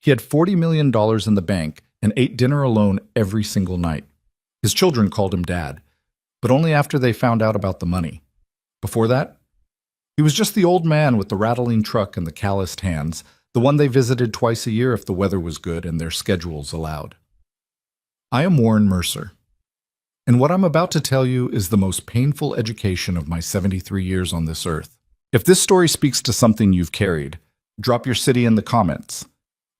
He had $40 million in the bank and ate dinner alone every single night. His children called him Dad, but only after they found out about the money. Before that, he was just the old man with the rattling truck and the calloused hands, the one they visited twice a year if the weather was good and their schedules allowed. I am Warren Mercer, and what I'm about to tell you is the most painful education of my 73 years on this earth. If this story speaks to something you've carried, drop your city in the comments.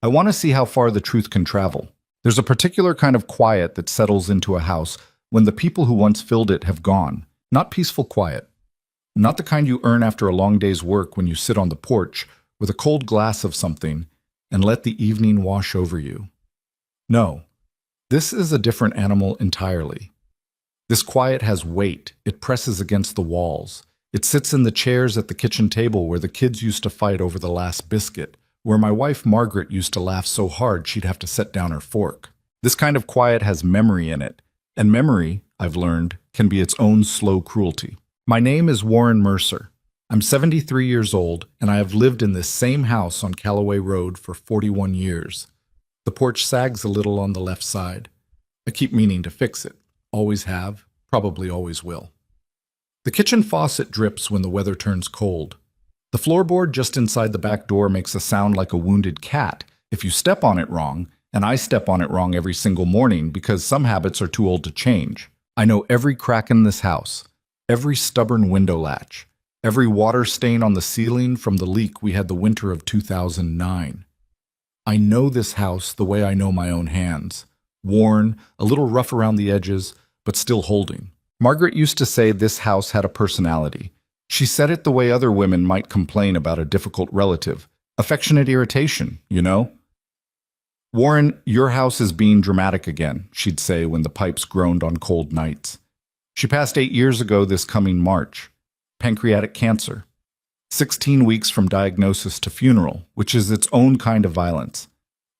I want to see how far the truth can travel. There's a particular kind of quiet that settles into a house when the people who once filled it have gone. Not peaceful quiet. Not the kind you earn after a long day's work when you sit on the porch with a cold glass of something and let the evening wash over you. No, this is a different animal entirely. This quiet has weight. It presses against the walls. It sits in the chairs at the kitchen table where the kids used to fight over the last biscuit, where my wife Margaret used to laugh so hard she'd have to set down her fork. This kind of quiet has memory in it, and memory, I've learned, can be its own slow cruelty. My name is Warren Mercer. I'm 73 years old, and I have lived in this same house on Callaway Road for 41 years. The porch sags a little on the left side. I keep meaning to fix it. Always have, probably always will. The kitchen faucet drips when the weather turns cold. The floorboard just inside the back door makes a sound like a wounded cat if you step on it wrong, and I step on it wrong every single morning because some habits are too old to change. I know every crack in this house, every stubborn window latch, every water stain on the ceiling from the leak we had the winter of 2009. I know this house the way I know my own hands, worn, a little rough around the edges, but still holding. Margaret used to say this house had a personality. She said it the way other women might complain about a difficult relative. Affectionate irritation, you know? Warren, your house is being dramatic again, she'd say when the pipes groaned on cold nights. She passed 8 years ago this coming March. Pancreatic cancer. 16 weeks from diagnosis to funeral, which is its own kind of violence.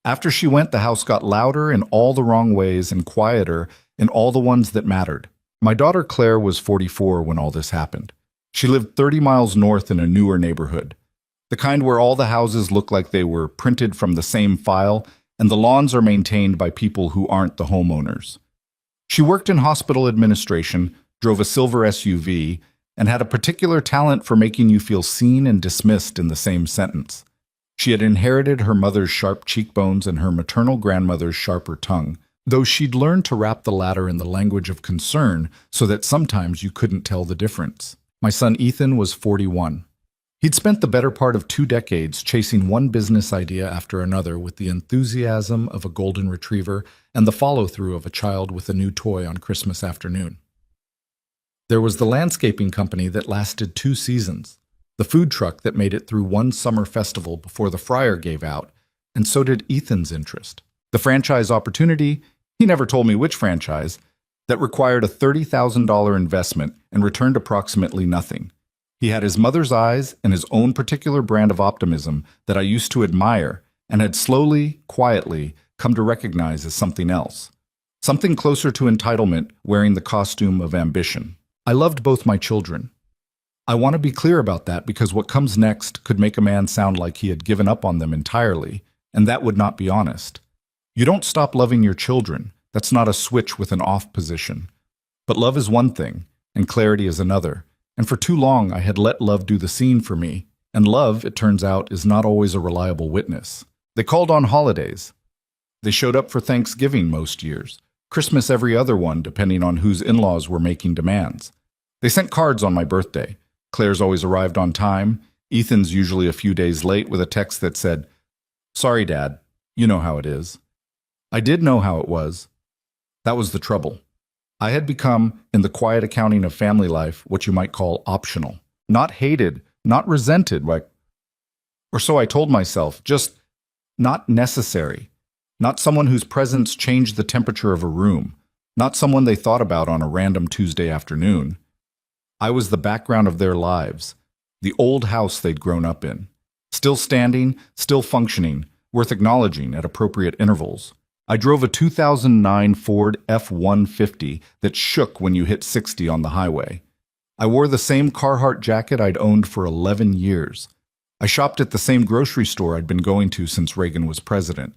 After she went, the house got louder in all the wrong ways and quieter in all the ones that mattered. My daughter Claire was 44 when all this happened. She lived 30 miles north in a newer neighborhood, the kind where all the houses look like they were printed from the same file and the lawns are maintained by people who aren't the homeowners. She worked in hospital administration, drove a silver SUV, and had a particular talent for making you feel seen and dismissed in the same sentence. She had inherited her mother's sharp cheekbones and her maternal grandmother's sharper tongue, though she'd learned to wrap the latter in the language of concern so that sometimes you couldn't tell the difference. My son Ethan was 41. He'd spent the better part of 2 decades chasing one business idea after another with the enthusiasm of a golden retriever and the follow-through of a child with a new toy on Christmas afternoon. There was the landscaping company that lasted 2 seasons, the food truck that made it through one summer festival before the fryer gave out, and so did Ethan's interest. The franchise opportunity, he never told me which franchise, that required a $30,000 investment and returned approximately nothing. He had his mother's eyes and his own particular brand of optimism that I used to admire and had slowly, quietly come to recognize as something else. Something closer to entitlement wearing the costume of ambition. I loved both my children. I want to be clear about that because what comes next could make a man sound like he had given up on them entirely, and that would not be honest. You don't stop loving your children. That's not a switch with an off position. But love is one thing, and clarity is another. And for too long, I had let love do the scene for me. And love, it turns out, is not always a reliable witness. They called on holidays. They showed up for Thanksgiving most years. Christmas every other one, depending on whose in-laws were making demands. They sent cards on my birthday. Claire's always arrived on time. Ethan's usually a few days late with a text that said, "Sorry, Dad. You know how it is." I did know how it was. That was the trouble. I had become, in the quiet accounting of family life, what you might call optional. Not hated, not resented, or so I told myself, just not necessary. Not someone whose presence changed the temperature of a room. Not someone they thought about on a random Tuesday afternoon. I was the background of their lives, the old house they'd grown up in. Still standing, still functioning, worth acknowledging at appropriate intervals. I drove a 2009 Ford F-150 that shook when you hit 60 on the highway. I wore the same Carhartt jacket I'd owned for 11 years. I shopped at the same grocery store I'd been going to since Reagan was president.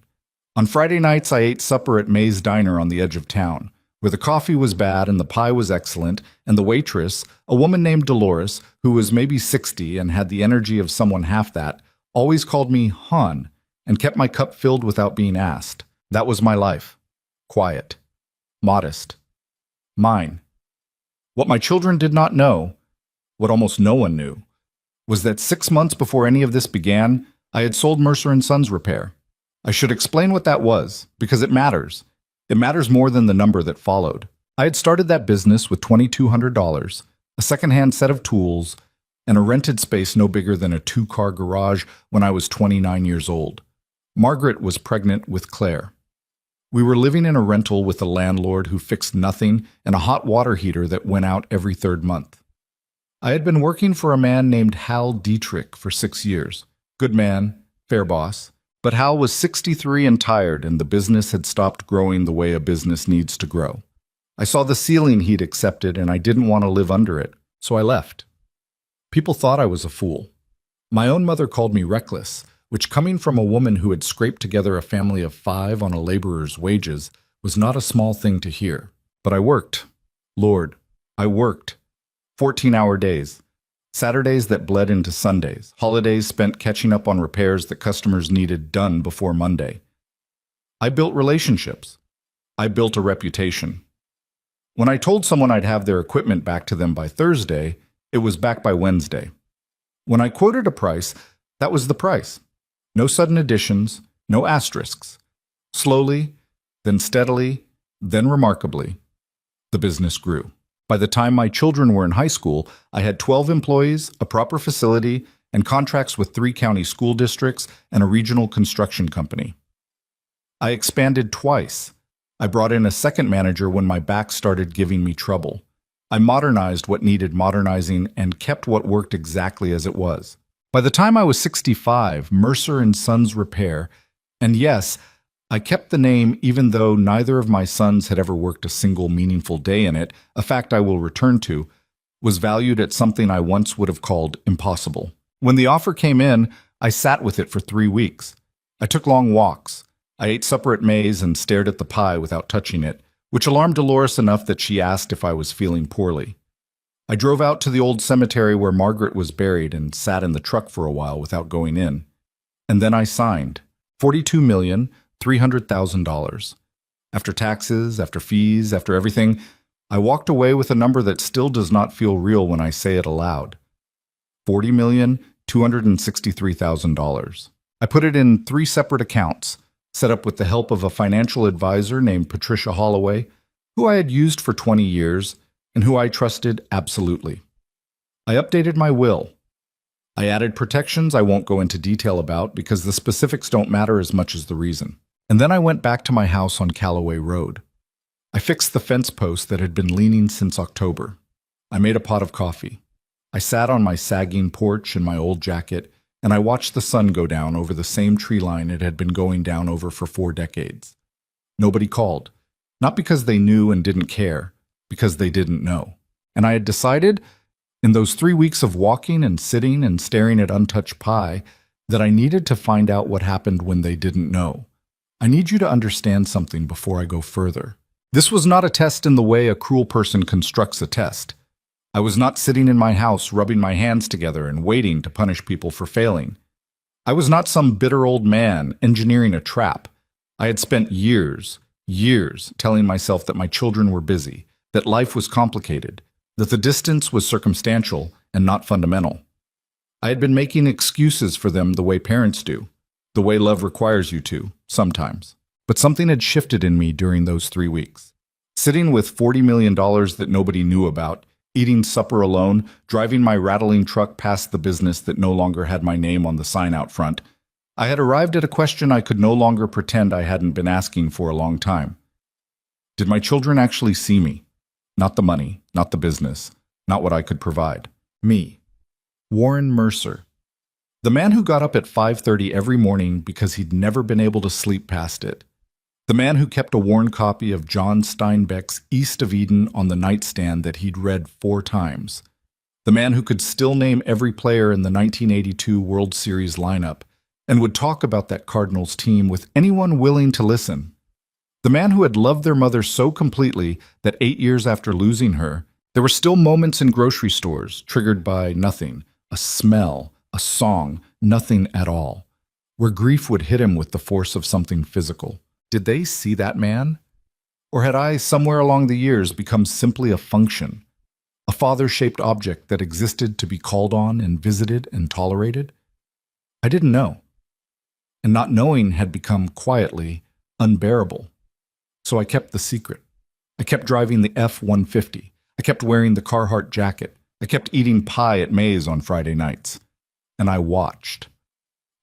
On Friday nights, I ate supper at May's Diner on the edge of town, where the coffee was bad and the pie was excellent, and the waitress, a woman named Dolores, who was maybe 60 and had the energy of someone half that, always called me Hon and kept my cup filled without being asked. That was my life. Quiet. Modest. Mine. What my children did not know, what almost no one knew, was that 6 months before any of this began, I had sold Mercer & Sons Repair. I should explain what that was, because it matters. It matters more than the number that followed. I had started that business with $2,200, a secondhand set of tools, and a rented space no bigger than a 2-car garage when I was 29 years old. Margaret was pregnant with Claire. We were living in a rental with a landlord who fixed nothing and a hot water heater that went out every 3rd month. I had been working for a man named Hal Dietrich for 6 years. Good man, fair boss. But Hal was 63 and tired, and the business had stopped growing the way a business needs to grow. I saw the ceiling he'd accepted, and I didn't want to live under it, so I left. People thought I was a fool. My own mother called me reckless, which, coming from a woman who had scraped together a family of 5 on a laborer's wages, was not a small thing to hear. But I worked. Lord, I worked. 14-hour days. Saturdays that bled into Sundays, holidays spent catching up on repairs that customers needed done before Monday. I built relationships. I built a reputation. When I told someone I'd have their equipment back to them by Thursday, it was back by Wednesday. When I quoted a price, that was the price. No sudden additions, no asterisks. Slowly, then steadily, then remarkably, the business grew. By the time my children were in high school, I had 12 employees, a proper facility, and contracts with 3 county school districts and a regional construction company. I expanded twice. I brought in a second manager when my back started giving me trouble. I modernized what needed modernizing and kept what worked exactly as it was. By the time I was 65, Mercer & Sons Repair, and yes, I kept the name even though neither of my sons had ever worked a single meaningful day in it, a fact I will return to, was valued at something I once would have called impossible. When the offer came in, I sat with it for 3 weeks. I took long walks. I ate supper at May's and stared at the pie without touching it, which alarmed Dolores enough that she asked if I was feeling poorly. I drove out to the old cemetery where Margaret was buried and sat in the truck for a while without going in. And then I signed $42,300,000. After taxes, after fees, after everything, I walked away with a number that still does not feel real when I say it aloud. $40,263,000. I put it in 3 separate accounts, set up with the help of a financial advisor named Patricia Holloway, who I had used for 20 years and who I trusted absolutely. I updated my will. I added protections I won't go into detail about because the specifics don't matter as much as the reason. And then I went back to my house on Callaway Road. I fixed the fence post that had been leaning since October. I made a pot of coffee. I sat on my sagging porch in my old jacket, and I watched the sun go down over the same tree line it had been going down over for 4 decades. Nobody called, not because they knew and didn't care, because they didn't know. And I had decided, in those 3 weeks of walking and sitting and staring at untouched pie, that I needed to find out what happened when they didn't know. I need you to understand something before I go further. This was not a test in the way a cruel person constructs a test. I was not sitting in my house rubbing my hands together and waiting to punish people for failing. I was not some bitter old man engineering a trap. I had spent years telling myself that my children were busy, that life was complicated, that the distance was circumstantial and not fundamental. I had been making excuses for them the way parents do, the way love requires you to, sometimes. But something had shifted in me during those 3 weeks. Sitting with $40 million that nobody knew about, eating supper alone, driving my rattling truck past the business that no longer had my name on the sign out front, I had arrived at a question I could no longer pretend I hadn't been asking for a long time. Did my children actually see me? Not the money, not the business, not what I could provide. Me. Warren Mercer. The man who got up at 5:30 every morning because he'd never been able to sleep past it. The man who kept a worn copy of John Steinbeck's East of Eden on the nightstand that he'd read 4 times. The man who could still name every player in the 1982 World Series lineup and would talk about that Cardinals team with anyone willing to listen. The man who had loved their mother so completely that 8 years after losing her, there were still moments in grocery stores triggered by nothing, a smell, a song, nothing at all, where grief would hit him with the force of something physical. Did they see that man? Or had I, somewhere along the years, become simply a function, a father-shaped object that existed to be called on and visited and tolerated? I didn't know. And not knowing had become quietly unbearable. So I kept the secret. I kept driving the F-150. I kept wearing the Carhartt jacket. I kept eating pie at Mae's on Friday nights. And I watched.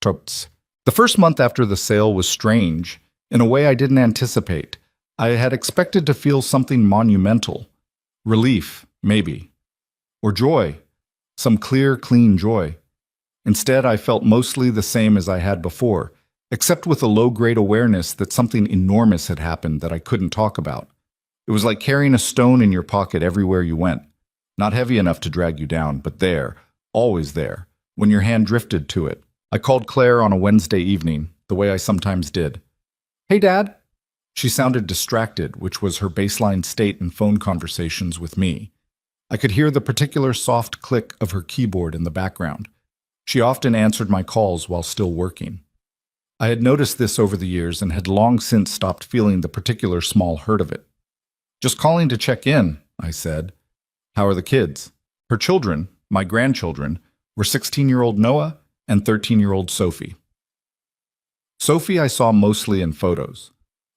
Totes. The first month after the sale was strange, in a way I didn't anticipate. I had expected to feel something monumental. Relief, maybe. Or joy. Some clear, clean joy. Instead, I felt mostly the same as I had before, except with a low-grade awareness that something enormous had happened that I couldn't talk about. It was like carrying a stone in your pocket everywhere you went. Not heavy enough to drag you down, but there, always there, when your hand drifted to it. I called Claire on a Wednesday evening, the way I sometimes did. "Hey, Dad." She sounded distracted, which was her baseline state in phone conversations with me. I could hear the particular soft click of her keyboard in the background. She often answered my calls while still working. I had noticed this over the years and had long since stopped feeling the particular small hurt of it. "Just calling to check in," I said. "How are the kids?" Her children, my grandchildren, were 16-year-old Noah and 13-year-old Sophie. Sophie I saw mostly in photos.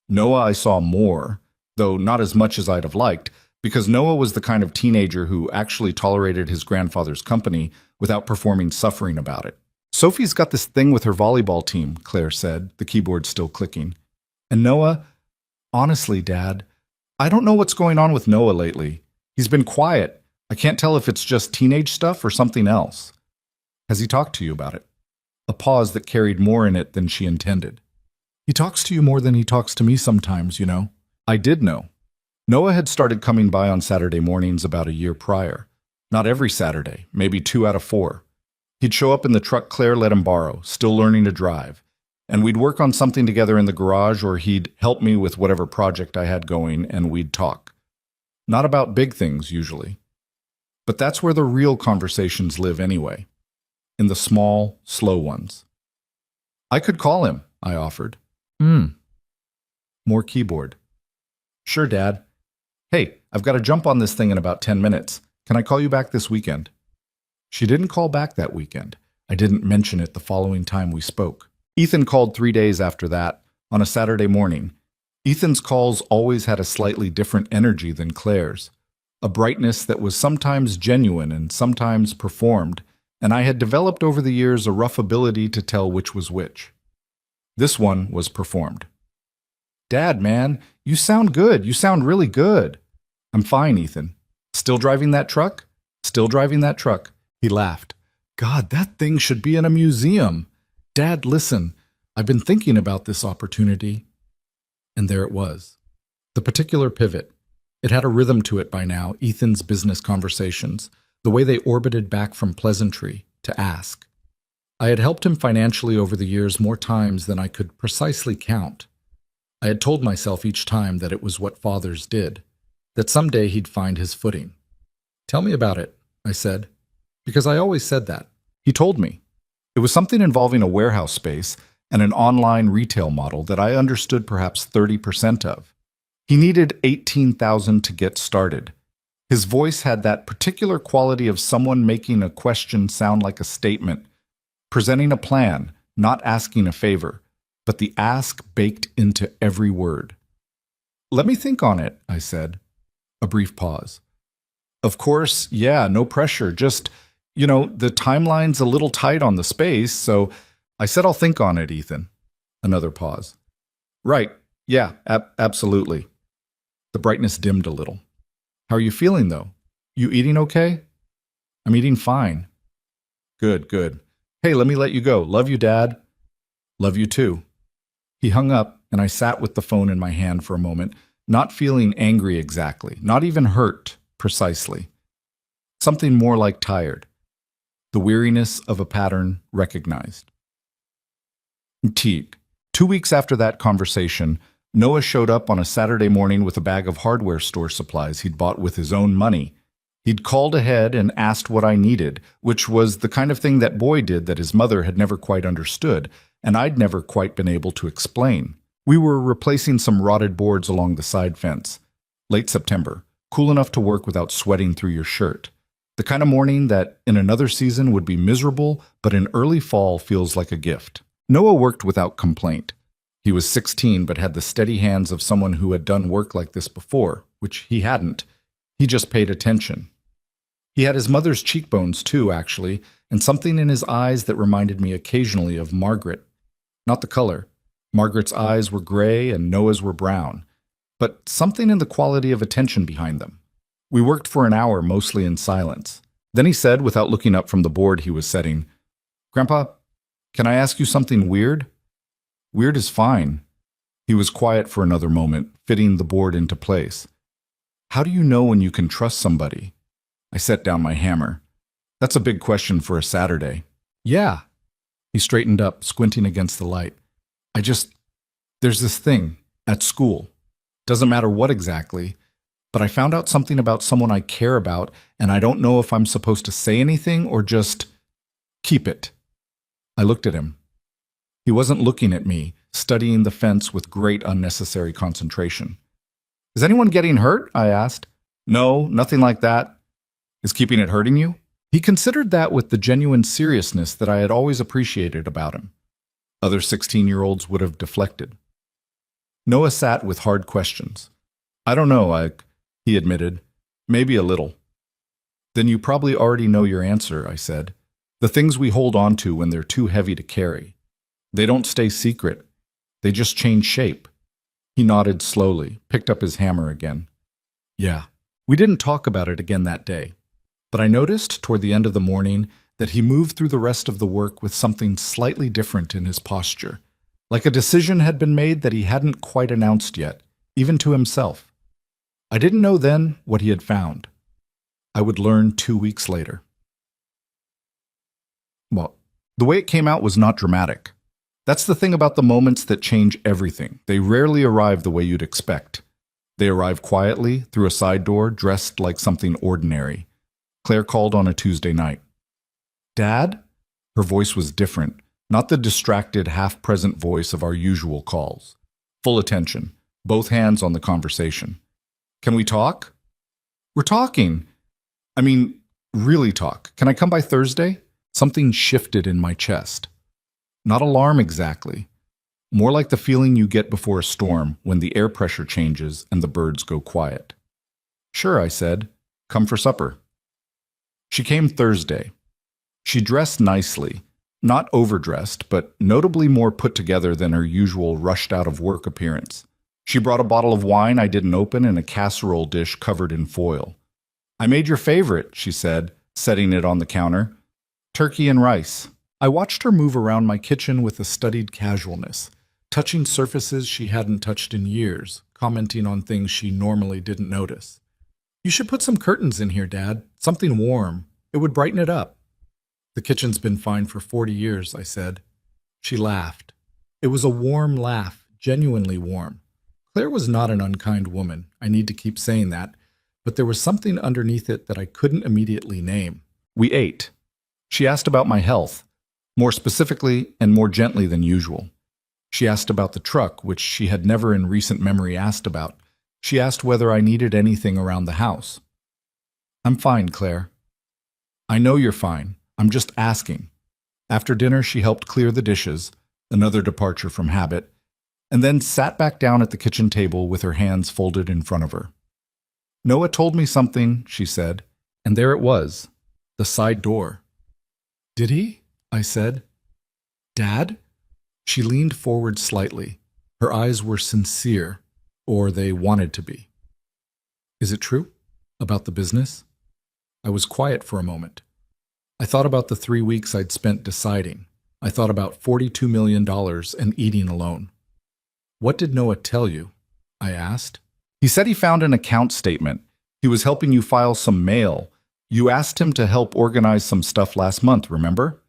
Noah I saw more, though not as much as I'd have liked, because Noah was the kind of teenager who actually tolerated his grandfather's company without performing suffering about it. "Sophie's got this thing with her volleyball team," Claire said, the keyboard still clicking. "And Noah, honestly, Dad, I don't know what's going on with Noah lately. He's been quiet. I can't tell if it's just teenage stuff or something else. Has he talked to you about it?" A pause that carried more in it than she intended. "He talks to you more than he talks to me sometimes, you know." I did know. Noah had started coming by on Saturday mornings about a year prior. Not every Saturday, maybe 2 out of 4. He'd show up in the truck Claire let him borrow, still learning to drive, and we'd work on something together in the garage, or he'd help me with whatever project I had going, and we'd talk. Not about big things, usually. But that's where the real conversations live anyway. In the small, slow ones. "I could call him," I offered. More keyboard. "Sure, Dad. Hey, I've got to jump on this thing in about 10 minutes. Can I call you back this weekend?" She didn't call back that weekend. I didn't mention it the following time we spoke. Ethan called 3 days after that, on a Saturday morning. Ethan's calls always had a slightly different energy than Claire's, a brightness that was sometimes genuine and sometimes performed, and I had developed over the years a rough ability to tell which was which. This one was performed. "Dad, man, you sound good. You sound really good." "I'm fine, Ethan." "Still driving that truck?" "Still driving that truck." He laughed. "God, that thing should be in a museum. Dad, listen, I've been thinking about this opportunity." And there it was. The particular pivot. It had a rhythm to it by now, Ethan's business conversations, the way they orbited back from pleasantry to ask. I had helped him financially over the years more times than I could precisely count. I had told myself each time that it was what fathers did, that someday he'd find his footing. "Tell me about it," I said, because I always said that. He told me. It was something involving a warehouse space and an online retail model that I understood perhaps 30% of. He needed $18,000 to get started. His voice had that particular quality of someone making a question sound like a statement, presenting a plan, not asking a favor, but the ask baked into every word. "Let me think on it," I said. A brief pause. "Of course, yeah, no pressure, just, the timeline's a little tight on the space, so I said I'll think on it, Ethan." Another pause. "Right, yeah, absolutely." The brightness dimmed a little. "How are you feeling, though? You eating okay?" "I'm eating fine." Good, good. "Hey, let me let you go. Love you, Dad." "Love you too." He hung up, and I sat with the phone in my hand for a moment, not feeling angry exactly, not even hurt precisely. Something more like tired. The weariness of a pattern recognized. Teague. 2 weeks after that conversation, Noah showed up on a Saturday morning with a bag of hardware store supplies he'd bought with his own money. He'd called ahead and asked what I needed, which was the kind of thing that boy did that his mother had never quite understood, and I'd never quite been able to explain. We were replacing some rotted boards along the side fence. Late September, cool enough to work without sweating through your shirt. The kind of morning that in another season would be miserable, but in early fall feels like a gift. Noah worked without complaint. He was 16 but had the steady hands of someone who had done work like this before, which he hadn't. He just paid attention. He had his mother's cheekbones too, actually, and something in his eyes that reminded me occasionally of Margaret. Not the color. Margaret's eyes were gray and Noah's were brown, but something in the quality of attention behind them. We worked for an hour, mostly in silence. Then he said, without looking up from the board he was setting, "Grandpa, can I ask you something weird?" "Weird is fine." He was quiet for another moment, fitting the board into place. "How do you know when you can trust somebody?" I set down my hammer. "That's a big question for a Saturday." "Yeah." He straightened up, squinting against the light. There's this thing, at school. Doesn't matter what exactly, but I found out something about someone I care about, and I don't know if I'm supposed to say anything or just keep it." I looked at him. He wasn't looking at me, studying the fence with great unnecessary concentration. "Is anyone getting hurt?" I asked. "No, nothing like that." "Is keeping it hurting you?" He considered that with the genuine seriousness that I had always appreciated about him. Other 16-year-olds would have deflected. Noah sat with hard questions. "I don't know, he admitted. "Maybe a little." "Then you probably already know your answer," I said. "The things we hold on to when they're too heavy to carry. They don't stay secret. They just change shape." He nodded slowly, picked up his hammer again. "Yeah." We didn't talk about it again that day, but I noticed toward the end of the morning that he moved through the rest of the work with something slightly different in his posture, like a decision had been made that he hadn't quite announced yet, even to himself. I didn't know then what he had found. I would learn 2 weeks later. Well, the way it came out was not dramatic. That's the thing about the moments that change everything. They rarely arrive the way you'd expect. They arrive quietly, through a side door, dressed like something ordinary. Claire called on a Tuesday night. "Dad?" Her voice was different, not the distracted, half-present voice of our usual calls. Full attention, both hands on the conversation. "Can we talk?" "We're talking. I mean, really talk. Can I come by Thursday?" Something shifted in my chest. Not alarm exactly. More like the feeling you get before a storm when the air pressure changes and the birds go quiet. "Sure," I said. "Come for supper." She came Thursday. She dressed nicely, not overdressed, but notably more put together than her usual rushed-out-of-work appearance. She brought a bottle of wine I didn't open and a casserole dish covered in foil. "I made your favorite," she said, setting it on the counter. "Turkey and rice." I watched her move around my kitchen with a studied casualness, touching surfaces she hadn't touched in years, commenting on things she normally didn't notice. "You should put some curtains in here, Dad. Something warm. It would brighten it up." "The kitchen's been fine for 40 years, I said. She laughed. It was a warm laugh, genuinely warm. Claire was not an unkind woman, I need to keep saying that, but there was something underneath it that I couldn't immediately name. We ate. She asked about my health, more specifically and more gently than usual. She asked about the truck, which she had never in recent memory asked about. She asked whether I needed anything around the house. "I'm fine, Claire." "I know you're fine. I'm just asking." After dinner, she helped clear the dishes, another departure from habit, and then sat back down at the kitchen table with her hands folded in front of her. "Noah told me something," she said, and there it was, the side door. "Did he?" I said. "Dad?" She leaned forward slightly. Her eyes were sincere, or they wanted to be. "Is it true? About the business?" I was quiet for a moment. I thought about the 3 weeks I'd spent deciding. I thought about $42 million and eating alone. "What did Noah tell you?" I asked. "He said he found an account statement. He was helping you file some mail. You asked him to help organize some stuff last month, remember?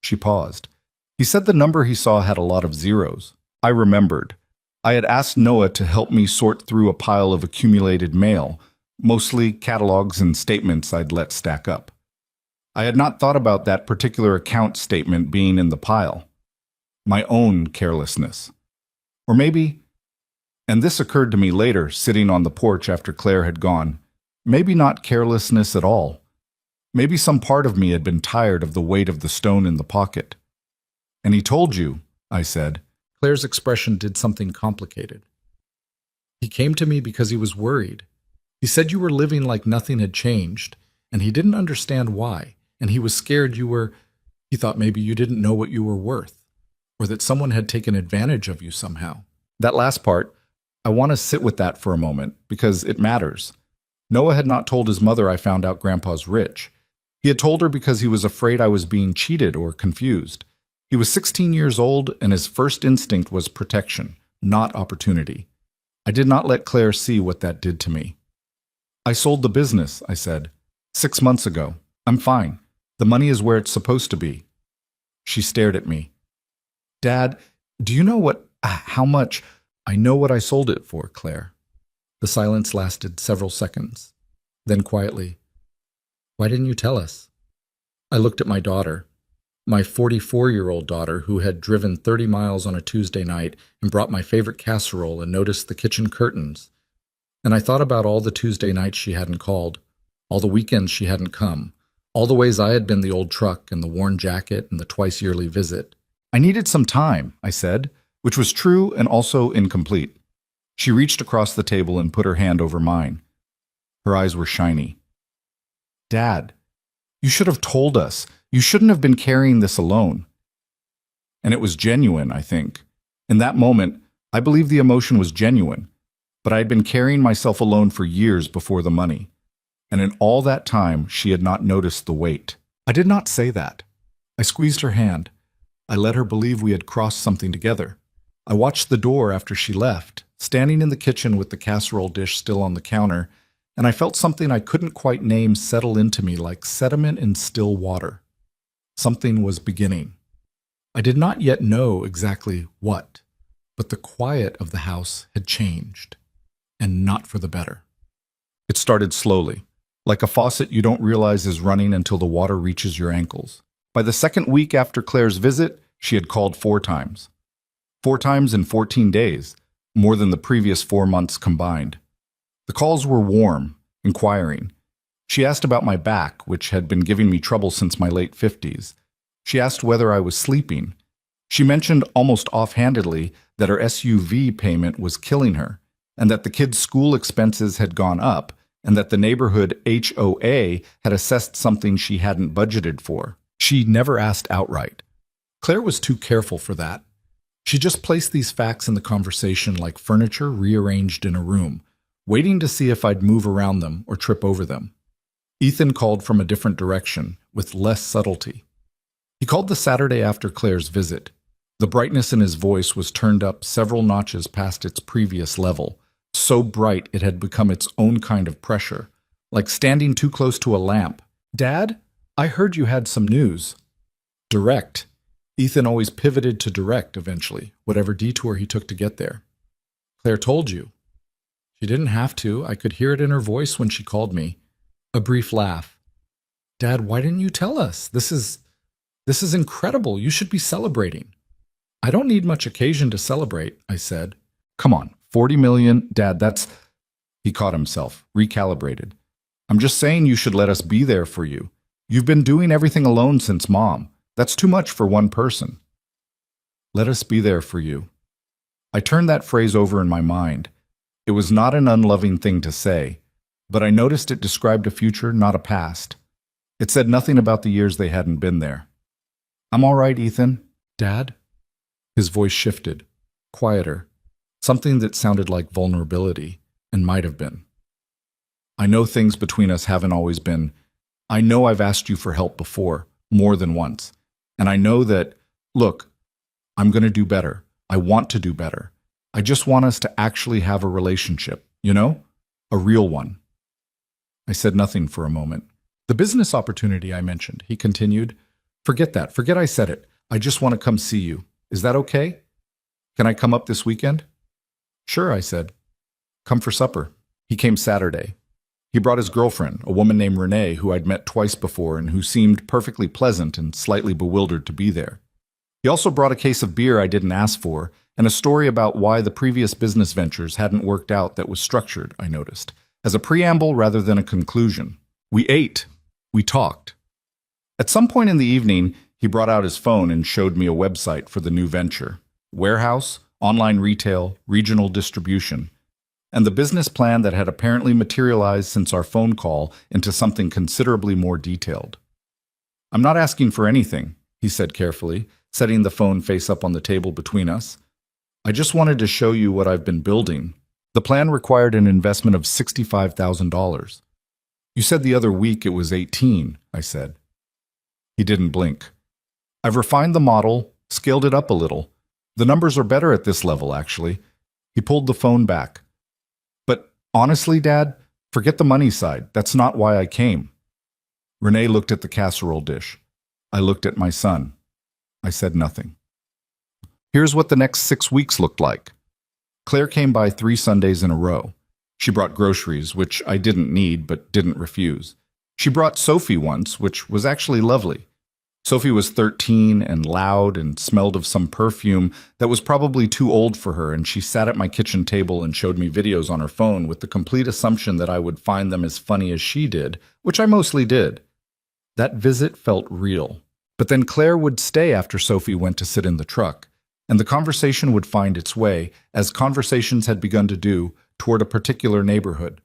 She paused. He said the number he saw had a lot of zeros. I remembered. I had asked Noah to help me sort through a pile of accumulated mail, mostly catalogs and statements I'd let stack up. I had not thought about that particular account statement being in the pile. My own carelessness. Or maybe, and this occurred to me later, sitting on the porch after Claire had gone, maybe not carelessness at all. Maybe some part of me had been tired of the weight of the stone in the pocket. And he told you, I said. Claire's expression did something complicated. He came to me because he was worried. He said you were living like nothing had changed, and he didn't understand why, and he was scared he thought maybe you didn't know what you were worth, or that someone had taken advantage of you somehow. That last part, I want to sit with that for a moment, because it matters. Noah had not told his mother I found out Grandpa's rich. He had told her because he was afraid I was being cheated or confused. He was 16 years old, and his first instinct was protection, not opportunity. I did not let Claire see what that did to me. I sold the business, I said. 6 months ago. I'm fine. The money is where it's supposed to be. She stared at me. Dad, do you know how much? I know what I sold it for, Claire. The silence lasted several seconds. Then quietly, why didn't you tell us? I looked at my daughter, my 44-year-old daughter who had driven 30 miles on a Tuesday night and brought my favorite casserole and noticed the kitchen curtains. And I thought about all the Tuesday nights she hadn't called, all the weekends she hadn't come, all the ways I had been the old truck and the worn jacket and the twice-yearly visit. I needed some time, I said, which was true and also incomplete. She reached across the table and put her hand over mine. Her eyes were shiny. Dad, you should have told us. You shouldn't have been carrying this alone. And it was genuine, I think. In that moment, I believe the emotion was genuine, but I had been carrying myself alone for years before the money. And in all that time, she had not noticed the weight. I did not say that. I squeezed her hand. I let her believe we had crossed something together. I watched the door after she left, standing in the kitchen with the casserole dish still on the counter, and I felt something I couldn't quite name settle into me like sediment in still water. Something was beginning. I did not yet know exactly what, but the quiet of the house had changed, and not for the better. It started slowly, like a faucet you don't realize is running until the water reaches your ankles. By the second week after Claire's visit, she had called 4 times. 4 times in 14 days, more than the previous 4 months combined. The calls were warm, inquiring. She asked about my back, which had been giving me trouble since my late 50s. She asked whether I was sleeping. She mentioned almost offhandedly that her SUV payment was killing her, and that the kids' school expenses had gone up, and that the neighborhood HOA had assessed something she hadn't budgeted for. She never asked outright. Claire was too careful for that. She just placed these facts in the conversation like furniture rearranged in a room, waiting to see if I'd move around them or trip over them. Ethan called from a different direction, with less subtlety. He called the Saturday after Claire's visit. The brightness in his voice was turned up several notches past its previous level, so bright it had become its own kind of pressure, like standing too close to a lamp. Dad, I heard you had some news. Direct. Ethan always pivoted to direct eventually, whatever detour he took to get there. Claire told you. She didn't have to. I could hear it in her voice when she called me. A brief laugh. Dad, why didn't you tell us? This is incredible. You should be celebrating. I don't need much occasion to celebrate, I said. Come on, 40 million, Dad, that's... He caught himself, recalibrated. I'm just saying you should let us be there for you. You've been doing everything alone since Mom. That's too much for one person. Let us be there for you. I turned that phrase over in my mind. It was not an unloving thing to say, but I noticed it described a future, not a past. It said nothing about the years they hadn't been there. I'm all right, Ethan. Dad? His voice shifted, quieter, something that sounded like vulnerability, and might have been. I know things between us haven't always been. I know I've asked you for help before, more than once. And I know that, look, I'm going to do better. I want to do better. I just want us to actually have a relationship, you know? A real one. I said nothing for a moment. The business opportunity I mentioned, he continued. Forget that. Forget I said it. I just want to come see you. Is that okay? Can I come up this weekend? Sure, I said. Come for supper. He came Saturday. He brought his girlfriend, a woman named Renee, who I'd met twice before and who seemed perfectly pleasant and slightly bewildered to be there. He also brought a case of beer I didn't ask for, and a story about why the previous business ventures hadn't worked out that was structured, I noticed, as a preamble rather than a conclusion. We ate. We talked. At some point in the evening, he brought out his phone and showed me a website for the new venture: warehouse, online retail, regional distribution, and the business plan that had apparently materialized since our phone call into something considerably more detailed. I'm not asking for anything, he said carefully, setting the phone face up on the table between us. I just wanted to show you what I've been building. The plan required an investment of $65,000. You said the other week it was 18, I said. He didn't blink. I've refined the model, scaled it up a little. The numbers are better at this level, actually. He pulled the phone back. But honestly, Dad, forget the money side. That's not why I came. Renee looked at the casserole dish. I looked at my son. I said nothing. Here's what the next 6 weeks looked like. Claire came by 3 Sundays in a row. She brought groceries, which I didn't need but didn't refuse. She brought Sophie once, which was actually lovely. Sophie was 13 and loud and smelled of some perfume that was probably too old for her, and she sat at my kitchen table and showed me videos on her phone with the complete assumption that I would find them as funny as she did, which I mostly did. That visit felt real. But then Claire would stay after Sophie went to sit in the truck, and the conversation would find its way, as conversations had begun to do, toward a particular neighborhood.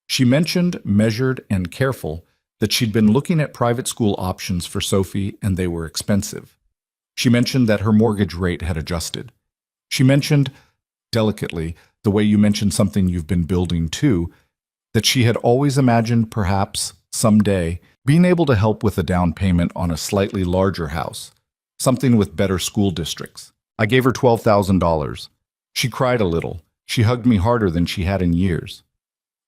She mentioned, measured, and careful, that she'd been looking at private school options for Sophie and they were expensive. She mentioned that her mortgage rate had adjusted. She mentioned, delicately, the way you mentioned something you've been building too, that she had always imagined perhaps, someday, being able to help with a down payment on a slightly larger house, something with better school districts. I gave her $12,000. She cried a little. She hugged me harder than she had in years.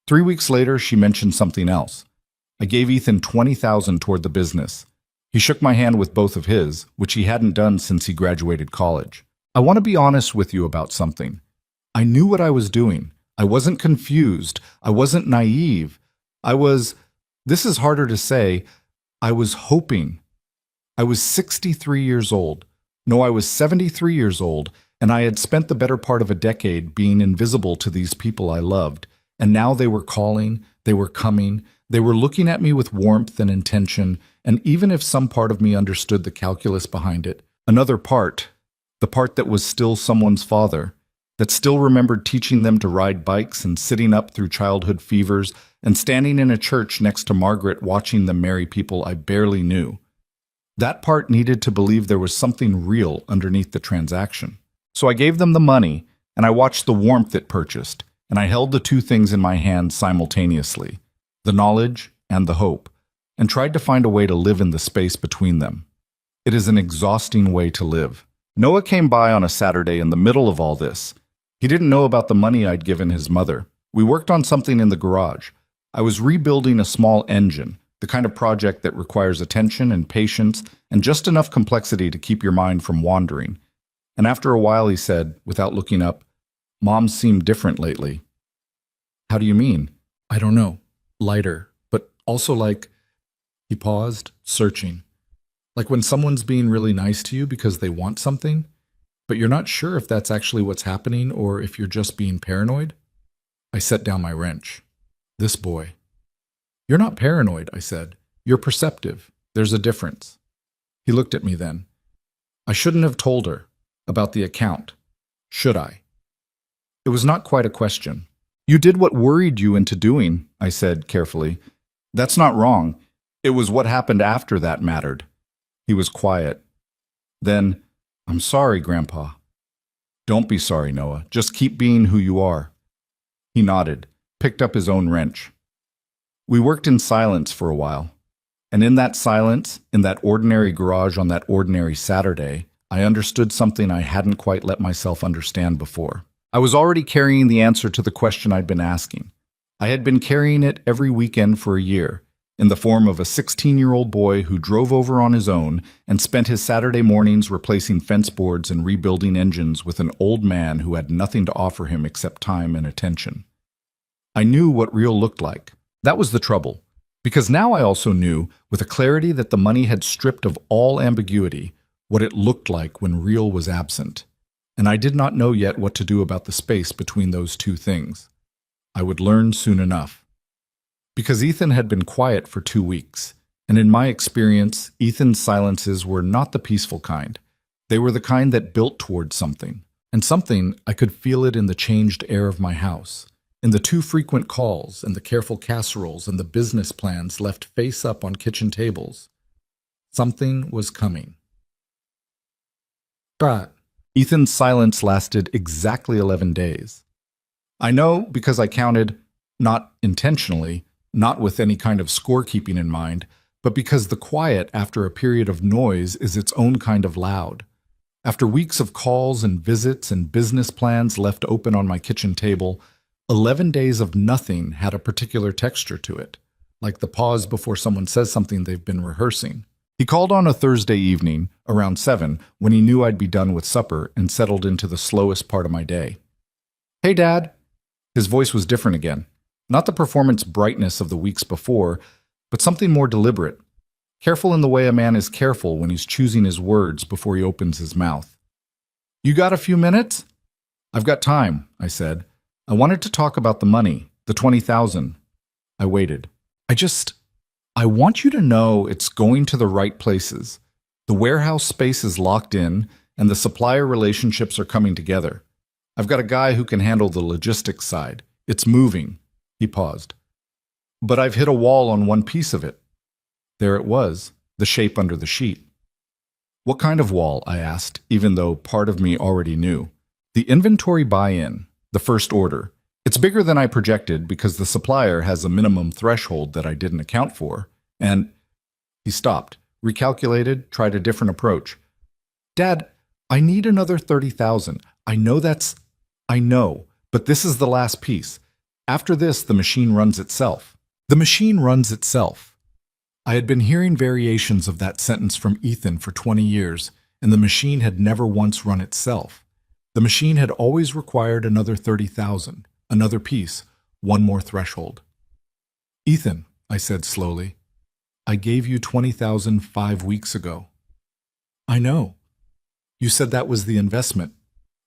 3 weeks later, she mentioned something else. I gave Ethan $20,000 toward the business. He shook my hand with both of his, which he hadn't done since he graduated college. I want to be honest with you about something. I knew what I was doing. I wasn't confused. I wasn't naive. This is harder to say, I was hoping. I was 63 years old. No, I was 73 years old, and I had spent the better part of a decade being invisible to these people I loved. And now they were calling, they were coming, they were looking at me with warmth and intention, and even if some part of me understood the calculus behind it, another part, the part that was still someone's father, that still remembered teaching them to ride bikes and sitting up through childhood fevers and standing in a church next to Margaret watching them marry people I barely knew. That part needed to believe there was something real underneath the transaction. So I gave them the money, and I watched the warmth it purchased, and I held the two things in my hands simultaneously, the knowledge and the hope, and tried to find a way to live in the space between them. It is an exhausting way to live. Noah came by on a Saturday in the middle of all this. He didn't know about the money I'd given his mother. We worked on something in the garage. I was rebuilding a small engine, the kind of project that requires attention and patience and just enough complexity to keep your mind from wandering. And after a while he said, without looking up, "Mom seemed different lately." "How do you mean?" "I don't know. Lighter, but also like..." He paused, searching. "Like when someone's being really nice to you because they want something, but you're not sure if that's actually what's happening or if you're just being paranoid?" I set down my wrench. This boy. "You're not paranoid," I said. "You're perceptive. There's a difference." He looked at me then. "I shouldn't have told her about the account. Should I?" It was not quite a question. "You did what worried you into doing," I said carefully. "That's not wrong. It was what happened after that mattered." He was quiet. Then, "I'm sorry, Grandpa." "Don't be sorry, Noah. Just keep being who you are." He nodded, picked up his own wrench. We worked in silence for a while. And in that silence, in that ordinary garage on that ordinary Saturday, I understood something I hadn't quite let myself understand before. I was already carrying the answer to the question I'd been asking. I had been carrying it every weekend for a year, in the form of a 16-year-old boy who drove over on his own and spent his Saturday mornings replacing fence boards and rebuilding engines with an old man who had nothing to offer him except time and attention. I knew what real looked like. That was the trouble, because now I also knew, with a clarity that the money had stripped of all ambiguity, what it looked like when real was absent. And I did not know yet what to do about the space between those two things. I would learn soon enough. Because Ethan had been quiet for 2 weeks, and in my experience, Ethan's silences were not the peaceful kind. They were the kind that built towards something. And something, I could feel it in the changed air of my house, in the too frequent calls and the careful casseroles and the business plans left face up on kitchen tables. Something was coming. But Ethan's silence lasted exactly 11 days. I know because I counted, not intentionally, not with any kind of scorekeeping in mind, but because the quiet after a period of noise is its own kind of loud. After weeks of calls and visits and business plans left open on my kitchen table, 11 days of nothing had a particular texture to it, like the pause before someone says something they've been rehearsing. He called on a Thursday evening, around 7, when he knew I'd be done with supper and settled into the slowest part of my day. "Hey, Dad." His voice was different again. Not the performance brightness of the weeks before, but something more deliberate. Careful in the way a man is careful when he's choosing his words before he opens his mouth. "You got a few minutes?" "I've got time," I said. "I wanted to talk about the money, the 20,000. I waited. I want you to know it's going to the right places. The warehouse space is locked in, and the supplier relationships are coming together. I've got a guy who can handle the logistics side. It's moving." He paused. "But I've hit a wall on one piece of it." There it was, the shape under the sheet. "What kind of wall?" I asked, even though part of me already knew. "The inventory buy-in, the first order. It's bigger than I projected because the supplier has a minimum threshold that I didn't account for, and—" He stopped, recalculated, tried a different approach. "Dad, I need another 30,000. I know, but this is the last piece. After this, the machine runs itself." The machine runs itself. I had been hearing variations of that sentence from Ethan for 20 years, and the machine had never once run itself. The machine had always required another 30,000, another piece, one more threshold. "Ethan," I said slowly, "I gave you 20,000 5 weeks ago." "I know. You said that was the investment."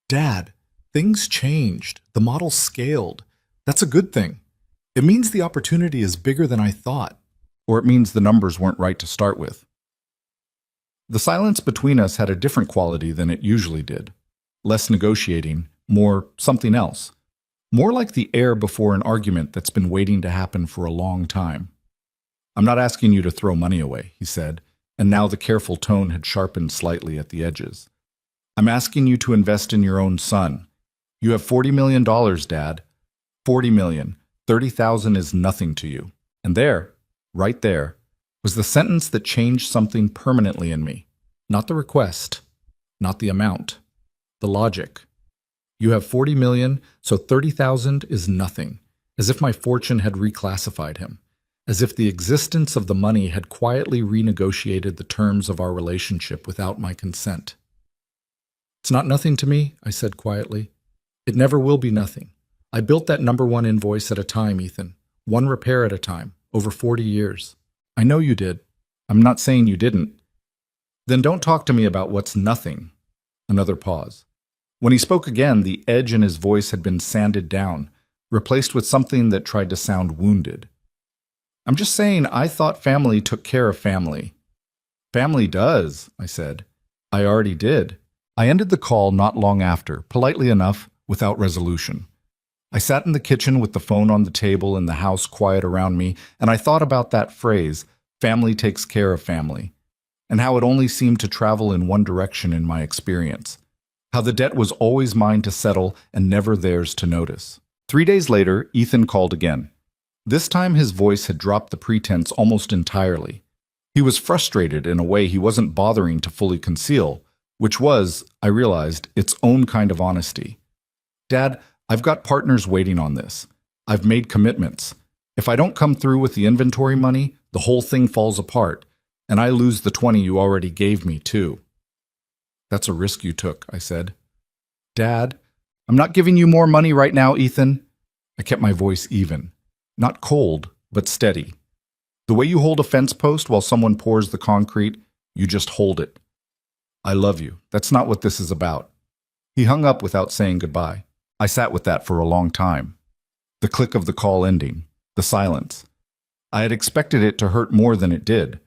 "Dad, things changed. The model scaled. That's a good thing. It means the opportunity is bigger than I thought. Or it means the numbers weren't right to start with." The silence between us had a different quality than it usually did. Less negotiating, more something else. More like the air before an argument that's been waiting to happen for a long time. "I'm not asking you to throw money away," he said, and now the careful tone had sharpened slightly at the edges. "I'm asking you to invest in your own son. You have $40 million, Dad. 40 million. 30,000 is nothing to you." And there, right there, was the sentence that changed something permanently in me. Not the request, not the amount, the logic. You have 40 million, so 30,000 is nothing, as if my fortune had reclassified him, as if the existence of the money had quietly renegotiated the terms of our relationship without my consent. "It's not nothing to me," I said quietly. "It never will be nothing. I built that #1 invoice at a time, Ethan, one repair at a time, over 40 years. I know you did. I'm not saying you didn't." "Then don't talk to me about what's nothing." Another pause. When he spoke again, the edge in his voice had been sanded down, replaced with something that tried to sound wounded. "I'm just saying I thought family took care of family." "Family does," I said. "I already did." I ended the call not long after, politely enough, without resolution. I sat in the kitchen with the phone on the table and the house quiet around me, and I thought about that phrase, "family takes care of family," and how it only seemed to travel in one direction in my experience. How the debt was always mine to settle and never theirs to notice. 3 days later, Ethan called again. This time his voice had dropped the pretense almost entirely. He was frustrated in a way he wasn't bothering to fully conceal, which was, I realized, its own kind of honesty. "Dad, I've got partners waiting on this. I've made commitments. If I don't come through with the inventory money, the whole thing falls apart, and I lose the 20 you already gave me, too. That's a risk you took, I said. Dad, I'm not giving you more money right now, Ethan. I kept my voice even. Not cold, but steady. The way you hold a fence post while someone pours the concrete, you just hold it. I love you. That's not what this is about. He hung up without saying goodbye. I sat with that for a long time. The click of the call ending, the silence. I had expected it to hurt more than it did.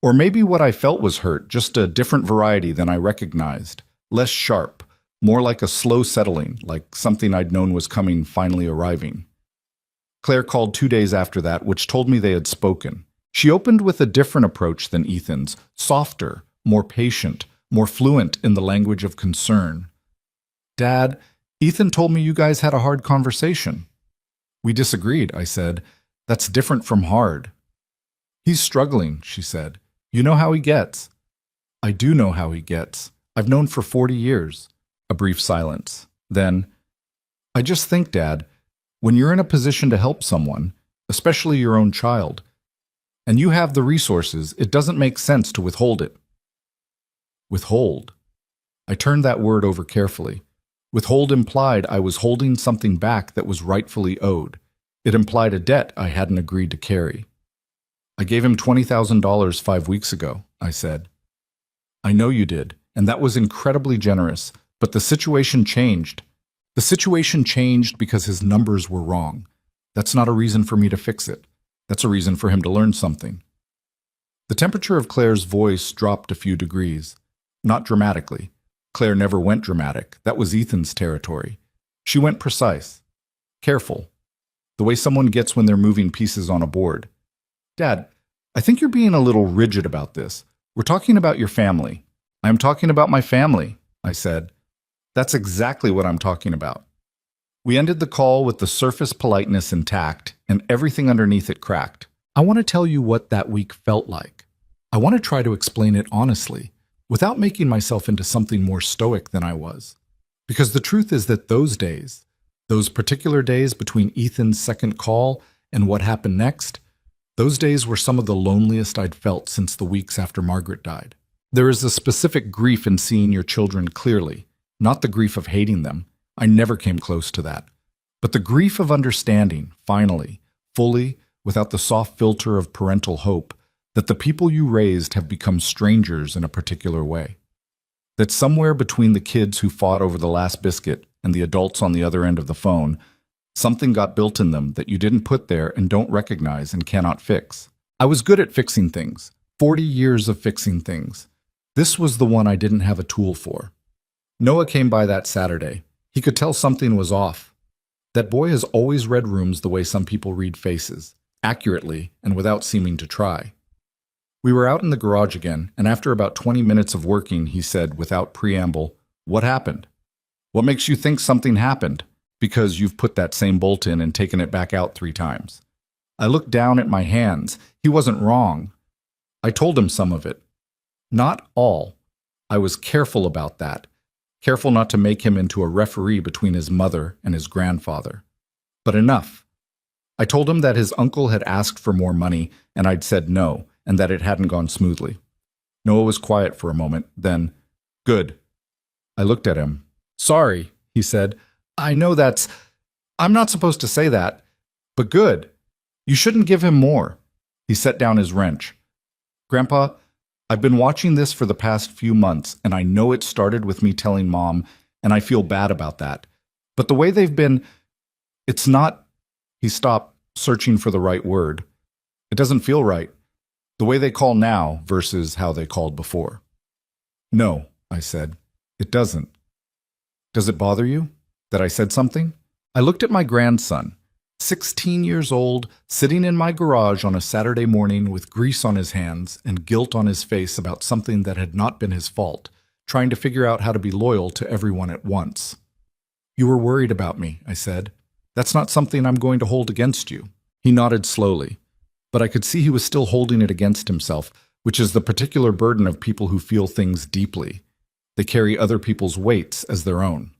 Or maybe what I felt was hurt, just a different variety than I recognized. Less sharp, more like a slow settling, like something I'd known was coming finally arriving. Claire called 2 days after that, which told me they had spoken. She opened with a different approach than Ethan's, softer, more patient, more fluent in the language of concern. Dad, Ethan told me you guys had a hard conversation. We disagreed, I said. That's different from hard. He's struggling, she said. You know how he gets. I do know how he gets. I've known for 40 years. A brief silence. Then, I just think, Dad, when you're in a position to help someone, especially your own child, and you have the resources, it doesn't make sense to withhold it. Withhold. I turned that word over carefully. Withhold implied I was holding something back that was rightfully owed. It implied a debt I hadn't agreed to carry. I gave him $20,000 5 weeks ago, I said. I know you did, and that was incredibly generous, but the situation changed. The situation changed because his numbers were wrong. That's not a reason for me to fix it. That's a reason for him to learn something. The temperature of Claire's voice dropped a few degrees. Not dramatically. Claire never went dramatic. That was Ethan's territory. She went precise. Careful. The way someone gets when they're moving pieces on a board. Dad, I think you're being a little rigid about this. We're talking about your family. I'm talking about my family, I said. That's exactly what I'm talking about. We ended the call with the surface politeness intact and everything underneath it cracked. I want to tell you what that week felt like. I want to try to explain it honestly, without making myself into something more stoic than I was. Because the truth is that those days, those particular days between Ethan's second call and what happened next, those days were some of the loneliest I'd felt since the weeks after Margaret died. There is a specific grief in seeing your children clearly, not the grief of hating them. I never came close to that. But the grief of understanding, finally, fully, without the soft filter of parental hope, that the people you raised have become strangers in a particular way. That somewhere between the kids who fought over the last biscuit and the adults on the other end of the phone, something got built in them that you didn't put there and don't recognize and cannot fix. I was good at fixing things. 40 years of fixing things. This was the one I didn't have a tool for. Noah came by that Saturday. He could tell something was off. That boy has always read rooms the way some people read faces, accurately and without seeming to try. We were out in the garage again, and after about 20 minutes of working, he said, without preamble, "What happened? What makes you think something happened? Because you've put that same bolt in and taken it back out 3 times. I looked down at my hands. He wasn't wrong. I told him some of it. Not all. I was careful about that. Careful not to make him into a referee between his mother and his grandfather. But enough. I told him that his uncle had asked for more money, and I'd said no, and that it hadn't gone smoothly. Noah was quiet for a moment, then, "Good." I looked at him. "Sorry," he said. "I know I'm not supposed to say that, but good. You shouldn't give him more." He set down his wrench. "Grandpa, I've been watching this for the past few months, and I know it started with me telling Mom, and I feel bad about that. But the way they've been, it's not—" He stopped, searching for the right word. "It doesn't feel right. The way they call now versus how they called before." "No," I said. "It doesn't." "Does it bother you that I said something?" I looked at my grandson, 16 years old, sitting in my garage on a Saturday morning with grease on his hands and guilt on his face about something that had not been his fault, trying to figure out how to be loyal to everyone at once. "You were worried about me," I said. "That's not something I'm going to hold against you." He nodded slowly, but I could see he was still holding it against himself, which is the particular burden of people who feel things deeply. They carry other people's weights as their own.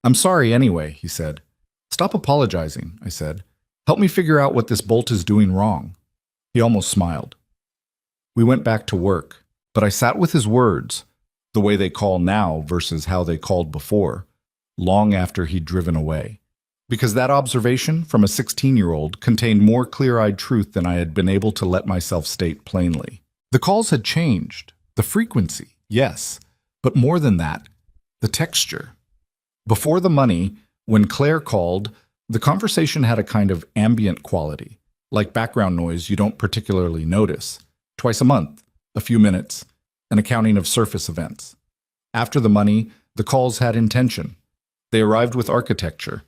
"I'm sorry anyway," he said. "Stop apologizing," I said. "Help me figure out what this bolt is doing wrong." He almost smiled. We went back to work, but I sat with his words, the way they call now versus how they called before, long after he'd driven away. Because that observation from a 16-year-old contained more clear-eyed truth than I had been able to let myself state plainly. The calls had changed. The frequency, yes. But more than that, the texture. Before the money, when Claire called, the conversation had a kind of ambient quality, like background noise you don't particularly notice. Twice a month, a few minutes, an accounting of surface events. After the money, the calls had intention. They arrived with architecture,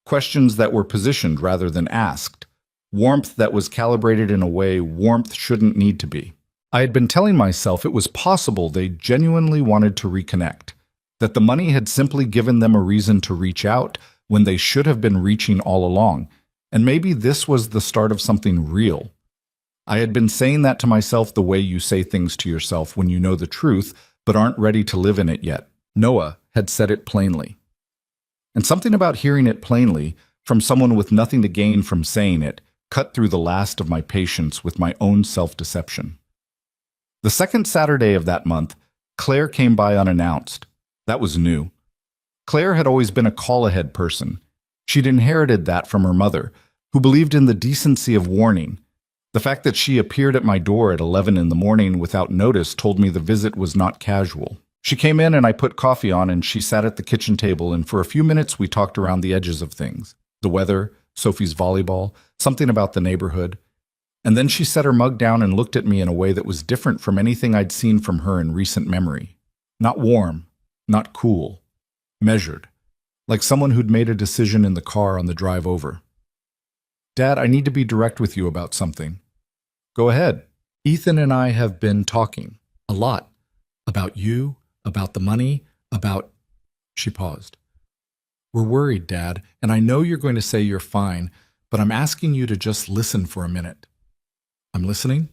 questions that were positioned rather than asked, warmth that was calibrated in a way warmth shouldn't need to be. I had been telling myself it was possible they genuinely wanted to reconnect, that the money had simply given them a reason to reach out when they should have been reaching all along, and maybe this was the start of something real. I had been saying that to myself the way you say things to yourself when you know the truth but aren't ready to live in it yet. Noah had said it plainly. And something about hearing it plainly, from someone with nothing to gain from saying it, cut through the last of my patience with my own self-deception. The second Saturday of that month, Claire came by unannounced. That was new. Claire had always been a call-ahead person. She'd inherited that from her mother, who believed in the decency of warning. The fact that she appeared at my door at 11 in the morning without notice told me the visit was not casual. She came in and I put coffee on and she sat at the kitchen table, and for a few minutes we talked around the edges of things. The weather, Sophie's volleyball, something about the neighborhood. And then she set her mug down and looked at me in a way that was different from anything I'd seen from her in recent memory. Not warm, not cool, measured, like someone who'd made a decision in the car on the drive over. Dad, I need to be direct with you about something. Go ahead. Ethan and I have been talking a lot about you, about the money, about... She paused. We're worried, Dad, and I know you're going to say you're fine, but I'm asking you to just listen for a minute. I'm listening.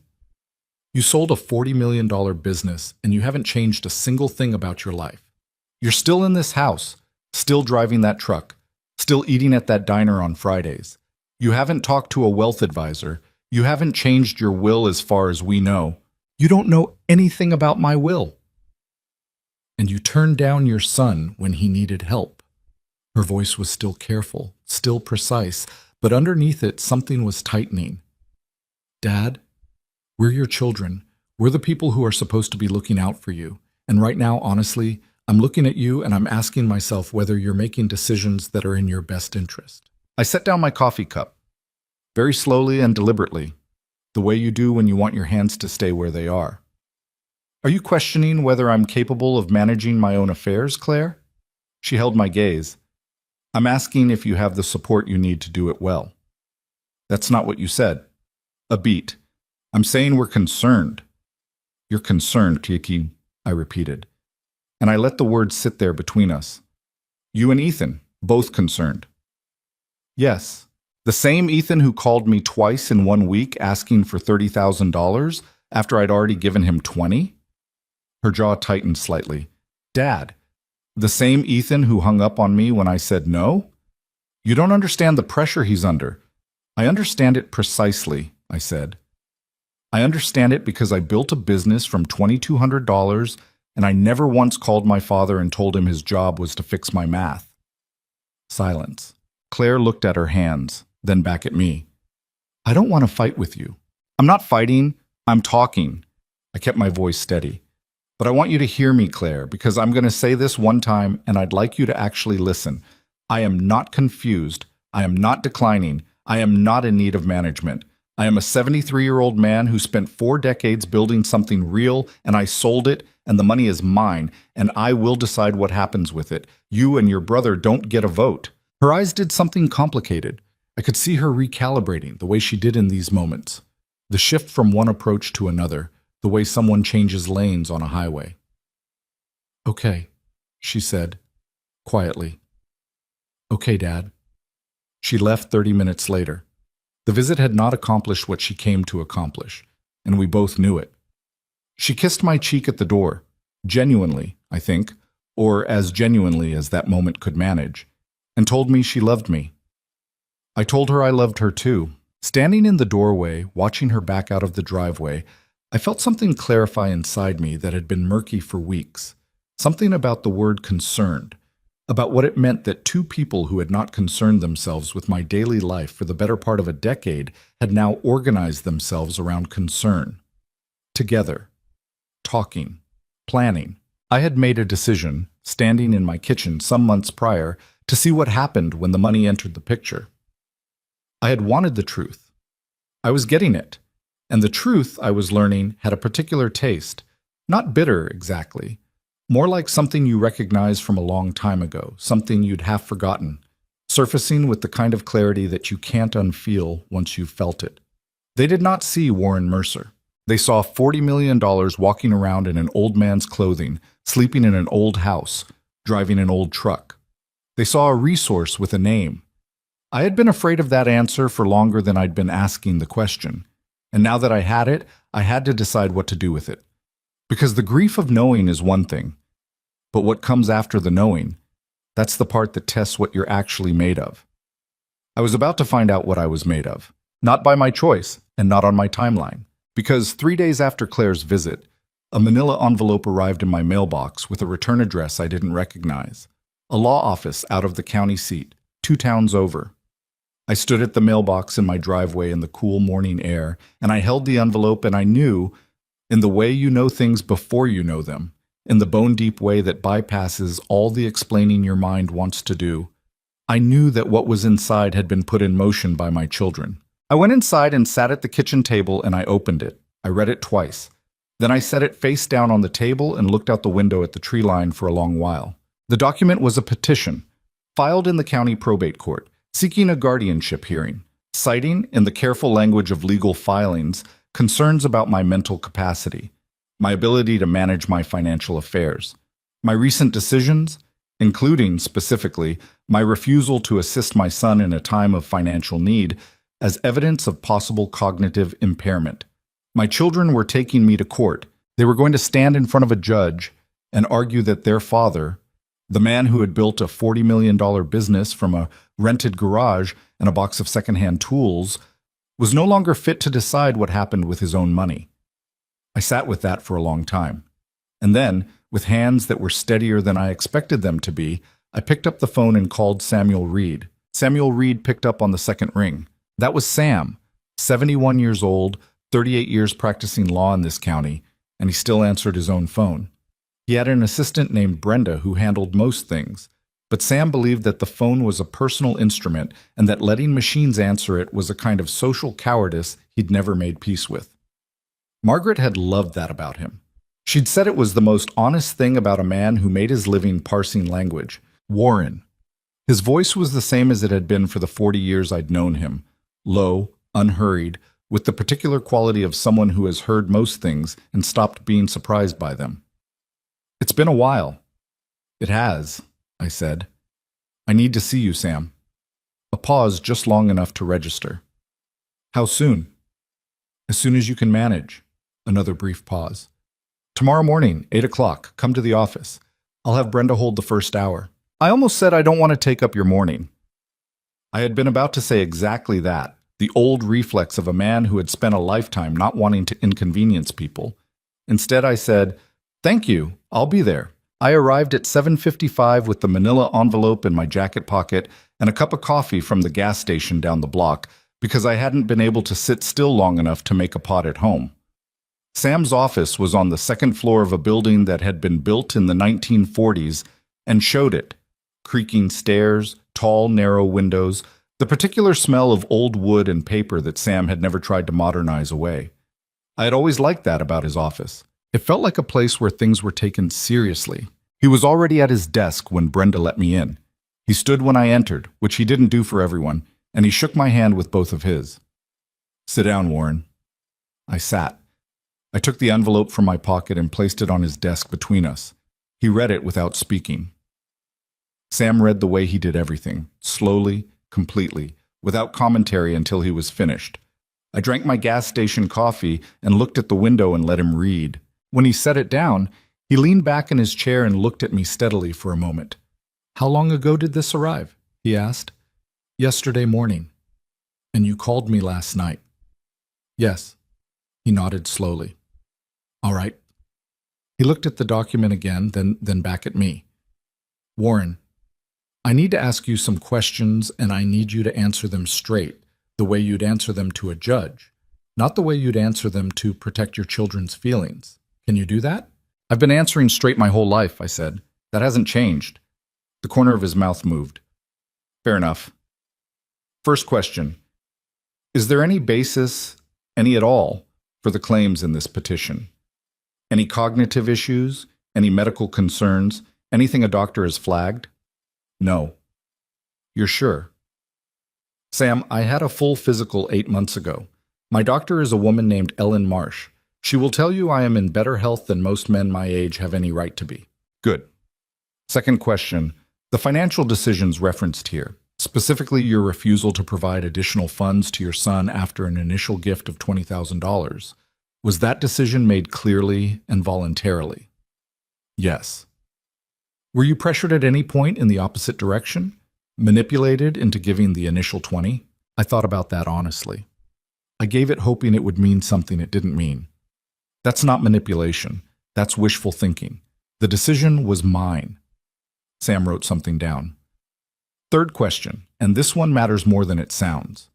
You sold a $40 million business and you haven't changed a single thing about your life. You're still in this house, still driving that truck, still eating at that diner on Fridays. You haven't talked to a wealth advisor. You haven't changed your will as far as we know. You don't know anything about my will. And you turned down your son when he needed help. Her voice was still careful, still precise, but underneath it something was tightening. Dad, we're your children. We're the people who are supposed to be looking out for you. And right now, honestly, I'm looking at you and I'm asking myself whether you're making decisions that are in your best interest. I set down my coffee cup, very slowly and deliberately, the way you do when you want your hands to stay where they are. Are you questioning whether I'm capable of managing my own affairs, Claire? She held my gaze. I'm asking if you have the support you need to do it well. That's not what you said. A beat. I'm saying we're concerned. You're concerned, Kiki, I repeated. And I let the words sit there between us. You and Ethan, both concerned. Yes, the same Ethan who called me twice in 1 week asking for $30,000 after I'd already given him 20? Her jaw tightened slightly. Dad, the same Ethan who hung up on me when I said no? You don't understand the pressure he's under. I understand it precisely, I said. I understand it because I built a business from $2,200 and I never once called my father and told him his job was to fix my math. Silence. Claire looked at her hands, then back at me. I don't want to fight with you. I'm not fighting, I'm talking. I kept my voice steady. But I want you to hear me, Claire, because I'm going to say this one time and I'd like you to actually listen. I am not confused. I am not declining. I am not in need of management. I am a 73-year-old man who spent 4 decades building something real, and I sold it, and the money is mine, and I will decide what happens with it. You and your brother don't get a vote. Her eyes did something complicated. I could see her recalibrating the way she did in these moments. The shift from one approach to another, the way someone changes lanes on a highway. Okay, she said, quietly. Okay, Dad. She left 30 minutes later. The visit had not accomplished what she came to accomplish, and we both knew it. She kissed my cheek at the door, genuinely, I think, or as genuinely as that moment could manage, and told me she loved me. I told her I loved her too, Standing in the doorway, watching her back out of the driveway, I felt something clarify inside me that had been murky for weeks. Something about the word concerned, about what it meant that two people who had not concerned themselves with my daily life for the better part of a decade had now organized themselves around concern. Together, talking, planning. I had made a decision, standing in my kitchen some months prior, to see what happened when the money entered the picture. I had wanted the truth. I was getting it, and the truth I was learning had a particular taste, not bitter exactly, more like something you recognize from a long time ago, something you'd half forgotten, surfacing with the kind of clarity that you can't unfeel once you've felt it. They did not see Warren Mercer. They saw $40 million walking around in an old man's clothing, sleeping in an old house, driving an old truck. They saw a resource with a name. I had been afraid of that answer for longer than I'd been asking the question, and now that I had it, I had to decide what to do with it. Because the grief of knowing is one thing, but what comes after the knowing, that's the part that tests what you're actually made of. I was about to find out what I was made of, not by my choice and not on my timeline, because 3 days after Claire's visit, a manila envelope arrived in my mailbox with a return address I didn't recognize, a law office out of the county seat, 2 towns over. I stood at the mailbox in my driveway in the cool morning air, and I held the envelope, and I knew, in the way you know things before you know them, in the bone-deep way that bypasses all the explaining your mind wants to do, I knew that what was inside had been put in motion by my children. I went inside and sat at the kitchen table, and I opened it. I read it twice. Then I set it face down on the table and looked out the window at the tree line for a long while. The document was a petition, filed in the county probate court, seeking a guardianship hearing, citing, in the careful language of legal filings, concerns about my mental capacity, my ability to manage my financial affairs, my recent decisions, including, specifically, my refusal to assist my son in a time of financial need, as evidence of possible cognitive impairment. My children were taking me to court. They were going to stand in front of a judge and argue that their father, the man who had built a $40 million business from a rented garage and a box of secondhand tools, was no longer fit to decide what happened with his own money. I sat with that for a long time. And then, with hands that were steadier than I expected them to be, I picked up the phone and called Samuel Reed. Samuel Reed picked up on the second ring. That was Sam, 71 years old, 38 years practicing law in this county, and he still answered his own phone. He had an assistant named Brenda who handled most things, but Sam believed that the phone was a personal instrument and that letting machines answer it was a kind of social cowardice he'd never made peace with. Margaret had loved that about him. She'd said it was the most honest thing about a man who made his living parsing language, Warren. His voice was the same as it had been for the 40 years I'd known him, low, unhurried, with the particular quality of someone who has heard most things and stopped being surprised by them. "It's been a while." "It has," I said. "I need to see you, Sam." A pause just long enough to register. "How soon?" "As soon as you can manage." Another brief pause. "Tomorrow morning, 8 o'clock. Come to the office. I'll have Brenda hold the first hour." I almost said I don't want to take up your morning. I had been about to say exactly that, the old reflex of a man who had spent a lifetime not wanting to inconvenience people. Instead, I said, "Thank you, I'll be there." I arrived at 7:55 with the manila envelope in my jacket pocket and a cup of coffee from the gas station down the block because I hadn't been able to sit still long enough to make a pot at home. Sam's office was on the second floor of a building that had been built in the 1940s and showed it. Creaking stairs, tall, narrow windows, the particular smell of old wood and paper that Sam had never tried to modernize away. I had always liked that about his office. It felt like a place where things were taken seriously. He was already at his desk when Brenda let me in. He stood when I entered, which he didn't do for everyone, and he shook my hand with both of his. "Sit down, Warren." I sat. I took the envelope from my pocket and placed it on his desk between us. He read it without speaking. Sam read the way he did everything, slowly, completely, without commentary until he was finished. I drank my gas station coffee and looked at the window and let him read. When he set it down, he leaned back in his chair and looked at me steadily for a moment. "How long ago did this arrive?" he asked. "Yesterday morning." And you called me last night. Yes. He nodded slowly. All right. He looked at the document again, then back at me. Warren, I need to ask you some questions, and I need you to answer them straight, the way you'd answer them to a judge, not the way you'd answer them to protect your children's feelings. Can you do that? I've been answering straight my whole life, I said. That hasn't changed. The corner of his mouth moved. Fair enough. First question. Is there any basis, any at all, for the claims in this petition? Any cognitive issues? Any medical concerns? Anything a doctor has flagged? No. You're sure? Sam, I had a full physical 8 months ago. My doctor is a woman named Ellen Marsh. She will tell you I am in better health than most men my age have any right to be. Good. Second question. The financial decisions referenced here, specifically your refusal to provide additional funds to your son after an initial gift of $20,000, was that decision made clearly and voluntarily? Yes. Were you pressured at any point in the opposite direction? Manipulated into giving the initial 20? I thought about that honestly. I gave it hoping it would mean something it didn't mean. That's not manipulation. That's wishful thinking. The decision was mine. Sam wrote something down. Third question, and this one matters more than it sounds.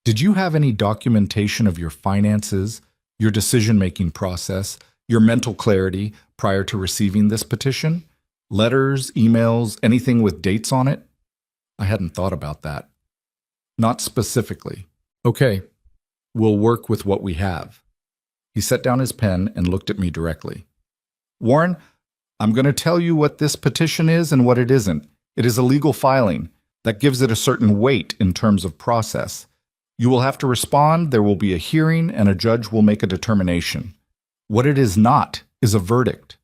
Did you have any documentation of your finances, your decision-making process, your mental clarity prior to receiving this petition? Letters, emails, anything with dates on it? I hadn't thought about that. Not specifically. Okay, we'll work with what we have. He set down his pen and looked at me directly. Warren, I'm going to tell you what this petition is and what it isn't. It is a legal filing. That gives it a certain weight in terms of process. You will have to respond, there will be a hearing, and a judge will make a determination. What it is not is a verdict.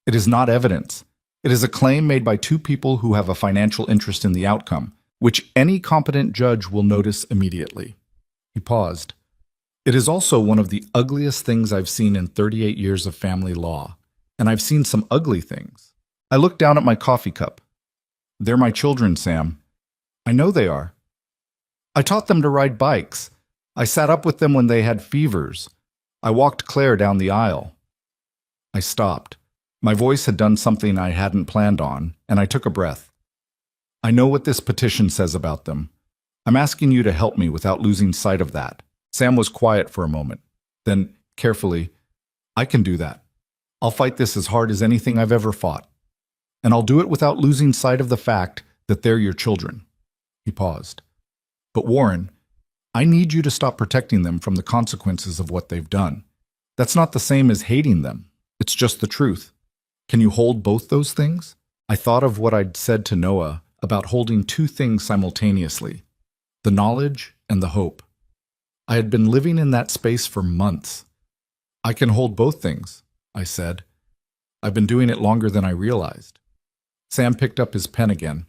It is not evidence. It is a claim made by two people who have a financial interest in the outcome, which any competent judge will notice immediately. He paused. It is also one of the ugliest things I've seen in 38 years of family law, and I've seen some ugly things. I looked down at my coffee cup. They're my children, Sam. I know they are. I taught them to ride bikes. I sat up with them when they had fevers. I walked Claire down the aisle. I stopped. My voice had done something I hadn't planned on, and I took a breath. I know what this petition says about them. I'm asking you to help me without losing sight of that. Sam was quiet for a moment. Then, carefully, I can do that. I'll fight this as hard as anything I've ever fought. And I'll do it without losing sight of the fact that they're your children. He paused. But Warren, I need you to stop protecting them from the consequences of what they've done. That's not the same as hating them. It's just the truth. Can you hold both those things? I thought of what I'd said to Noah about holding two things simultaneously, the knowledge and the hope. I had been living in that space for months. I can hold both things, I said. I've been doing it longer than I realized. Sam picked up his pen again.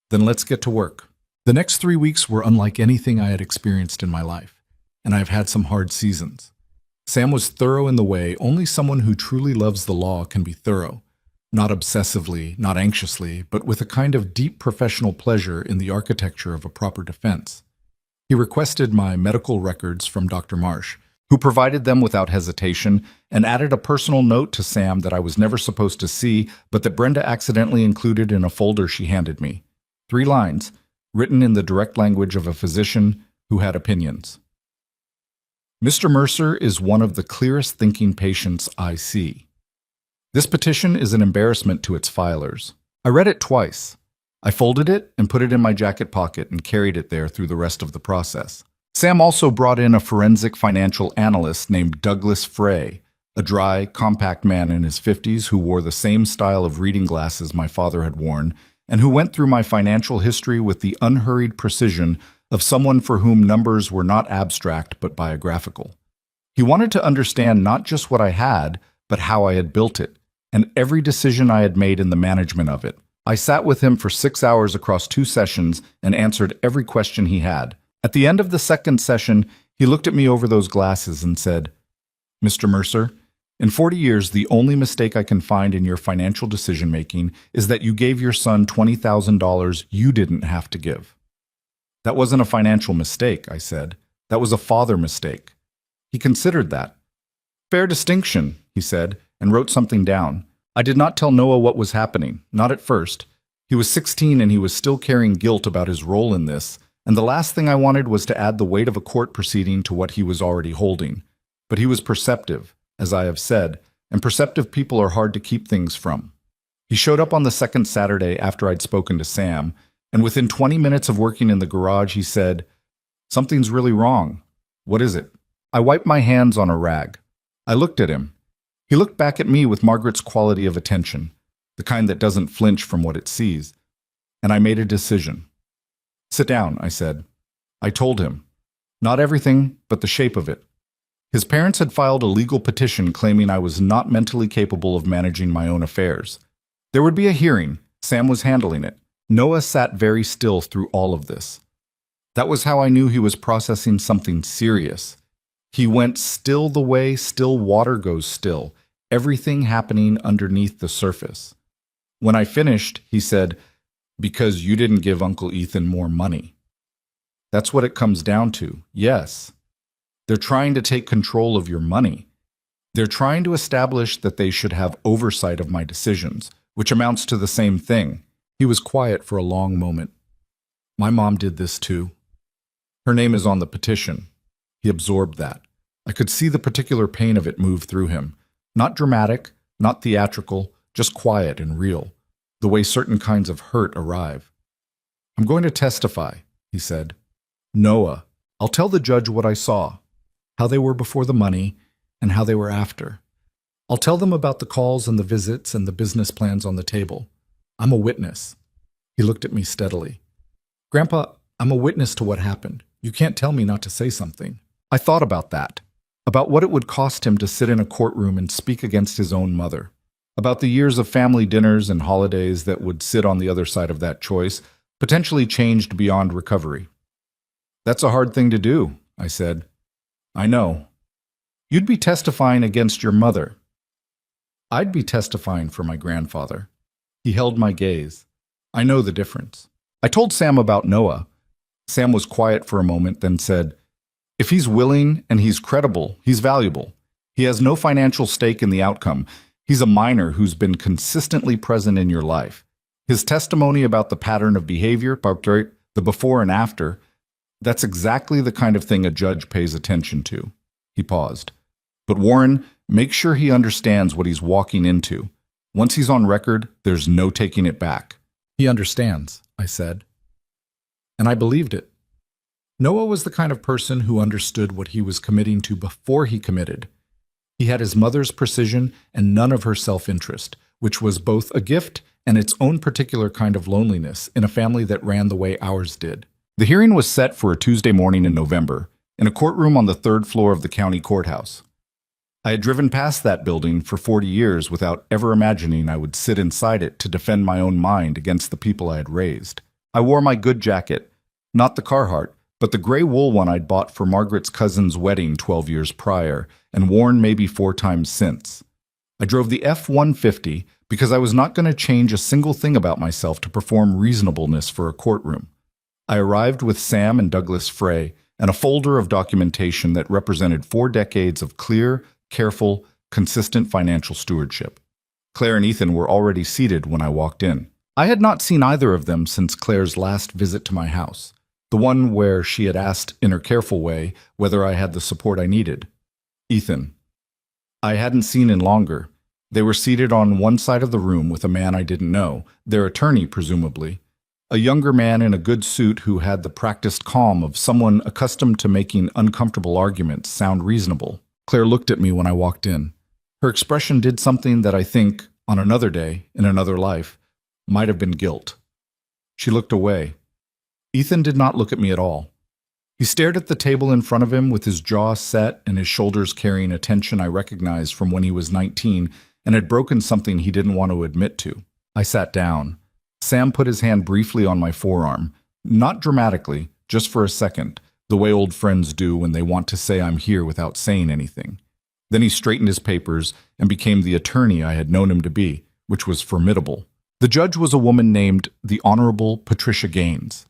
Then let's get to work. The next 3 weeks were unlike anything I had experienced in my life, and I've had some hard seasons. Sam was thorough in the way only someone who truly loves the law can be thorough, not obsessively, not anxiously, but with a kind of deep professional pleasure in the architecture of a proper defense. He requested my medical records from Dr. Marsh, who provided them without hesitation and added a personal note to Sam that I was never supposed to see, but that Brenda accidentally included in a folder she handed me. 3 lines, written in the direct language of a physician who had opinions. Mr. Mercer is one of the clearest thinking patients I see. This petition is an embarrassment to its filers. I read it twice. I folded it and put it in my jacket pocket and carried it there through the rest of the process. Sam also brought in a forensic financial analyst named Douglas Frey, a dry, compact man in his 50s who wore the same style of reading glasses my father had worn and who went through my financial history with the unhurried precision of someone for whom numbers were not abstract but biographical. He wanted to understand not just what I had, but how I had built it, and every decision I had made in the management of it. I sat with him for 6 hours across 2 sessions and answered every question he had. At the end of the second session, he looked at me over those glasses and said, Mr. Mercer, in 40 years, the only mistake I can find in your financial decision-making is that you gave your son $20,000 you didn't have to give. That wasn't a financial mistake, I said. That was a father mistake. He considered that. Fair distinction, he said, and wrote something down. I did not tell Noah what was happening, not at first. He was 16 and he was still carrying guilt about his role in this, and the last thing I wanted was to add the weight of a court proceeding to what he was already holding. But he was perceptive, as I have said, and perceptive people are hard to keep things from. He showed up on the second Saturday after I'd spoken to Sam, and within 20 minutes of working in the garage, he said, "Something's really wrong. What is it?" I wiped my hands on a rag. I looked at him. He looked back at me with Margaret's quality of attention, the kind that doesn't flinch from what it sees. And I made a decision. "Sit down," I said. I told him. Not everything, but the shape of it. His parents had filed a legal petition claiming I was not mentally capable of managing my own affairs. There would be a hearing. Sam was handling it. Noah sat very still through all of this. That was how I knew he was processing something serious. He went still the way still water goes still, everything happening underneath the surface. When I finished, he said, "Because you didn't give Uncle Ethan more money." That's what it comes down to, yes. They're trying to take control of your money. They're trying to establish that they should have oversight of my decisions, which amounts to the same thing. He was quiet for a long moment. My mom did this too. Her name is on the petition. He absorbed that. I could see the particular pain of it move through him. Not dramatic, not theatrical, just quiet and real, the way certain kinds of hurt arrive. "I'm going to testify," he said. "Noah, I'll tell the judge what I saw, how they were before the money and how they were after. I'll tell them about the calls and the visits and the business plans on the table. I'm a witness." He looked at me steadily. "Grandpa, I'm a witness to what happened. You can't tell me not to say something." I thought about that, about what it would cost him to sit in a courtroom and speak against his own mother, about the years of family dinners and holidays that would sit on the other side of that choice, potentially changed beyond recovery. "That's a hard thing to do," I said. "I know. You'd be testifying against your mother." "I'd be testifying for my grandfather." He held my gaze. "I know the difference." I told Sam about Noah. Sam was quiet for a moment, then said, "If he's willing and he's credible, he's valuable. He has no financial stake in the outcome. He's a minor who's been consistently present in your life. His testimony about the pattern of behavior, the before and after, that's exactly the kind of thing a judge pays attention to." He paused. "But Warren, make sure he understands what he's walking into. Once he's on record, there's no taking it back." "He understands," I said. And I believed it. Noah was the kind of person who understood what he was committing to before he committed. He had his mother's precision and none of her self-interest, which was both a gift and its own particular kind of loneliness in a family that ran the way ours did. The hearing was set for a Tuesday morning in November, in a courtroom on the third floor of the county courthouse. I had driven past that building for 40 years without ever imagining I would sit inside it to defend my own mind against the people I had raised. I wore my good jacket, not the Carhartt, but the gray wool one I'd bought for Margaret's cousin's wedding 12 years prior and worn maybe 4 times since. I drove the F-150 because I was not going to change a single thing about myself to perform reasonableness for a courtroom. I arrived with Sam and Douglas Frey and a folder of documentation that represented 4 decades of clear, careful, consistent financial stewardship. Claire and Ethan were already seated when I walked in. I had not seen either of them since Claire's last visit to my house, the one where she had asked in her careful way whether I had the support I needed. Ethan. I hadn't seen in longer. They were seated on one side of the room with a man I didn't know, their attorney presumably, a younger man in a good suit who had the practiced calm of someone accustomed to making uncomfortable arguments sound reasonable. Claire looked at me when I walked in. Her expression did something that I think, on another day, in another life, might have been guilt. She looked away. Ethan did not look at me at all. He stared at the table in front of him with his jaw set and his shoulders carrying a tension I recognized from when he was 19 and had broken something he didn't want to admit to. I sat down. Sam put his hand briefly on my forearm, not dramatically, just for a second, the way old friends do when they want to say I'm here without saying anything. Then he straightened his papers and became the attorney I had known him to be, which was formidable. The judge was a woman named the Honorable Patricia Gaines.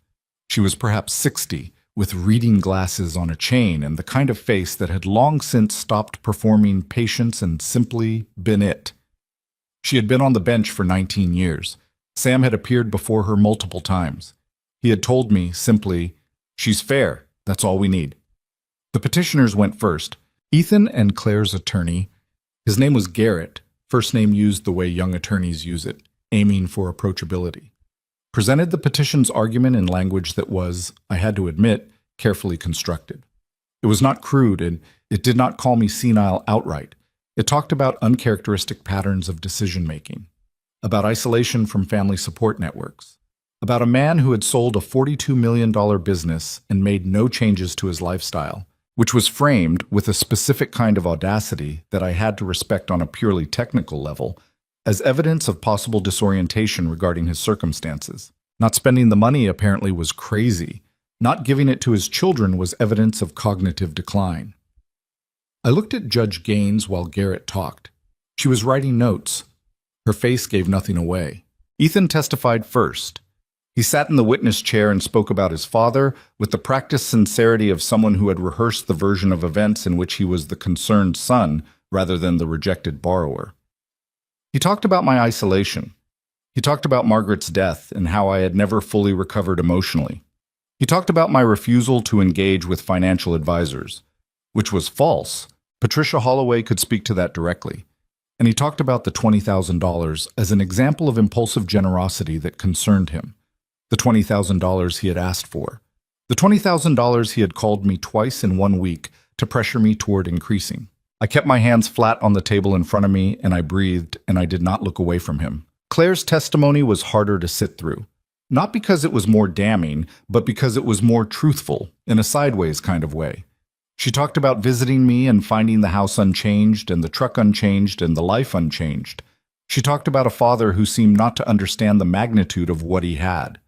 She was perhaps 60, with reading glasses on a chain and the kind of face that had long since stopped performing patience and simply been it. She had been on the bench for 19 years. Sam had appeared before her multiple times. He had told me simply, "She's fair, that's all we need." The petitioners went first. Ethan and Claire's attorney, his name was Garrett, first name used the way young attorneys use it, aiming for approachability, presented the petition's argument in language that was, I had to admit, carefully constructed. It was not crude, and it did not call me senile outright. It talked about uncharacteristic patterns of decision-making, about isolation from family support networks, about a man who had sold a $42 million business and made no changes to his lifestyle, which was framed with a specific kind of audacity that I had to respect on a purely technical level, as evidence of possible disorientation regarding his circumstances. Not spending the money apparently was crazy. Not giving it to his children was evidence of cognitive decline. I looked at Judge Gaines while Garrett talked. She was writing notes. Her face gave nothing away. Ethan testified first. He sat in the witness chair and spoke about his father with the practiced sincerity of someone who had rehearsed the version of events in which he was the concerned son rather than the rejected borrower. He talked about my isolation. He talked about Margaret's death and how I had never fully recovered emotionally. He talked about my refusal to engage with financial advisors, which was false. Patricia Holloway could speak to that directly. And he talked about the $20,000 as an example of impulsive generosity that concerned him. The $20,000 he had asked for. The $20,000 he had called me twice in 1 week to pressure me toward increasing. I kept my hands flat on the table in front of me, and I breathed, and I did not look away from him. Claire's testimony was harder to sit through. Not because it was more damning, but because it was more truthful, in a sideways kind of way. She talked about visiting me and finding the house unchanged, and the truck unchanged, and the life unchanged. She talked about a father who seemed not to understand the magnitude of what he had.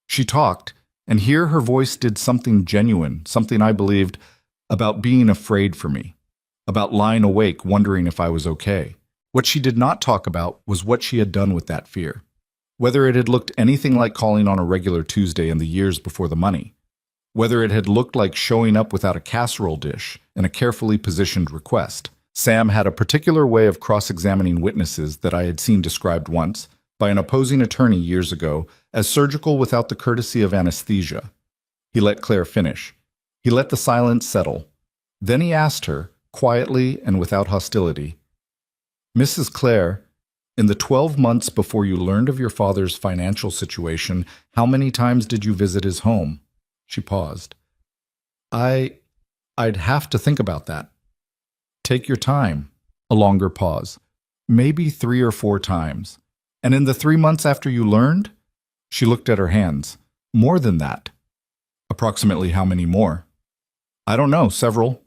She talked, and here her voice did something genuine, something I believed, about being afraid for me, about lying awake wondering if I was okay. What she did not talk about was what she had done with that fear, whether it had looked anything like calling on a regular Tuesday in the years before the money, whether it had looked like showing up without a casserole dish and a carefully positioned request. Sam had a particular way of cross-examining witnesses that I had seen described once by an opposing attorney years ago as surgical without the courtesy of anesthesia. He let Claire finish. He let the silence settle. Then he asked her, quietly and without hostility, "Mrs. Claire, in the 12 months before you learned of your father's financial situation, how many times did you visit his home?" She paused. I'd have to think about that." "Take your time." A longer pause. "Maybe 3 or 4 times. And in the 3 months after you learned?" She looked at her hands. "More than that." "Approximately how many more?" "I don't know, several."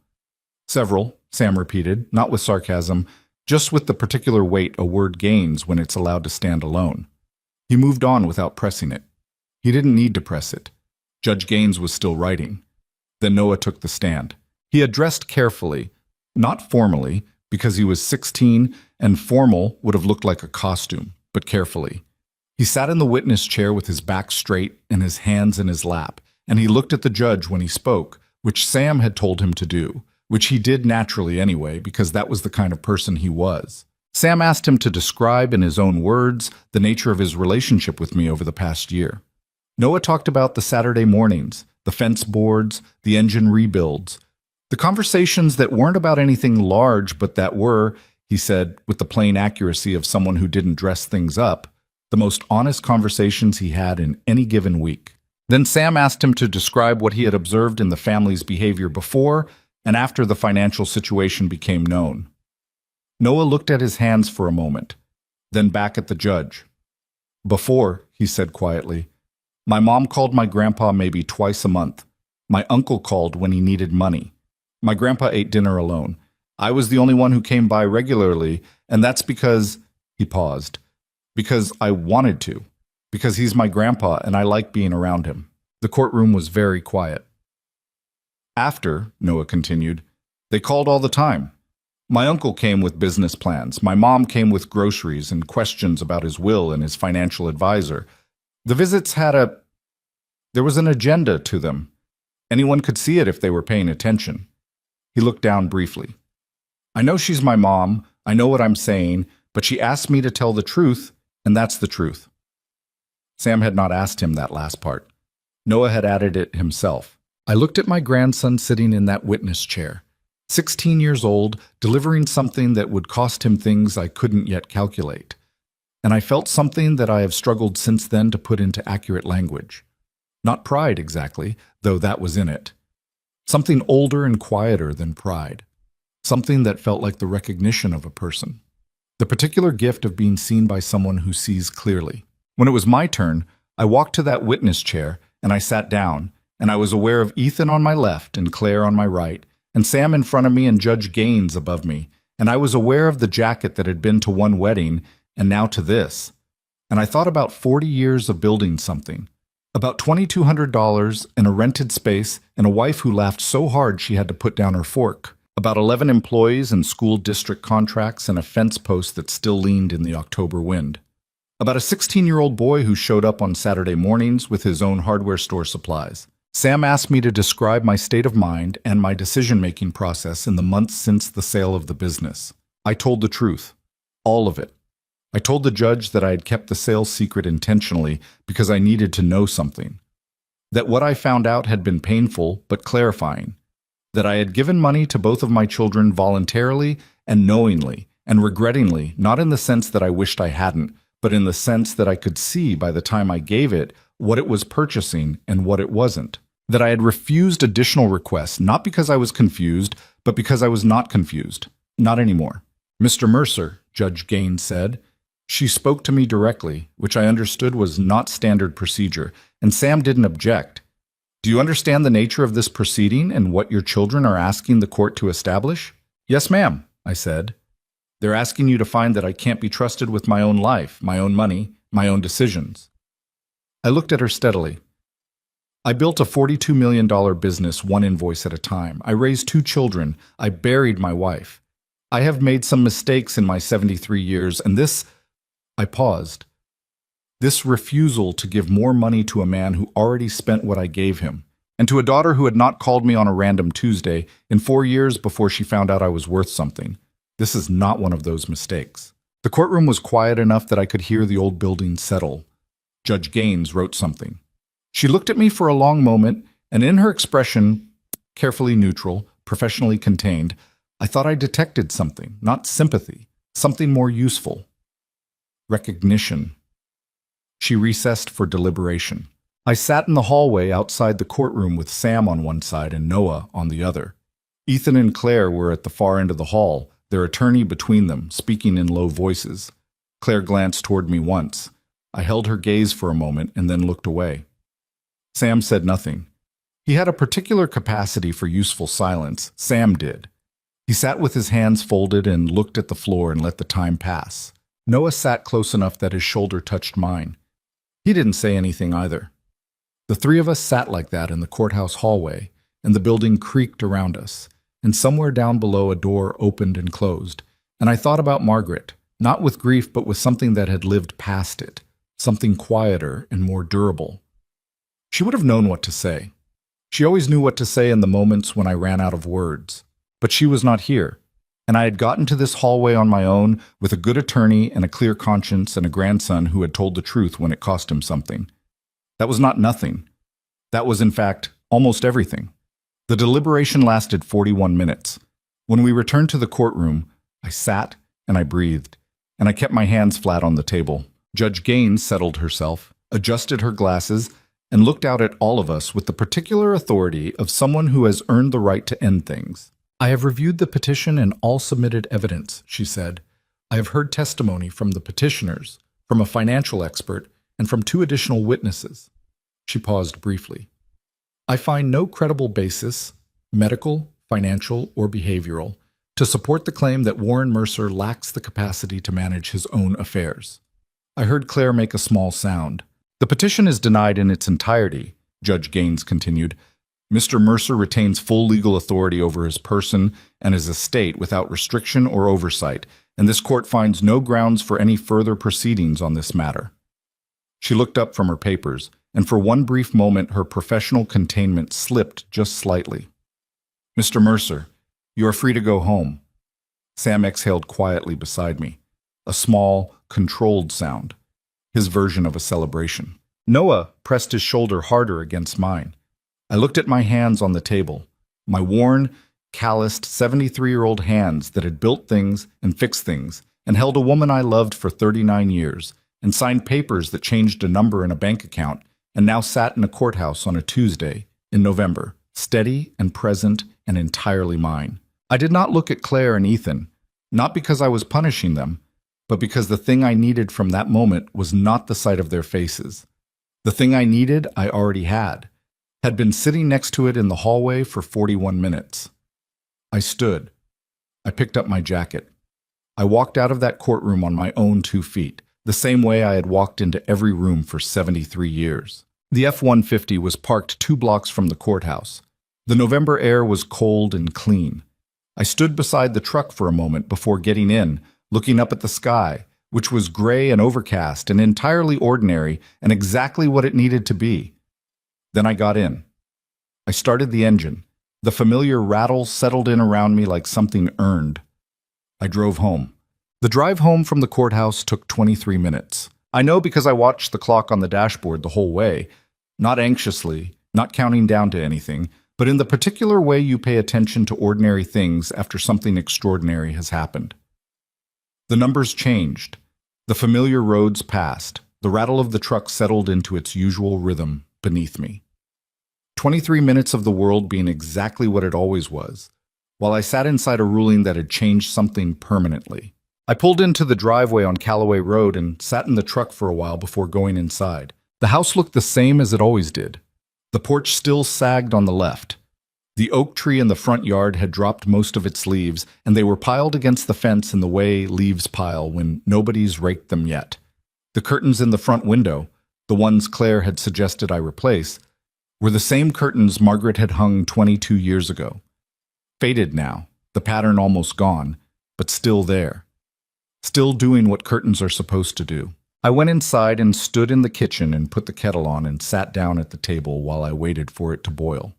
"Several," Sam repeated, not with sarcasm, just with the particular weight a word gains when it's allowed to stand alone. He moved on without pressing it. He didn't need to press it. Judge Gaines was still writing. Then Noah took the stand. He addressed carefully, not formally, because he was 16 and formal would have looked like a costume, but carefully. He sat in the witness chair with his back straight and his hands in his lap, and he looked at the judge when he spoke, which Sam had told him to do, which he did naturally anyway because that was the kind of person he was. Sam asked him to describe in his own words the nature of his relationship with me over the past year. Noah talked about the Saturday mornings, the fence boards, the engine rebuilds, the conversations that weren't about anything large but that were, he said, with the plain accuracy of someone who didn't dress things up, the most honest conversations he had in any given week. Then Sam asked him to describe what he had observed in the family's behavior before and after the financial situation became known. Noah looked at his hands for a moment, then back at the judge. "Before," he said quietly, "my mom called my grandpa maybe twice a month. My uncle called when he needed money. My grandpa ate dinner alone. I was the only one who came by regularly, and that's because," he paused, "because I wanted to, because he's my grandpa and I like being around him." The courtroom was very quiet. "After," Noah continued, "they called all the time. My uncle came with business plans. My mom came with groceries and questions about his will and his financial advisor. The visits had a..." There was an agenda to them. Anyone could see it if they were paying attention. He looked down briefly. I know she's my mom, I know what I'm saying, but she asked me to tell the truth, and that's the truth. Sam had not asked him that last part. Noah had added it himself. I looked at my grandson sitting in that witness chair, 16 years old, delivering something that would cost him things I couldn't yet calculate. And I felt something that I have struggled since then to put into accurate language. Not pride exactly, though that was in it. Something older and quieter than pride. Something that felt like the recognition of a person. The particular gift of being seen by someone who sees clearly. When it was my turn, I walked to that witness chair and I sat down, and I was aware of Ethan on my left and Claire on my right, and Sam in front of me and Judge Gaines above me, and I was aware of the jacket that had been to one wedding and now to this. And I thought about 40 years of building something. About $2,200 in a rented space and a wife who laughed so hard she had to put down her fork. About 11 employees and school district contracts and a fence post that still leaned in the October wind. About a 16-year-old boy who showed up on Saturday mornings with his own hardware store supplies. Sam asked me to describe my state of mind and my decision-making process in the months since the sale of the business. I told the truth. All of it. I told the judge that I had kept the sale secret intentionally because I needed to know something. That what I found out had been painful but clarifying. That I had given money to both of my children voluntarily and knowingly and regrettingly, not in the sense that I wished I hadn't, but in the sense that I could see by the time I gave it what it was purchasing and what it wasn't. That I had refused additional requests, not because I was confused, but because I was not confused. Not anymore. Mr. Mercer, Judge Gaines said. She spoke to me directly, which I understood was not standard procedure, and Sam didn't object. Do you understand the nature of this proceeding and what your children are asking the court to establish? Yes, ma'am, I said. They're asking you to find that I can't be trusted with my own life, my own money, my own decisions. I looked at her steadily. I built a $42 million business one invoice at a time. I raised 2 children. I buried my wife. I have made some mistakes in my 73 years, and this... I paused. This refusal to give more money to a man who already spent what I gave him, and to a daughter who had not called me on a random Tuesday in 4 years before she found out I was worth something. This is not one of those mistakes. The courtroom was quiet enough that I could hear the old building settle. Judge Gaines wrote something. She looked at me for a long moment, and in her expression, carefully neutral, professionally contained, I thought I detected something, not sympathy, something more useful. Recognition. She recessed for deliberation. I sat in the hallway outside the courtroom with Sam on one side and Noah on the other. Ethan and Claire were at the far end of the hall, their attorney between them, speaking in low voices. Claire glanced toward me once. I held her gaze for a moment and then looked away. Sam said nothing. He had a particular capacity for useful silence. Sam did. He sat with his hands folded and looked at the floor and let the time pass. Noah sat close enough that his shoulder touched mine. He didn't say anything either. The 3 of us sat like that in the courthouse hallway, and the building creaked around us, and somewhere down below a door opened and closed, and I thought about Margaret, not with grief but with something that had lived past it, something quieter and more durable. She would have known what to say. She always knew what to say in the moments when I ran out of words. But she was not here, and I had gotten to this hallway on my own with a good attorney and a clear conscience and a grandson who had told the truth when it cost him something. That was not nothing. That was, in fact, almost everything. The deliberation lasted 41 minutes. When we returned to the courtroom, I sat and I breathed, and I kept my hands flat on the table. Judge Gaines settled herself, adjusted her glasses, and looked out at all of us with the particular authority of someone who has earned the right to end things. I have reviewed the petition and all submitted evidence, she said. I have heard testimony from the petitioners, from a financial expert, and from 2 additional witnesses. She paused briefly. I find no credible basis, medical, financial, or behavioral, to support the claim that Warren Mercer lacks the capacity to manage his own affairs. I heard Claire make a small sound. The petition is denied in its entirety, Judge Gaines continued. Mr. Mercer retains full legal authority over his person and his estate without restriction or oversight, and this court finds no grounds for any further proceedings on this matter. She looked up from her papers, and for one brief moment her professional containment slipped just slightly. "Mr. Mercer, you are free to go home." Sam exhaled quietly beside me, a small, controlled sound, his version of a celebration. Noah pressed his shoulder harder against mine. I looked at my hands on the table, my worn, calloused 73-year-old hands that had built things and fixed things and held a woman I loved for 39 years and signed papers that changed a number in a bank account and now sat in a courthouse on a Tuesday in November, steady and present and entirely mine. I did not look at Claire and Ethan, not because I was punishing them, but because the thing I needed from that moment was not the sight of their faces. The thing I needed I already had been sitting next to it in the hallway for 41 minutes. I stood. I picked up my jacket. I walked out of that courtroom on my own 2 feet, the same way I had walked into every room for 73 years. The F-150 was parked 2 blocks from the courthouse. The November air was cold and clean. I stood beside the truck for a moment before getting in, looking up at the sky, which was gray and overcast and entirely ordinary and exactly what it needed to be. Then I got in. I started the engine. The familiar rattle settled in around me like something earned. I drove home. The drive home from the courthouse took 23 minutes. I know because I watched the clock on the dashboard the whole way, not anxiously, not counting down to anything, but in the particular way you pay attention to ordinary things after something extraordinary has happened. The numbers changed. The familiar roads passed. The rattle of the truck settled into its usual rhythm beneath me. 23 minutes of the world being exactly what it always was, while I sat inside a ruling that had changed something permanently. I pulled into the driveway on Callaway Road and sat in the truck for a while before going inside. The house looked the same as it always did. The porch still sagged on the left. The oak tree in the front yard had dropped most of its leaves, and they were piled against the fence in the way leaves pile when nobody's raked them yet. The curtains in the front window, the ones Claire had suggested I replace, were the same curtains Margaret had hung 22 years ago. Faded now, the pattern almost gone, but still there. Still doing what curtains are supposed to do. I went inside and stood in the kitchen and put the kettle on and sat down at the table while I waited for it to boil.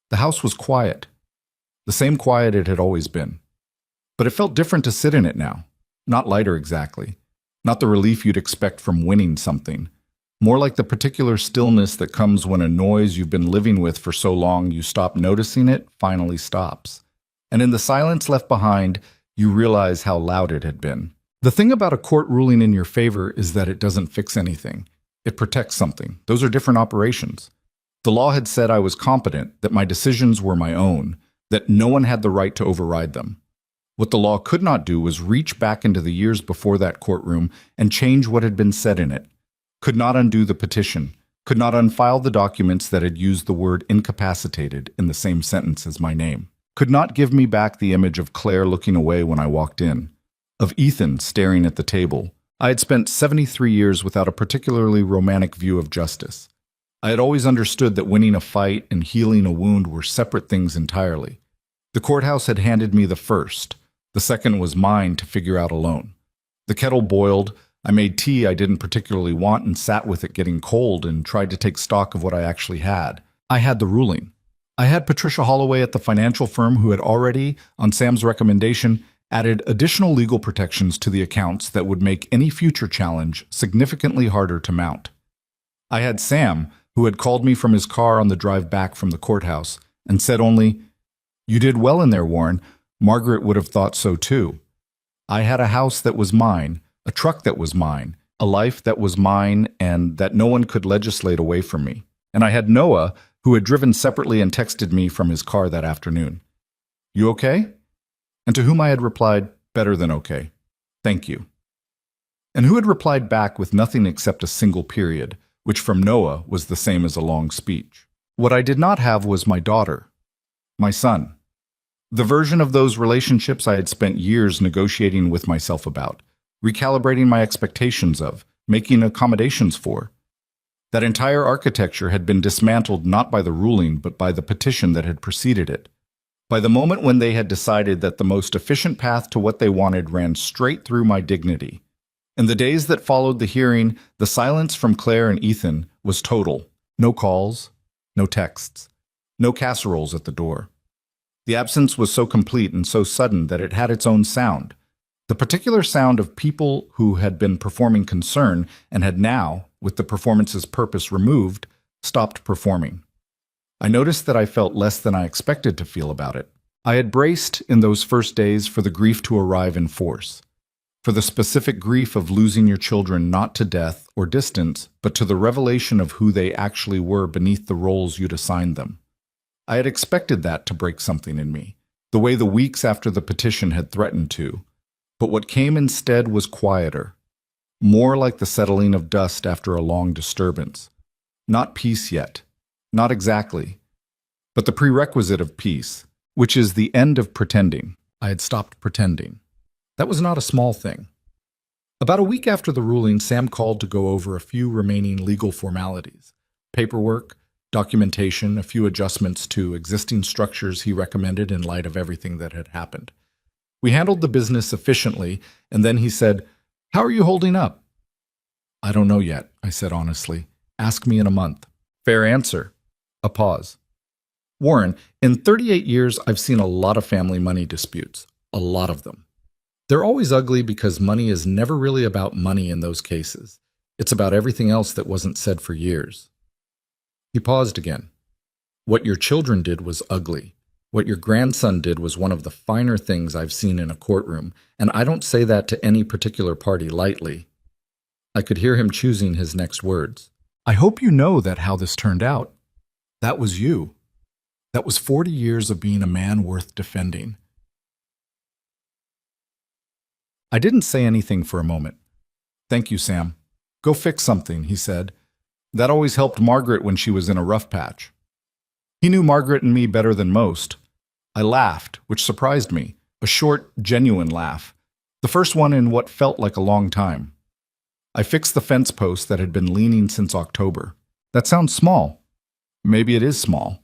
The house was quiet, the same quiet it had always been. But it felt different to sit in it now, not lighter exactly, not the relief you'd expect from winning something, more like the particular stillness that comes when a noise you've been living with for so long you stop noticing it finally stops. And in the silence left behind, you realize how loud it had been. The thing about a court ruling in your favor is that it doesn't fix anything. It protects something. Those are different operations. The law had said I was competent, that my decisions were my own, that no one had the right to override them. What the law could not do was reach back into the years before that courtroom and change what had been said in it. Could not undo the petition, could not unfile the documents that had used the word incapacitated in the same sentence as my name, could not give me back the image of Claire looking away when I walked in, of Ethan staring at the table. I had spent 73 years without a particularly romantic view of justice. I had always understood that winning a fight and healing a wound were separate things entirely. The courthouse had handed me the first. The second was mine to figure out alone. The kettle boiled. I made tea I didn't particularly want and sat with it getting cold and tried to take stock of what I actually had. I had the ruling. I had Patricia Holloway at the financial firm who had already, on Sam's recommendation, added additional legal protections to the accounts that would make any future challenge significantly harder to mount. I had Sam, who had called me from his car on the drive back from the courthouse and said only, "You did well in there, Warren. Margaret would have thought so too." I had a house that was mine, a truck that was mine, a life that was mine and that no one could legislate away from me. And I had Noah, who had driven separately and texted me from his car that afternoon. "You okay?" And to whom I had replied, "Better than okay. Thank you." And who had replied back with nothing except a single period, which from Noah was the same as a long speech. What I did not have was my daughter, my son. The version of those relationships I had spent years negotiating with myself about, recalibrating my expectations of, making accommodations for. That entire architecture had been dismantled not by the ruling but by the petition that had preceded it. By the moment when they had decided that the most efficient path to what they wanted ran straight through my dignity. In the days that followed the hearing, the silence from Claire and Ethan was total. No calls, no texts, no casseroles at the door. The absence was so complete and so sudden that it had its own sound. The particular sound of people who had been performing concern and had now, with the performance's purpose removed, stopped performing. I noticed that I felt less than I expected to feel about it. I had braced in those first days for the grief to arrive in force, for the specific grief of losing your children not to death or distance, but to the revelation of who they actually were beneath the roles you'd assigned them. I had expected that to break something in me, the way the weeks after the petition had threatened to. But what came instead was quieter, more like the settling of dust after a long disturbance. Not peace yet, not exactly, but the prerequisite of peace, which is the end of pretending. I had stopped pretending. That was not a small thing. About a week after the ruling, Sam called to go over a few remaining legal formalities, paperwork, documentation, a few adjustments to existing structures he recommended in light of everything that had happened. We handled the business efficiently, and then he said, "How are you holding up?" "I don't know yet," I said honestly. "Ask me in a month." Fair answer. A pause. "Warren, in 38 years, I've seen a lot of family money disputes. A lot of them. They're always ugly because money is never really about money in those cases. It's about everything else that wasn't said for years." He paused again. "What your children did was ugly. What your grandson did was one of the finer things I've seen in a courtroom, and I don't say that to any particular party lightly." I could hear him choosing his next words. "I hope you know that how this turned out. That was you. That was 40 years of being a man worth defending." I didn't say anything for a moment. "Thank you, Sam. Go fix something," he said. "That always helped Margaret when she was in a rough patch." He knew Margaret and me better than most. I laughed, which surprised me, a short, genuine laugh, the first one in what felt like a long time. I fixed the fence post that had been leaning since October. That sounds small. Maybe it is small.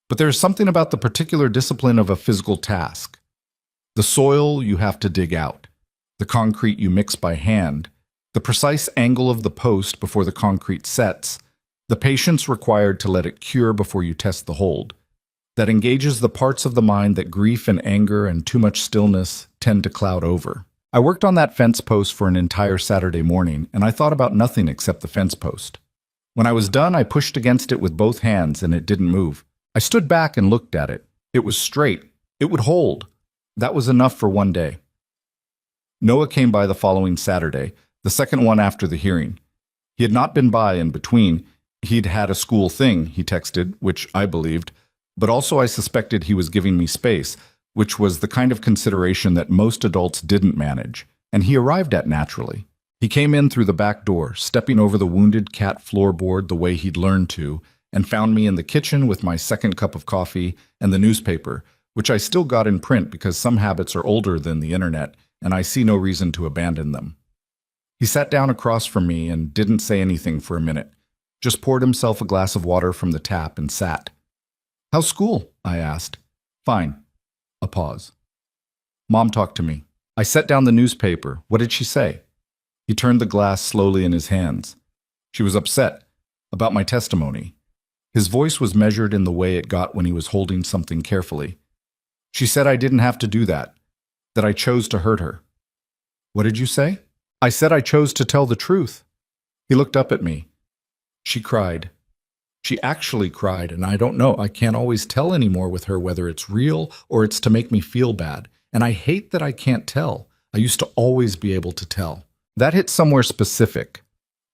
But there is something about the particular discipline of a physical task. The soil you have to dig out, the concrete you mix by hand, the precise angle of the post before the concrete sets, the patience required to let it cure before you test the hold, that engages the parts of the mind that grief and anger and too much stillness tend to cloud over. I worked on that fence post for an entire Saturday morning, and I thought about nothing except the fence post. When I was done, I pushed against it with both hands, and it didn't move. I stood back and looked at it. It was straight. It would hold. That was enough for one day. Noah came by the following Saturday, the second one after the hearing. He had not been by in between. He'd had a school thing, he texted, which I believed, but also I suspected he was giving me space, which was the kind of consideration that most adults didn't manage, and he arrived at naturally. He came in through the back door, stepping over the wounded cat floorboard the way he'd learned to, and found me in the kitchen with my second cup of coffee and the newspaper, which I still got in print because some habits are older than the internet, and I see no reason to abandon them. He sat down across from me and didn't say anything for a minute, just poured himself a glass of water from the tap and sat. "How's school?" I asked. "Fine." A pause. "Mom talked to me." I set down the newspaper. "What did she say?" He turned the glass slowly in his hands. "She was upset about my testimony." His voice was measured in the way it got when he was holding something carefully. "She said I didn't have to do that I chose to hurt her." "What did you say?" "I said I chose to tell the truth." He looked up at me. "She cried. She actually cried, and I don't know. I can't always tell anymore with her whether it's real or it's to make me feel bad. And I hate that I can't tell. I used to always be able to tell." That hit somewhere specific.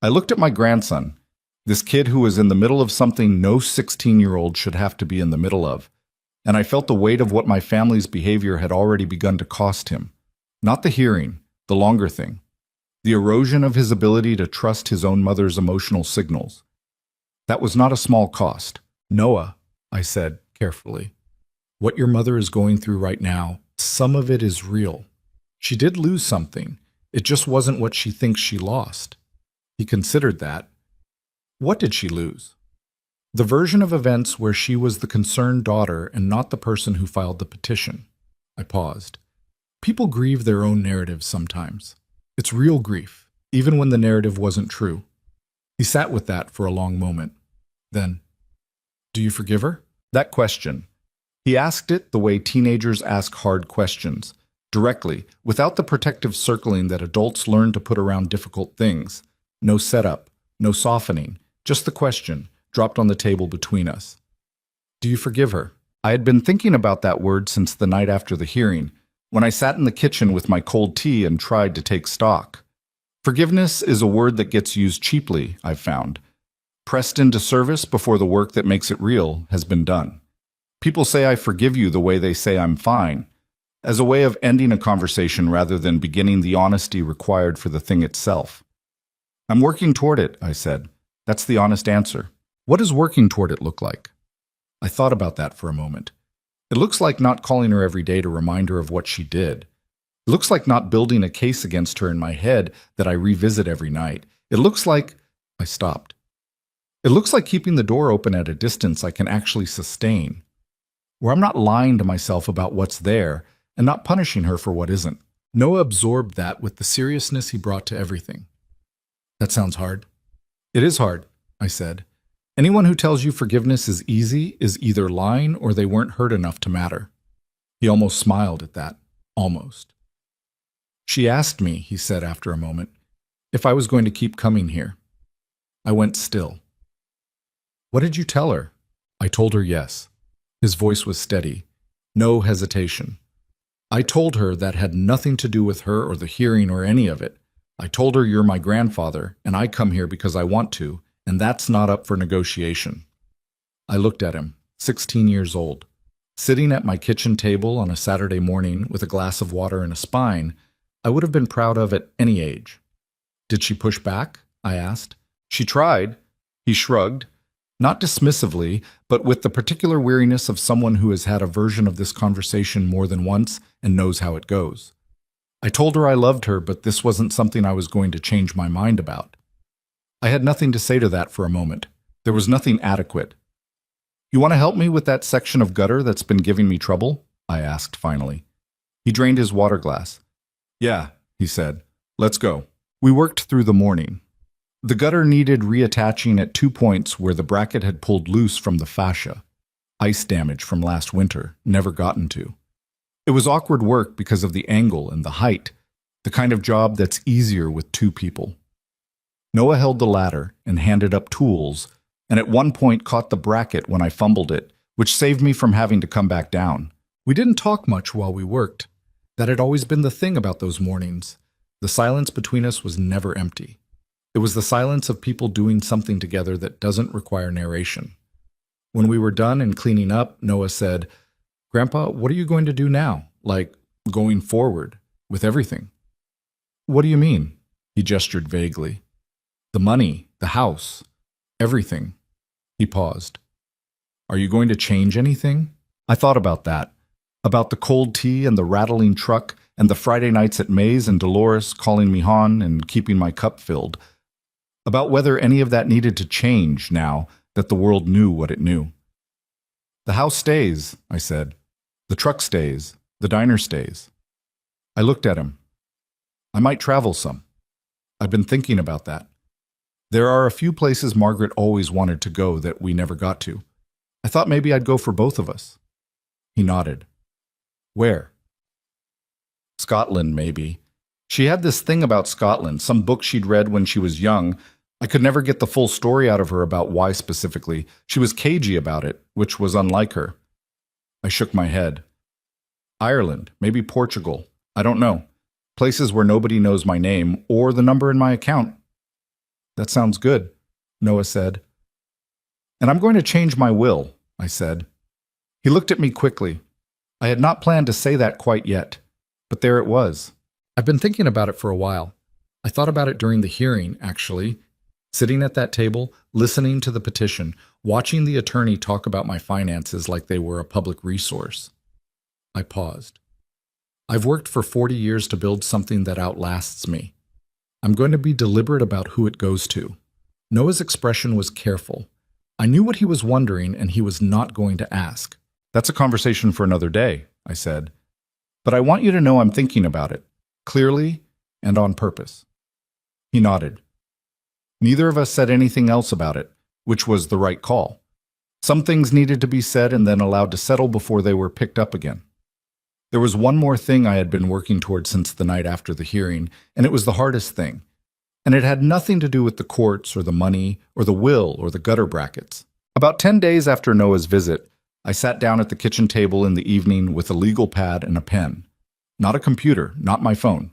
I looked at my grandson, this kid who was in the middle of something no 16-year-old should have to be in the middle of, and I felt the weight of what my family's behavior had already begun to cost him. Not the hearing, the longer thing. The erosion of his ability to trust his own mother's emotional signals. That was not a small cost. "Noah," I said carefully, "what your mother is going through right now, some of it is real. She did lose something. It just wasn't what she thinks she lost." He considered that. "What did she lose?" "The version of events where she was the concerned daughter and not the person who filed the petition." I paused. People grieve their own narratives sometimes. It's real grief. even when the narrative wasn't true. He sat with that for a long moment. Then, do you forgive her? That question. He asked it the way teenagers ask hard questions, directly, without the protective circling that adults learn to put around difficult things. No setup, no softening, just the question, dropped on the table between us. Do you forgive her? I had been thinking about that word since the night after the hearing, when I sat in the kitchen with my cold tea and tried to take stock. Forgiveness is a word that gets used cheaply, I've found. Pressed into service before the work that makes it real has been done. People say I forgive you the way they say I'm fine, as a way of ending a conversation rather than beginning the honesty required for the thing itself. I'm working toward it, I said. That's the honest answer. What does working toward it look like? I thought about that for a moment. It looks like not calling her every day to remind her of what she did. It looks like not building a case against her in my head that I revisit every night. It looks like... I stopped. It looks like keeping the door open at a distance I can actually sustain, where I'm not lying to myself about what's there and not punishing her for what isn't. Noah absorbed that with the seriousness he brought to everything. That sounds hard. It is hard, I said. Anyone who tells you forgiveness is easy is either lying or they weren't hurt enough to matter. He almost smiled at that. Almost. She asked me, he said after a moment, if I was going to keep coming here. I went still. What did you tell her? I told her yes. His voice was steady. No hesitation. I told her that had nothing to do with her or the hearing or any of it. I told her you're my grandfather, and I come here because I want to, and that's not up for negotiation. I looked at him, 16 years old, sitting at my kitchen table on a Saturday morning with a glass of water and a spine I would have been proud of at any age. Did she push back? I asked. She tried. He shrugged, not dismissively, but with the particular weariness of someone who has had a version of this conversation more than once and knows how it goes. I told her I loved her, but this wasn't something I was going to change my mind about. I had nothing to say to that for a moment. There was nothing adequate. You want to help me with that section of gutter that's been giving me trouble? I asked finally. He drained his water glass. Yeah, he said. Let's go. We worked through the morning. The gutter needed reattaching at 2 points where the bracket had pulled loose from the fascia. Ice damage from last winter, never gotten to. It was awkward work because of the angle and the height, the kind of job that's easier with 2 people. Noah held the ladder and handed up tools, and at one point caught the bracket when I fumbled it, which saved me from having to come back down. We didn't talk much while we worked. That had always been the thing about those mornings. The silence between us was never empty. It was the silence of people doing something together that doesn't require narration. When we were done and cleaning up, Noah said, Grandpa, what are you going to do now? Like, going forward, with everything? What do you mean? He gestured vaguely. The money, the house, everything. He paused. Are you going to change anything? I thought about that. About the cold tea and the rattling truck and the Friday nights at May's and Dolores calling me hon and keeping my cup filled. About whether any of that needed to change now that the world knew what it knew. The house stays, I said. The truck stays. The diner stays. I looked at him. I might travel some. I've been thinking about that. There are a few places Margaret always wanted to go that we never got to. I thought maybe I'd go for both of us. He nodded. Where? Scotland, maybe. She had this thing about Scotland, some book she'd read when she was young. I could never get the full story out of her about why specifically. She was cagey about it, which was unlike her. I shook my head. Ireland, maybe Portugal. I don't know. Places where nobody knows my name or the number in my account. That sounds good, Noah said. And I'm going to change my will, I said. He looked at me quickly. I had not planned to say that quite yet, but there it was. I've been thinking about it for a while. I thought about it during the hearing, actually. Sitting at that table, listening to the petition, watching the attorney talk about my finances like they were a public resource. I paused. I've worked for 40 years to build something that outlasts me. I'm going to be deliberate about who it goes to. Noah's expression was careful. I knew what he was wondering, and he was not going to ask. That's a conversation for another day, I said. But I want you to know I'm thinking about it, clearly and on purpose. He nodded. Neither of us said anything else about it, which was the right call. Some things needed to be said and then allowed to settle before they were picked up again. There was one more thing I had been working toward since the night after the hearing, and it was the hardest thing. And it had nothing to do with the courts or the money or the will or the gutter brackets. About 10 days after Noah's visit, I sat down at the kitchen table in the evening with a legal pad and a pen. Not a computer, not my phone.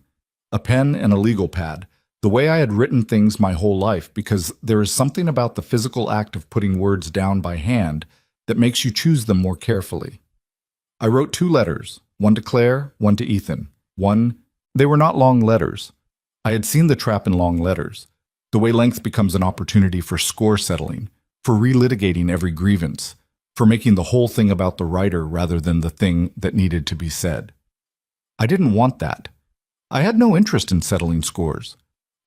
A pen and a legal pad, the way I had written things my whole life, because there is something about the physical act of putting words down by hand that makes you choose them more carefully. I wrote 2 letters, one to Claire, one to Ethan. They were not long letters. I had seen the trap in long letters, the way length becomes an opportunity for score settling, for relitigating every grievance, for making the whole thing about the writer rather than the thing that needed to be said. I didn't want that. I had no interest in settling scores.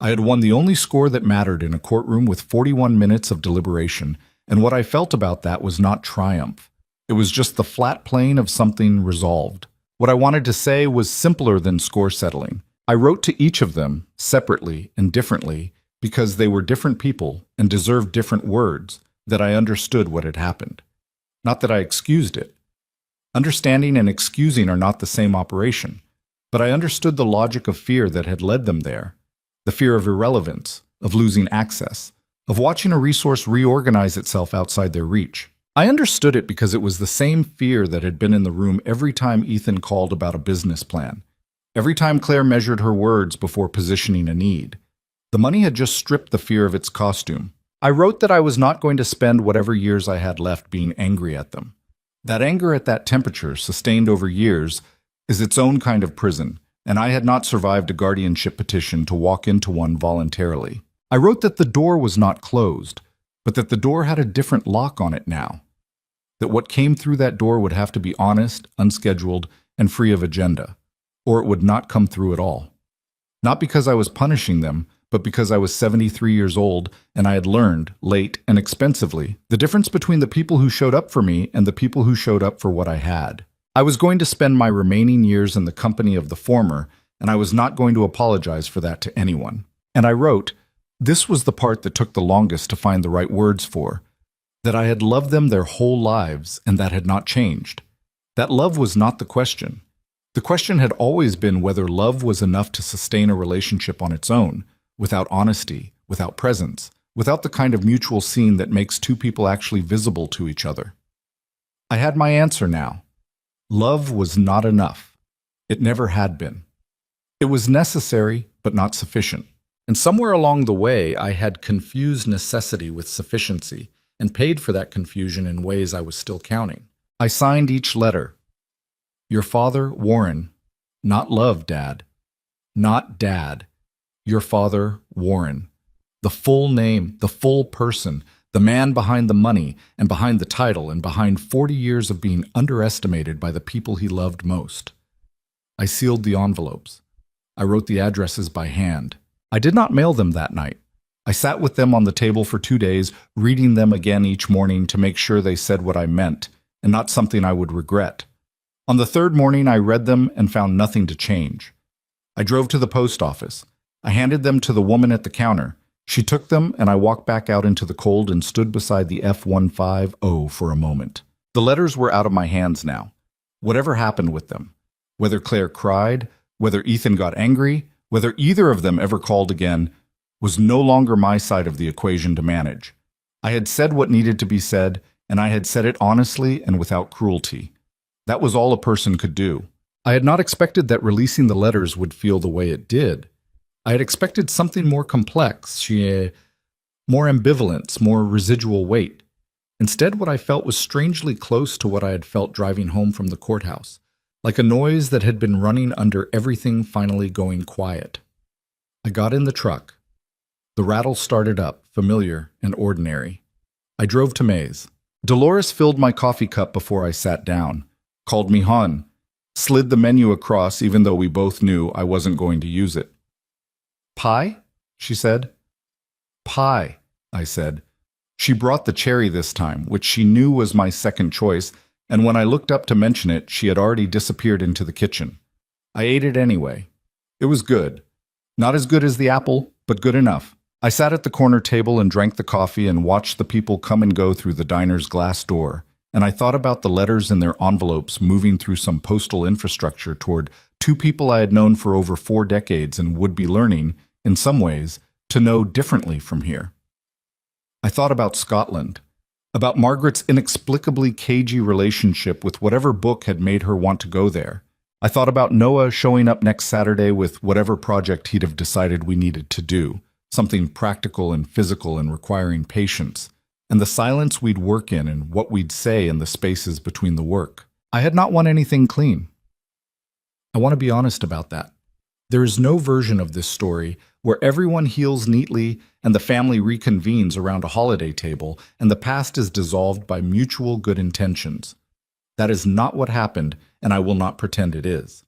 I had won the only score that mattered in a courtroom with 41 minutes of deliberation, and what I felt about that was not triumph. It was just the flat plane of something resolved. What I wanted to say was simpler than score settling. I wrote to each of them, separately and differently, because they were different people and deserved different words, that I understood what had happened. Not that I excused it. Understanding and excusing are not the same operation, but I understood the logic of fear that had led them there. The fear of irrelevance, of losing access, of watching a resource reorganize itself outside their reach. I understood it because it was the same fear that had been in the room every time Ethan called about a business plan, every time Claire measured her words before positioning a need. The money had just stripped the fear of its costume. I wrote that I was not going to spend whatever years I had left being angry at them. That anger at that temperature, sustained over years, is its own kind of prison, and I had not survived a guardianship petition to walk into one voluntarily. I wrote that the door was not closed, but that the door had a different lock on it now. That what came through that door would have to be honest, unscheduled, and free of agenda, or it would not come through at all. Not because I was punishing them, but because I was 73 years old and I had learned, late and expensively, the difference between the people who showed up for me and the people who showed up for what I had. I was going to spend my remaining years in the company of the former, and I was not going to apologize for that to anyone. And I wrote, this was the part that took the longest to find the right words for, that I had loved them their whole lives and that had not changed. That love was not the question. The question had always been whether love was enough to sustain a relationship on its own, without honesty, without presence, without the kind of mutual scene that makes 2 people actually visible to each other. I had my answer now. Love was not enough. It never had been. It was necessary, but not sufficient. And somewhere along the way, I had confused necessity with sufficiency and paid for that confusion in ways I was still counting. I signed each letter. Your father, Warren. Not love, Dad. Not Dad. Your father, Warren. The full name, the full person, the man behind the money and behind the title and behind 40 years of being underestimated by the people he loved most. I sealed the envelopes. I wrote the addresses by hand. I did not mail them that night. I sat with them on the table for 2 days, reading them again each morning to make sure they said what I meant, and not something I would regret. On the 3rd morning, I read them and found nothing to change. I drove to the post office. I handed them to the woman at the counter. She took them, and I walked back out into the cold and stood beside the F-150 for a moment. The letters were out of my hands now. Whatever happened with them, whether Claire cried, whether Ethan got angry, whether either of them ever called again, was no longer my side of the equation to manage. I had said what needed to be said, and I had said it honestly and without cruelty. That was all a person could do. I had not expected that releasing the letters would feel the way it did. I had expected something more complex, more ambivalence, more residual weight. Instead, what I felt was strangely close to what I had felt driving home from the courthouse, like a noise that had been running under everything finally going quiet. I got in the truck. The rattle started up, familiar and ordinary. I drove to May's. Dolores filled my coffee cup before I sat down, called me hon, slid the menu across even though we both knew I wasn't going to use it. Pie? She said. Pie, I said. She brought the cherry this time, which she knew was my second choice, and when I looked up to mention it, she had already disappeared into the kitchen. I ate it anyway. It was good. Not as good as the apple, but good enough. I sat at the corner table and drank the coffee and watched the people come and go through the diner's glass door, and I thought about the letters in their envelopes moving through some postal infrastructure toward two people I had known for over 4 decades and would be learning, in some ways, to know differently from here. I thought about Scotland, about Margaret's inexplicably cagey relationship with whatever book had made her want to go there. I thought about Noah showing up next Saturday with whatever project he'd have decided we needed to do, something practical and physical and requiring patience, and the silence we'd work in and what we'd say in the spaces between the work. I had not won anything clean. I want to be honest about that. There is no version of this story where everyone heals neatly and the family reconvenes around a holiday table and the past is dissolved by mutual good intentions. That is not what happened, and I will not pretend it is.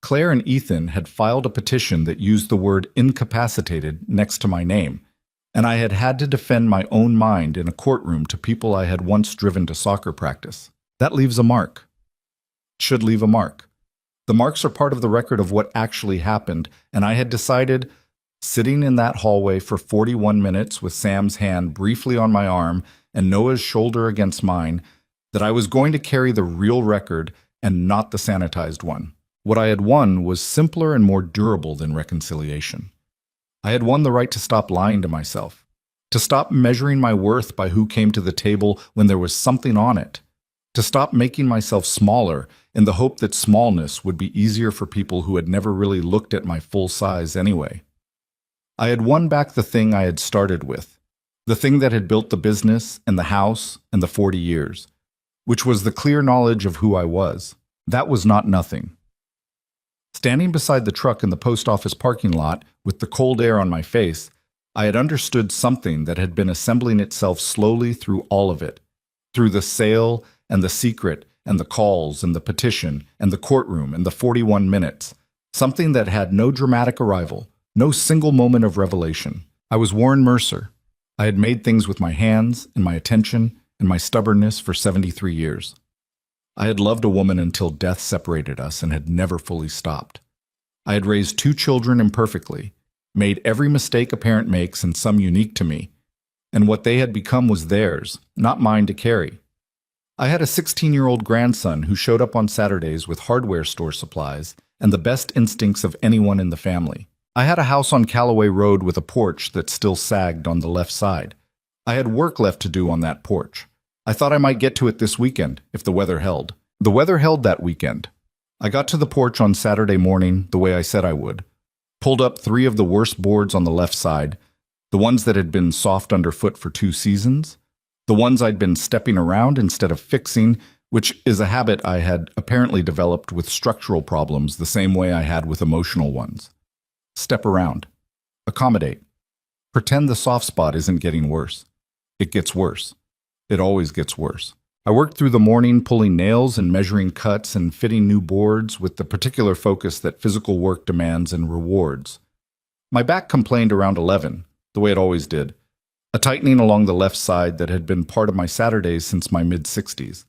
Claire and Ethan had filed a petition that used the word incapacitated next to my name, and I had had to defend my own mind in a courtroom to people I had once driven to soccer practice. That leaves a mark. It should leave a mark. The marks are part of the record of what actually happened, and I had decided, sitting in that hallway for 41 minutes with Sam's hand briefly on my arm and Noah's shoulder against mine, that I was going to carry the real record and not the sanitized one. What I had won was simpler and more durable than reconciliation. I had won the right to stop lying to myself, to stop measuring my worth by who came to the table when there was something on it, to stop making myself smaller in the hope that smallness would be easier for people who had never really looked at my full size anyway. I had won back the thing I had started with, the thing that had built the business and the house and the 40 years, which was the clear knowledge of who I was. That was not nothing. Standing beside the truck in the post office parking lot with the cold air on my face, I had understood something that had been assembling itself slowly through all of it, through the sale and the secret and the calls and the petition and the courtroom and the 41 minutes, something that had no dramatic arrival, no single moment of revelation. I was Warren Mercer. I had made things with my hands and my attention and my stubbornness for 73 years. I had loved a woman until death separated us and had never fully stopped. I had raised 2 children imperfectly, made every mistake a parent makes and some unique to me, and what they had become was theirs, not mine to carry. I had a 16-year-old grandson who showed up on Saturdays with hardware store supplies and the best instincts of anyone in the family. I had a house on Callaway Road with a porch that still sagged on the left side. I had work left to do on that porch. I thought I might get to it this weekend, if the weather held. The weather held that weekend. I got to the porch on Saturday morning the way I said I would, pulled up 3 of the worst boards on the left side, the ones that had been soft underfoot for 2 seasons, the ones I'd been stepping around instead of fixing, which is a habit I had apparently developed with structural problems the same way I had with emotional ones. Step around. Accommodate. Pretend the soft spot isn't getting worse. It gets worse. It always gets worse. I worked through the morning pulling nails and measuring cuts and fitting new boards with the particular focus that physical work demands and rewards. My back complained around 11, the way it always did, a tightening along the left side that had been part of my Saturdays since my mid-60s.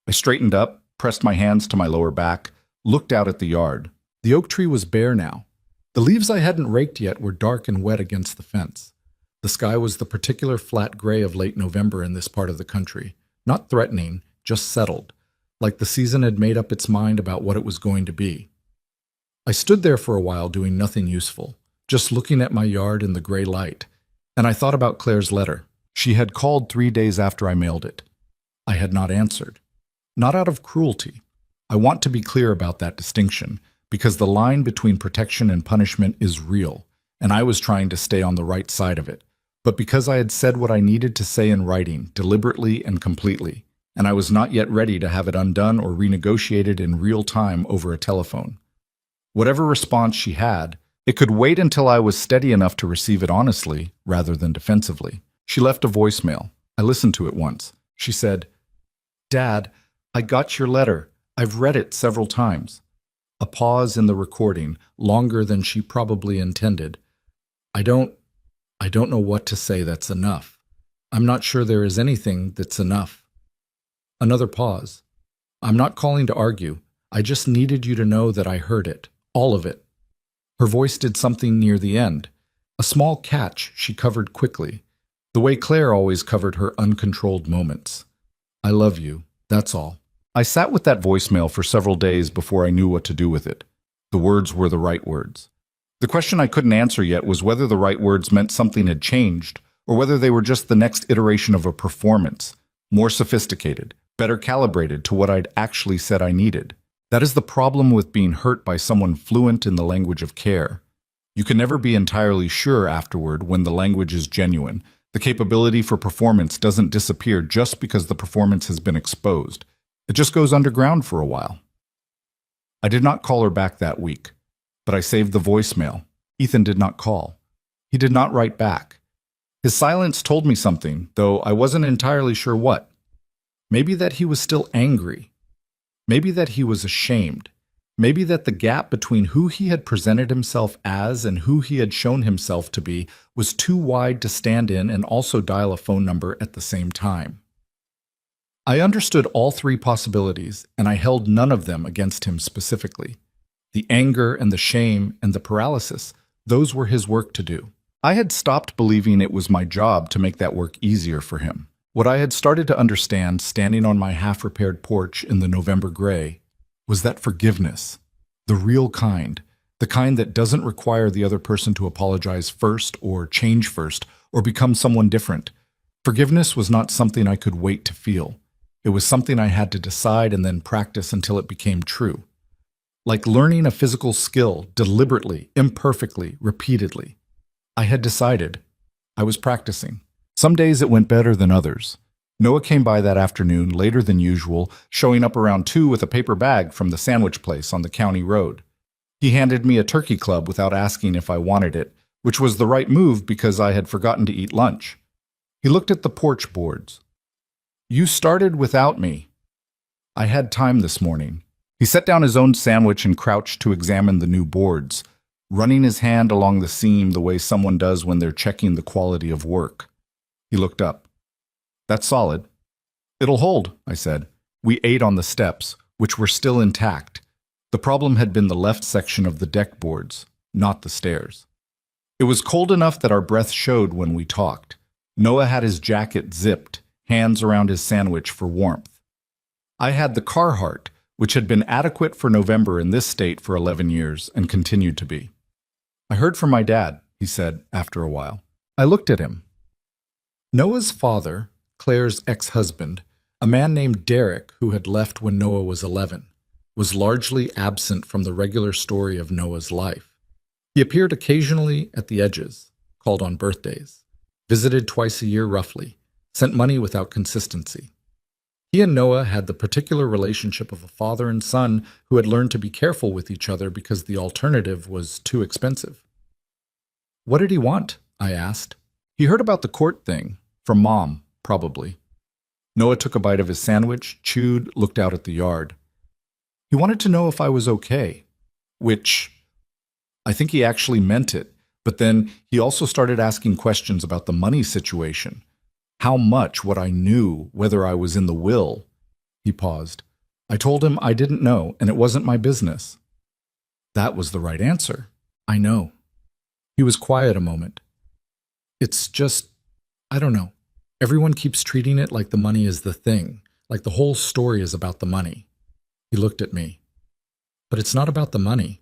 I straightened up, pressed my hands to my lower back, looked out at the yard. The oak tree was bare now. The leaves I hadn't raked yet were dark and wet against the fence. The sky was the particular flat gray of late November in this part of the country, not threatening, just settled, like the season had made up its mind about what it was going to be. I stood there for a while doing nothing useful, just looking at my yard in the gray light, and I thought about Claire's letter. She had called 3 days after I mailed it. I had not answered. Not out of cruelty. I want to be clear about that distinction, because the line between protection and punishment is real, and I was trying to stay on the right side of it. But because I had said what I needed to say in writing, deliberately and completely, and I was not yet ready to have it undone or renegotiated in real time over a telephone. Whatever response she had, it could wait until I was steady enough to receive it honestly, rather than defensively. She left a voicemail. I listened to it once. She said, "Dad, I got your letter. I've read it several times." A pause in the recording, longer than she probably intended. I don't know what to say that's enough. I'm not sure there is anything that's enough. Another pause. I'm not calling to argue. I just needed you to know that I heard it. All of it. Her voice did something near the end. A small catch she covered quickly, the way Claire always covered her uncontrolled moments. I love you, that's all. I sat with that voicemail for several days before I knew what to do with it. The words were the right words. The question I couldn't answer yet was whether the right words meant something had changed, or whether they were just the next iteration of a performance, more sophisticated, better calibrated to what I'd actually said I needed. That is the problem with being hurt by someone fluent in the language of care. You can never be entirely sure afterward when the language is genuine. The capability for performance doesn't disappear just because the performance has been exposed. It just goes underground for a while. I did not call her back that week, but I saved the voicemail. Ethan did not call. He did not write back. His silence told me something, though I wasn't entirely sure what. Maybe that he was still angry. Maybe that he was ashamed. Maybe that the gap between who he had presented himself as and who he had shown himself to be was too wide to stand in and also dial a phone number at the same time. I understood all three possibilities, and I held none of them against him specifically. The anger and the shame and the paralysis, those were his work to do. I had stopped believing it was my job to make that work easier for him. What I had started to understand, standing on my half-repaired porch in the November gray, was that forgiveness, the real kind, the kind that doesn't require the other person to apologize first or change first or become someone different. Forgiveness was not something I could wait to feel. It was something I had to decide and then practice until it became true. Like learning a physical skill deliberately, imperfectly, repeatedly. I had decided. I was practicing. Some days it went better than others. Noah came by that afternoon, later than usual, showing up around 2 with a paper bag from the sandwich place on the county road. He handed me a turkey club without asking if I wanted it, which was the right move because I had forgotten to eat lunch. He looked at the porch boards. "You started without me. I had time this morning." He set down his own sandwich and crouched to examine the new boards, running his hand along the seam the way someone does when they're checking the quality of work. He looked up. "That's solid." "It'll hold," I said. We ate on the steps, which were still intact. The problem had been the left section of the deck boards, not the stairs. It was cold enough that our breath showed when we talked. Noah had his jacket zipped, hands around his sandwich for warmth. I had the Carhartt, which had been adequate for November in this state for 11 years and continued to be. "I heard from my dad," he said after a while. I looked at him. Noah's father, Claire's ex-husband, a man named Derek who had left when Noah was 11, was largely absent from the regular story of Noah's life. He appeared occasionally at the edges, called on birthdays, visited twice a year roughly, sent money without consistency. He and Noah had the particular relationship of a father and son who had learned to be careful with each other because the alternative was too expensive. "What did he want?" I asked. "He heard about the court thing. From Mom, probably." Noah took a bite of his sandwich, chewed, looked out at the yard. "He wanted to know if I was okay," which I think he actually meant it, but then he also started asking questions about the money situation. How much, what I knew, whether I was in the will. He paused. I told him I didn't know, and it wasn't my business. That was the right answer. I know. He was quiet a moment. "It's just, I don't know. Everyone keeps treating it like the money is the thing, like the whole story is about the money." He looked at me. "But it's not about the money."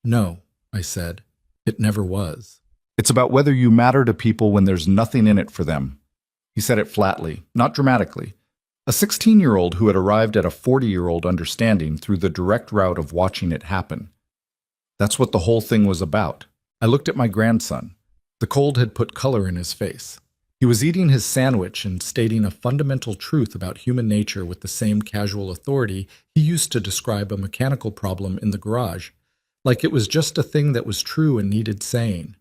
"No," I said. "It never was. It's about whether you matter to people when there's nothing in it for them." He said it flatly, not dramatically. A 16-year-old who had arrived at a 40-year-old understanding through the direct route of watching it happen. That's what the whole thing was about. I looked at my grandson. The cold had put color in his face. He was eating his sandwich and stating a fundamental truth about human nature with the same casual authority he used to describe a mechanical problem in the garage, like it was just a thing that was true and needed saying.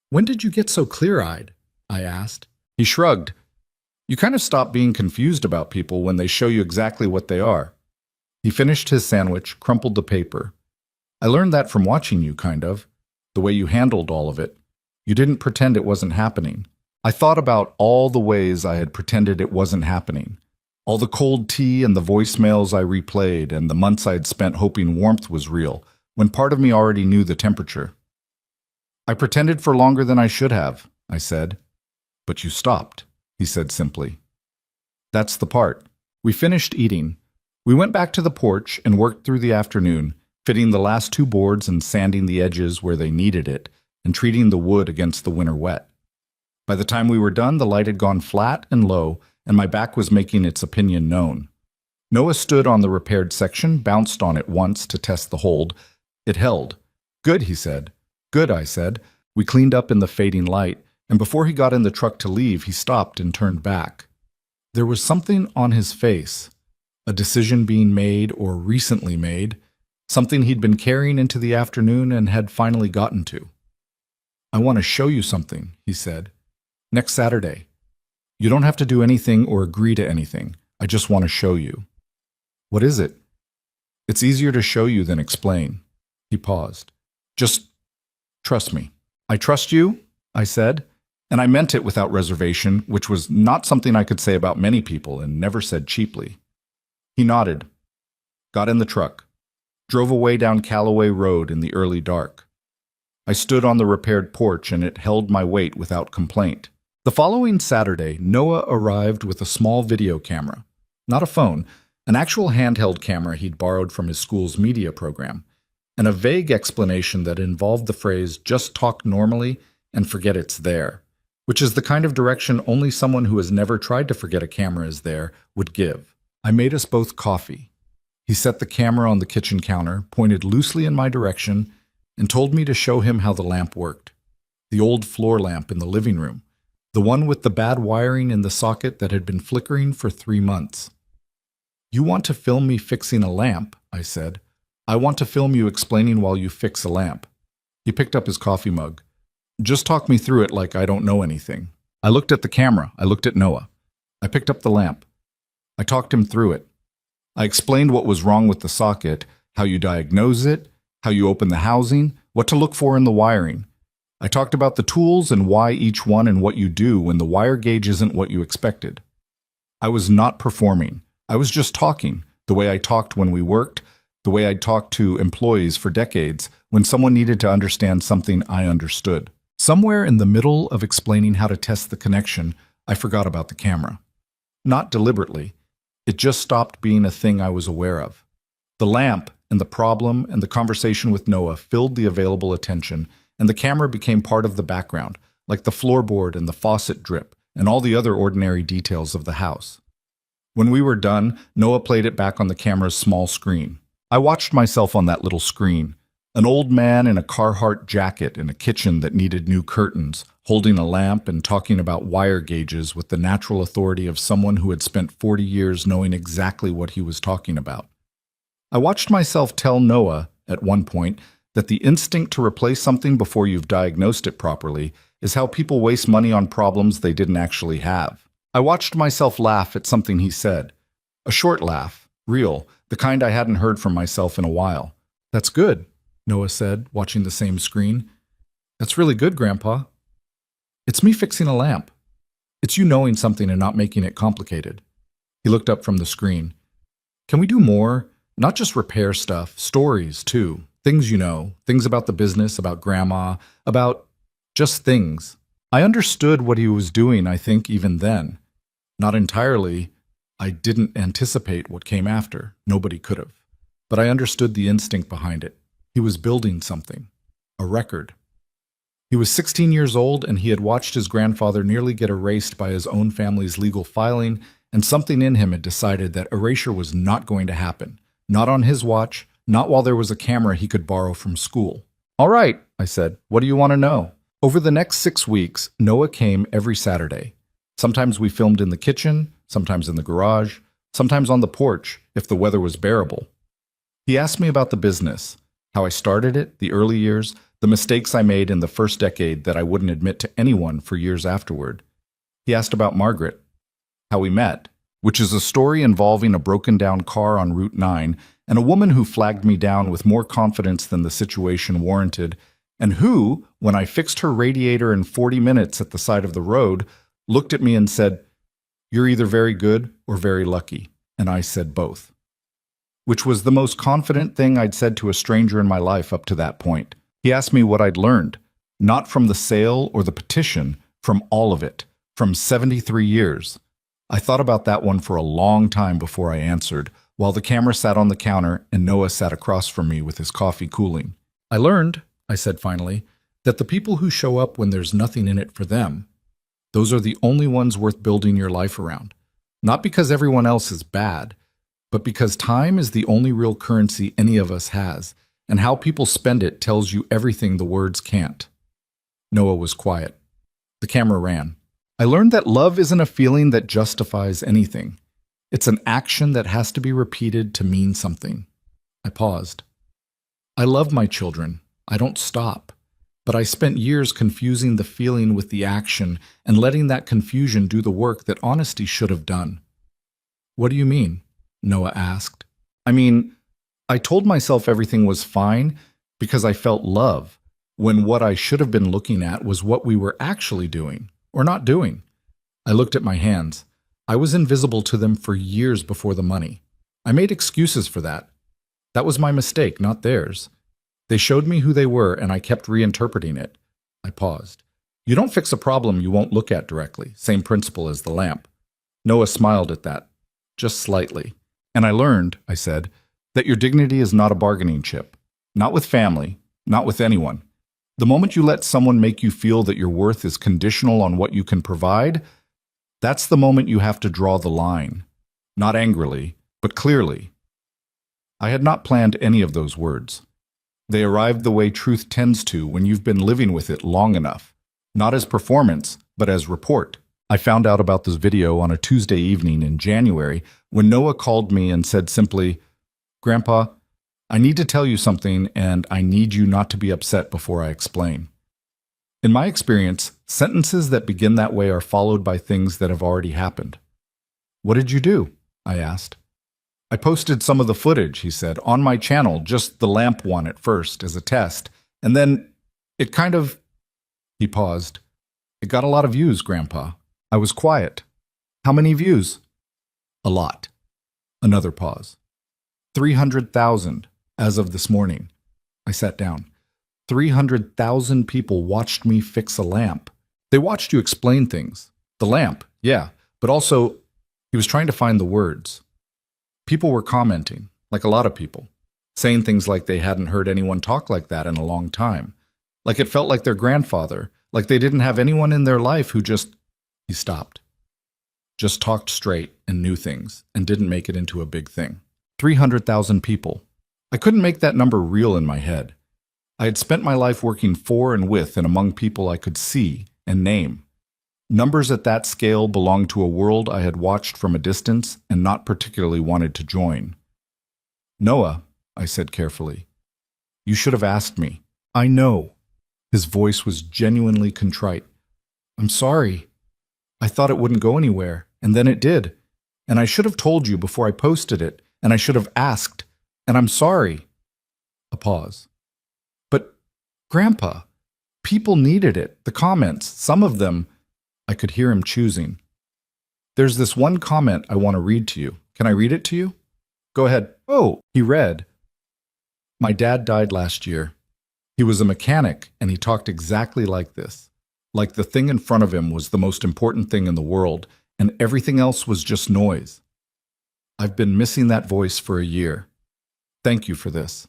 "When did you get so clear-eyed?" I asked. He shrugged. "You kind of stop being confused about people when they show you exactly what they are." He finished his sandwich, crumpled the paper. "I learned that from watching you, kind of. The way you handled all of it. You didn't pretend it wasn't happening." I thought about all the ways I had pretended it wasn't happening. All the cold tea and the voicemails I replayed and the months I'd spent hoping warmth was real, when part of me already knew the temperature. I I pretended for longer than I should have, I said. But you stopped, he said simply. That's the part. We finished eating. We went back to the porch and worked through the afternoon, fitting the last 2 boards and sanding the edges where they needed it, and treating the wood against the winter wet. By the time we were done, the light had gone flat and low, and my back was making its opinion known. Noah stood on the repaired section, bounced on it once to test the hold. It held. Good, he said. Good, I said. We cleaned up in the fading light, and before he got in the truck to leave, he stopped and turned back. There was something on his face, a decision being made or recently made, something he'd been carrying into the afternoon and had finally gotten to. I want to show you something, he said. Next Saturday. You don't have to do anything or agree to anything. I just want to show you. What is it? It's easier to show you than explain. He paused. Just trust me. I trust you, I said, and I meant it without reservation, which was not something I could say about many people and never said cheaply. He nodded, got in the truck, drove away down Callaway Road in the early dark. I stood on the repaired porch and it held my weight without complaint. The following Saturday, Noah arrived with a small video camera. Not a phone, an actual handheld camera he'd borrowed from his school's media program, and a vague explanation that involved the phrase, just talk normally and forget it's there, which is the kind of direction only someone who has never tried to forget a camera is there would give. I made us both coffee. He set the camera on the kitchen counter, pointed loosely in my direction, and told me to show him how the lamp worked. The old floor lamp in the living room. The one with the bad wiring in the socket that had been flickering for 3 months. You want to film me fixing a lamp, I said. I want to film you explaining while you fix a lamp. He picked up his coffee mug. Just talk me through it like I don't know anything. I looked at the camera. I looked at Noah. I picked up the lamp. I talked him through it. I explained what was wrong with the socket, how you diagnose it, how you open the housing, what to look for in the wiring. I talked about the tools and why each one and what you do when the wire gauge isn't what you expected. I was not performing. I was just talking, the way I talked when we worked, the way I'd talked to employees for decades when someone needed to understand something I understood. Somewhere in the middle of explaining how to test the connection, I forgot about the camera. Not deliberately. It just stopped being a thing I was aware of. The lamp and the problem and the conversation with Noah filled the available attention, and the camera became part of the background, like the floorboard and the faucet drip and all the other ordinary details of the house. When we were done, Noah played it back on the camera's small screen. I watched myself on that little screen, an old man in a Carhartt jacket in a kitchen that needed new curtains, holding a lamp and talking about wire gauges with the natural authority of someone who had spent 40 years knowing exactly what he was talking about. I watched myself tell Noah, at one point, that the instinct to replace something before you've diagnosed it properly is how people waste money on problems they didn't actually have. I watched myself laugh at something he said. A short laugh, real, the kind I hadn't heard from myself in a while. That's good, Noah said, watching the same screen. That's really good, Grandpa. It's me fixing a lamp. It's you knowing something and not making it complicated. He looked up from the screen. Can we do more? Not just repair stuff, stories, too. Things you know, things about the business, about Grandma, about just things. I understood what he was doing, I think, even then. Not entirely. I didn't anticipate what came after. Nobody could have. But I understood the instinct behind it. He was building something. A record. He was 16 years old, and he had watched his grandfather nearly get erased by his own family's legal filing, and something in him had decided that erasure was not going to happen. Not on his watch. Not while there was a camera he could borrow from school. All right, I said, what do you want to know? Over the next 6 weeks, Noah came every Saturday. Sometimes we filmed in the kitchen, sometimes in the garage, sometimes on the porch, if the weather was bearable. He asked me about the business, how I started it, the early years, the mistakes I made in the first decade that I wouldn't admit to anyone for years afterward. He asked about Margaret, how we met, which is a story involving a broken-down car on Route 9 and a woman who flagged me down with more confidence than the situation warranted, and who, when I fixed her radiator in 40 minutes at the side of the road, looked at me and said, "You're either very good or very lucky." And I said both. Which was the most confident thing I'd said to a stranger in my life up to that point. He asked me what I'd learned, Not from the sale or the petition, from all of it, from 73 years. I thought about that one for a long time before I answered, while the camera sat on the counter and Noah sat across from me with his coffee cooling. I learned, I said finally, that the people who show up when there's nothing in it for them, those are the only ones worth building your life around. Not because everyone else is bad, but because time is the only real currency any of us has, and how people spend it tells you everything the words can't. Noah was quiet. The camera ran. I learned that love isn't a feeling that justifies anything. It's an action that has to be repeated to mean something. I paused. I love my children. I don't stop. But I spent years confusing the feeling with the action and letting that confusion do the work that honesty should have done. What do you mean? Noah asked. I mean, I told myself everything was fine because I felt love, when what I should have been looking at was what we were actually doing, or not doing. I looked at my hands. I was invisible to them for years before the money. I made excuses for that. That was my mistake, not theirs. They showed me who they were, and I kept reinterpreting it. I paused. You don't fix a problem you won't look at directly. Same principle as the lamp. Noah smiled at that, just slightly. And I learned, I said, that your dignity is not a bargaining chip. Not with family, not with anyone. The moment you let someone make you feel that your worth is conditional on what you can provide, that's the moment you have to draw the line. Not angrily, but clearly. I had not planned any of those words. They arrived the way truth tends to when you've been living with it long enough. Not as performance, but as report. I found out about this video on a Tuesday evening in January when Noah called me and said simply, "Grandpa, I need to tell you something and I need you not to be upset before I explain." In my experience, sentences that begin that way are followed by things that have already happened. "What did you do?" I asked. "I posted some of the footage," he said, "on my channel, just the lamp one at first as a test. And then it kind of—" He paused. "It got a lot of views, Grandpa." I was quiet. "How many views?" "A lot." Another pause. 300,000 as of this morning. I sat down. 300,000 people watched me fix a lamp. They watched you explain things. The lamp, yeah, but also, he was trying to find the words. People were commenting, like a lot of people, saying things like they hadn't heard anyone talk like that in a long time, like it felt like their grandfather, like they didn't have anyone in their life who just— He stopped. Just talked straight and knew things and didn't make it into a big thing. 300,000 people. I couldn't make that number real in my head. I had spent my life working for and with and among people I could see and name. Numbers at that scale belonged to a world I had watched from a distance and not particularly wanted to join. "Noah," I said carefully, "you should have asked me." "I know." His voice was genuinely contrite. "I'm sorry. I thought it wouldn't go anywhere, and then it did. And I should have told you before I posted it, and I should have asked, and I'm sorry." A pause. "But, Grandpa, people needed it, the comments, some of them—" I could hear him choosing. "There's this one comment I want to read to you. Can I read it to you?" "Go ahead." "Oh," he read. "My dad died last year. He was a mechanic, and he talked exactly like this. Like the thing in front of him was the most important thing in the world, and everything else was just noise. I've been missing that voice for a year. Thank you for this."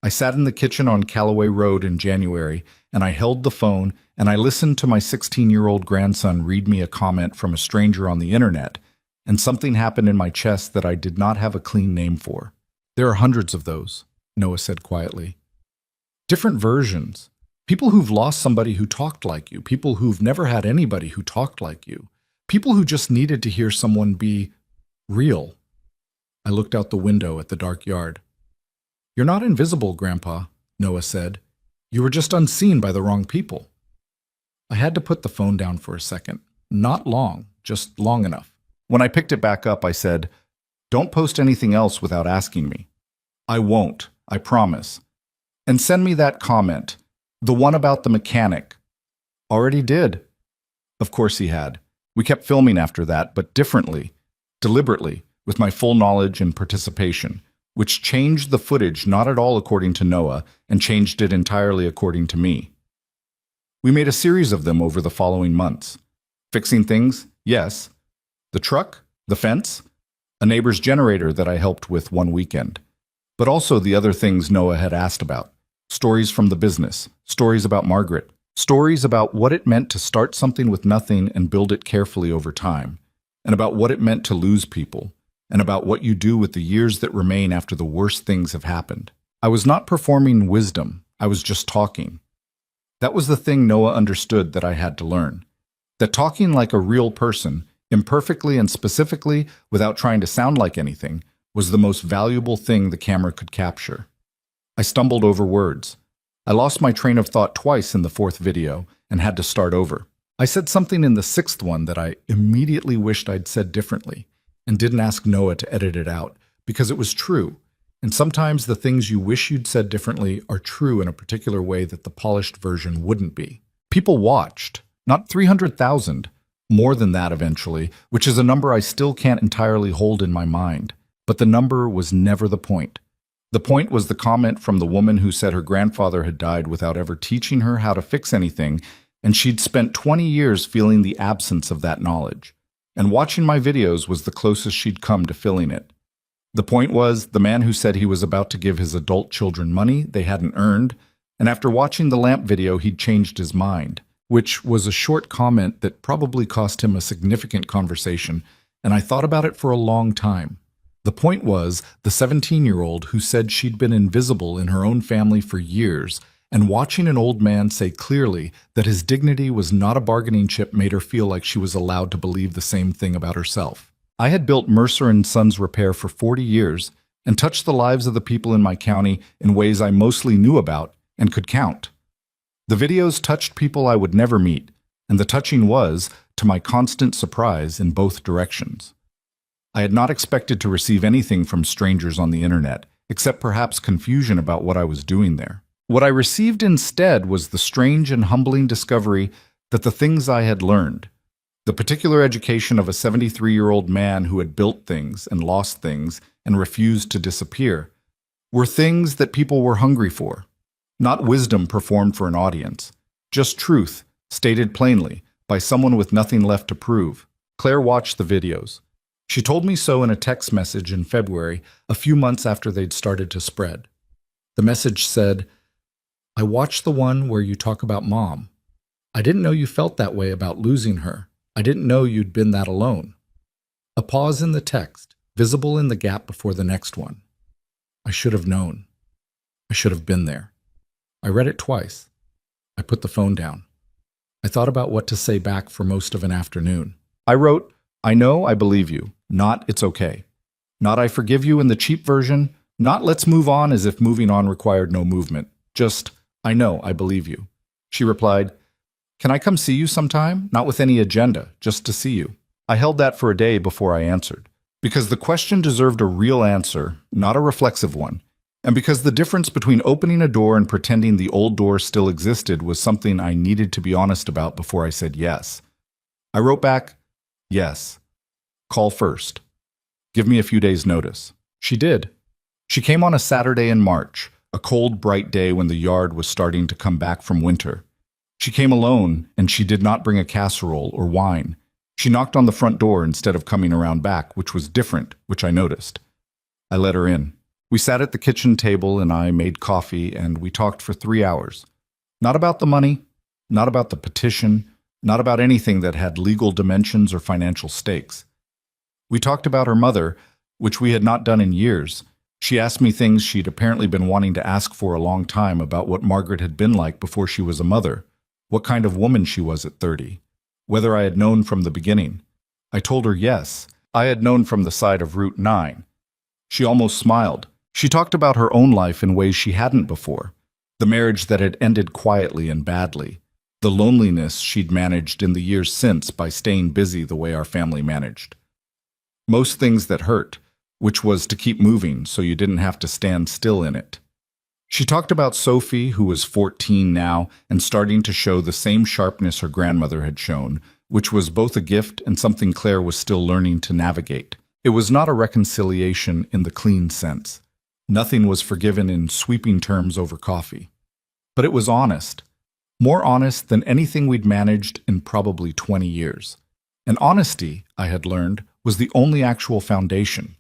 I sat in the kitchen on Callaway Road in January, and I held the phone, and I listened to my 16-year-old grandson read me a comment from a stranger on the internet, and something happened in my chest that I did not have a clean name for. "There are hundreds of those," Noah said quietly. "Different versions. People who've lost somebody who talked like you, people who've never had anybody who talked like you, people who just needed to hear someone be real." I looked out the window at the dark yard. "You're not invisible, Grandpa," Noah said. "You were just unseen by the wrong people." I had to put the phone down for a second. Not long, just long enough. When I picked it back up, I said, "Don't post anything else without asking me." "I won't, I promise. And send me that comment. The one about the mechanic." "Already did." Of course he had. We kept filming after that, but differently, deliberately, with my full knowledge and participation, which changed the footage not at all according to Noah and changed it entirely according to me. We made a series of them over the following months. Fixing things, yes. The truck, the fence, a neighbor's generator that I helped with one weekend. But also the other things Noah had asked about. Stories from the business, stories about Margaret, stories about what it meant to start something with nothing and build it carefully over time, and about what it meant to lose people, and about what you do with the years that remain after the worst things have happened. I was not performing wisdom, I was just talking. That was the thing Noah understood that I had to learn. That talking like a real person, imperfectly and specifically, without trying to sound like anything, was the most valuable thing the camera could capture. I stumbled over words. I lost my train of thought twice in the fourth video and had to start over. I said something in the sixth one that I immediately wished I'd said differently and didn't ask Noah to edit it out because it was true. And sometimes the things you wish you'd said differently are true in a particular way that the polished version wouldn't be. People watched, not 300,000, more than that eventually, which is a number I still can't entirely hold in my mind. But the number was never the point. The point was the comment from the woman who said her grandfather had died without ever teaching her how to fix anything, and she'd spent 20 years feeling the absence of that knowledge. And watching my videos was the closest she'd come to filling it. The point was the man who said he was about to give his adult children money they hadn't earned, and after watching the lamp video he'd changed his mind, which was a short comment that probably cost him a significant conversation, and I thought about it for a long time. The point was the 17-year-old who said she'd been invisible in her own family for years, and watching an old man say clearly that his dignity was not a bargaining chip made her feel like she was allowed to believe the same thing about herself. I had built Mercer & Sons Repair for 40 years and touched the lives of the people in my county in ways I mostly knew about and could count. The videos touched people I would never meet, and the touching was, to my constant surprise, in both directions. I had not expected to receive anything from strangers on the internet, except perhaps confusion about what I was doing there. What I received instead was the strange and humbling discovery that the things I had learned, the particular education of a 73-year-old man who had built things and lost things and refused to disappear, were things that people were hungry for. Not wisdom performed for an audience, just truth, stated plainly, by someone with nothing left to prove. Claire watched the videos. She told me so in a text message in February, a few months after they'd started to spread. The message said, "I watched the one where you talk about Mom. I didn't know you felt that way about losing her. I didn't know you'd been that alone." A pause in the text, visible in the gap before the next one. I should have known. I should have been there. I read it twice. I put the phone down. I thought about what to say back for most of an afternoon. I wrote, "I know I believe you. Not it's okay. Not I forgive you in the cheap version. Not let's move on as if moving on required no movement. Just, I know I believe you." She replied, "Can I come see you sometime? Not with any agenda, just to see you." I held that for a day before I answered, because the question deserved a real answer, not a reflexive one, and because the difference between opening a door and pretending the old door still existed was something I needed to be honest about before I said yes. I wrote back, "Yes. Call first. Give me a few days' notice." She did. She came on a Saturday in March, a cold, bright day when the yard was starting to come back from winter. She came alone, and she did not bring a casserole or wine. She knocked on the front door instead of coming around back, which was different, which I noticed. I let her in. We sat at the kitchen table, and I made coffee, and we talked for 3 hours. Not about the money, not about the petition, not about anything that had legal dimensions or financial stakes. We talked about her mother, which we had not done in years. She asked me things she'd apparently been wanting to ask for a long time about what Margaret had been like before she was a mother, what kind of woman she was at 30, whether I had known from the beginning. I told her yes, I had known from the side of Route 9. She almost smiled. She talked about her own life in ways she hadn't before, the marriage that had ended quietly and badly, the loneliness she'd managed in the years since by staying busy the way our family managed. Most things that hurt, which was to keep moving so you didn't have to stand still in it. She talked about Sophie, who was 14 now and starting to show the same sharpness her grandmother had shown, which was both a gift and something Claire was still learning to navigate. It was not a reconciliation in the clean sense. Nothing was forgiven in sweeping terms over coffee. But it was honest. More honest than anything we'd managed in probably 20 years. And honesty, I had learned, was the only actual foundation.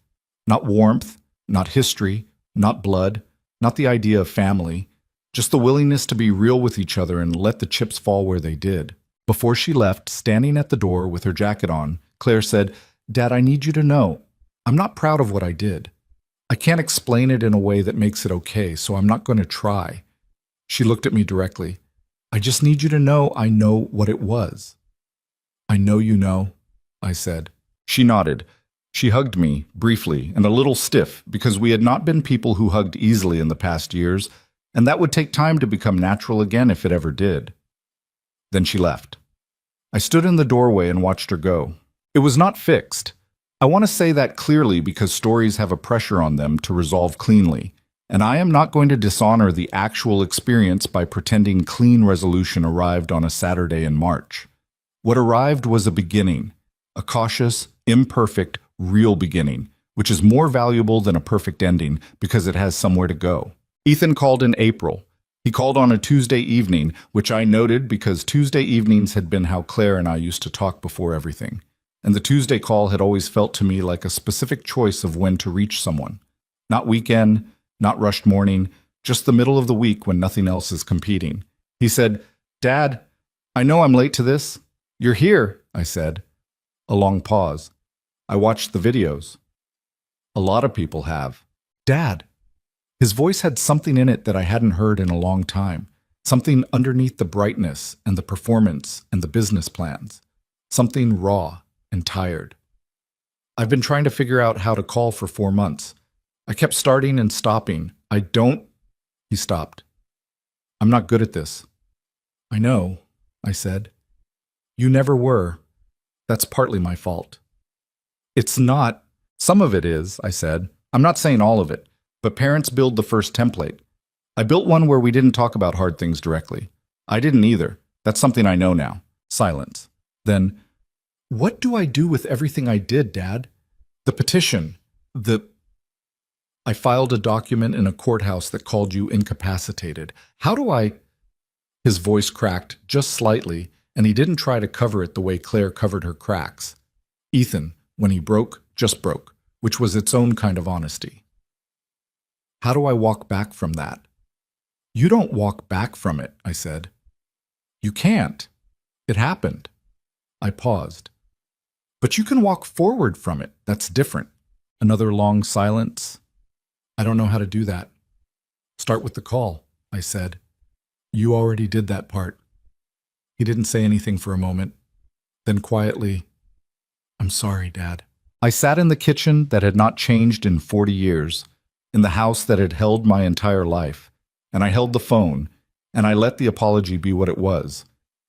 Not warmth, not history, not blood, not the idea of family, just the willingness to be real with each other and let the chips fall where they did. Before she left, standing at the door with her jacket on, Claire said, "Dad, I need you to know, I'm not proud of what I did. I can't explain it in a way that makes it okay, so I'm not going to try." She looked at me directly. "I just need you to know I know what it was." "I know you know," I said. She nodded. She hugged me, briefly, and a little stiff, because we had not been people who hugged easily in the past years, and that would take time to become natural again if it ever did. Then she left. I stood in the doorway and watched her go. It was not fixed. I want to say that clearly because stories have a pressure on them to resolve cleanly, and I am not going to dishonor the actual experience by pretending clean resolution arrived on a Saturday in March. What arrived was a beginning, a cautious, imperfect, real beginning, which is more valuable than a perfect ending because it has somewhere to go. Ethan called in April. He called on a Tuesday evening, which I noted because Tuesday evenings had been how Claire and I used to talk before everything. And the Tuesday call had always felt to me like a specific choice of when to reach someone. Not weekend, not rushed morning, just the middle of the week when nothing else is competing. He said, "Dad, I know I'm late to this." "You're here," I said. A long pause. "I watched the videos." "A lot of people have." "Dad." His voice had something in it that I hadn't heard in a long time. Something underneath the brightness and the performance and the business plans. Something raw and tired. "I've been trying to figure out how to call for 4 months. I kept starting and stopping. He stopped. "I'm not good at this." "I know," I said. "You never were. That's partly my fault." "It's not. Some of it is," I said. "I'm not saying all of it. But parents build the first template. I built one where we didn't talk about hard things directly. I didn't either. That's something I know now." Silence. Then, "What do I do with everything I did, Dad? The petition. I filed a document in a courthouse that called you incapacitated. How do I—" His voice cracked just slightly, and he didn't try to cover it the way Claire covered her cracks. Ethan, when he broke, just broke, which was its own kind of honesty. "How do I walk back from that?" "You don't walk back from it," I said. "You can't. It happened." I paused. "But you can walk forward from it. That's different." Another long silence. "I don't know how to do that." "Start with the call," I said. "You already did that part." He didn't say anything for a moment. Then quietly, "I'm sorry, Dad." I sat in the kitchen that had not changed in 40 years, in the house that had held my entire life, and I held the phone, and I let the apology be what it was.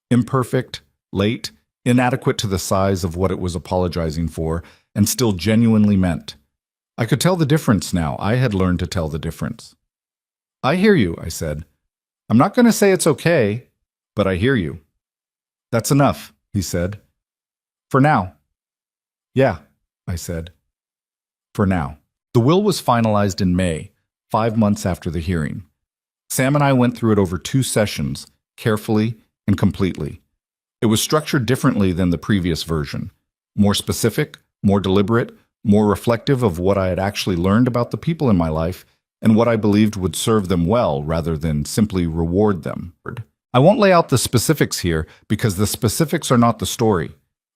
Imperfect, late, inadequate to the size of what it was apologizing for, and still genuinely meant. I could tell the difference now. I had learned to tell the difference. "I hear you," I said. "I'm not going to say it's okay, but I hear you." "That's enough," he said. "For now." "Yeah," I said. "For now." The will was finalized in May, 5 months after the hearing. Sam and I went through it over 2 sessions, carefully and completely. It was structured differently than the previous version. More specific, more deliberate, more reflective of what I had actually learned about the people in my life and what I believed would serve them well rather than simply reward them. I won't lay out the specifics here because the specifics are not the story.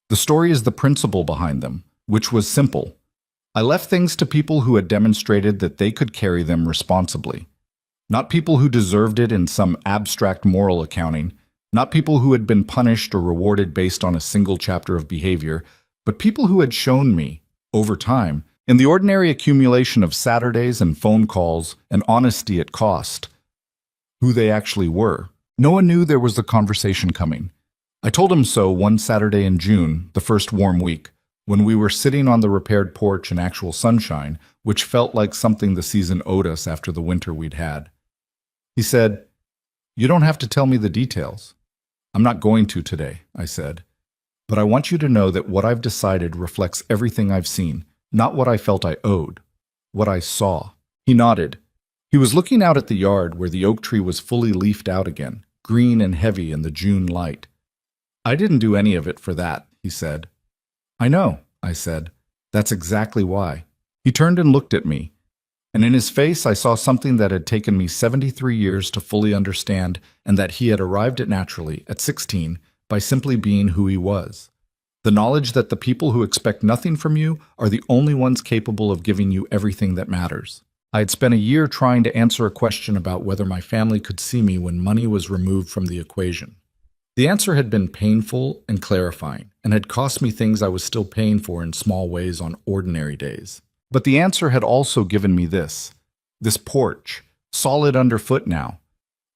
The story is the principle behind them, which was simple. I left things to people who had demonstrated that they could carry them responsibly. Not people who deserved it in some abstract moral accounting, not people who had been punished or rewarded based on a single chapter of behavior, but people who had shown me, over time, in the ordinary accumulation of Saturdays and phone calls and honesty at cost, who they actually were. Noah knew there was a conversation coming. I told him so one Saturday in June, the first warm week, when we were sitting on the repaired porch in actual sunshine, which felt like something the season owed us after the winter we'd had. He said, "You don't have to tell me the details." "I'm not going to today," I said. "But I want you to know that what I've decided reflects everything I've seen, not what I felt I owed, what I saw." He nodded. He was looking out at the yard where the oak tree was fully leafed out again, green and heavy in the June light. "I didn't do any of it for that," he said. "I know," I said. "That's exactly why." He turned and looked at me, and in his face I saw something that had taken me 73 years to fully understand, and that he had arrived at naturally, at 16, by simply being who he was. The knowledge that the people who expect nothing from you are the only ones capable of giving you everything that matters. I had spent a year trying to answer a question about whether my family could see me when money was removed from the equation. The answer had been painful and clarifying, and had cost me things I was still paying for in small ways on ordinary days. But the answer had also given me this porch, solid underfoot now,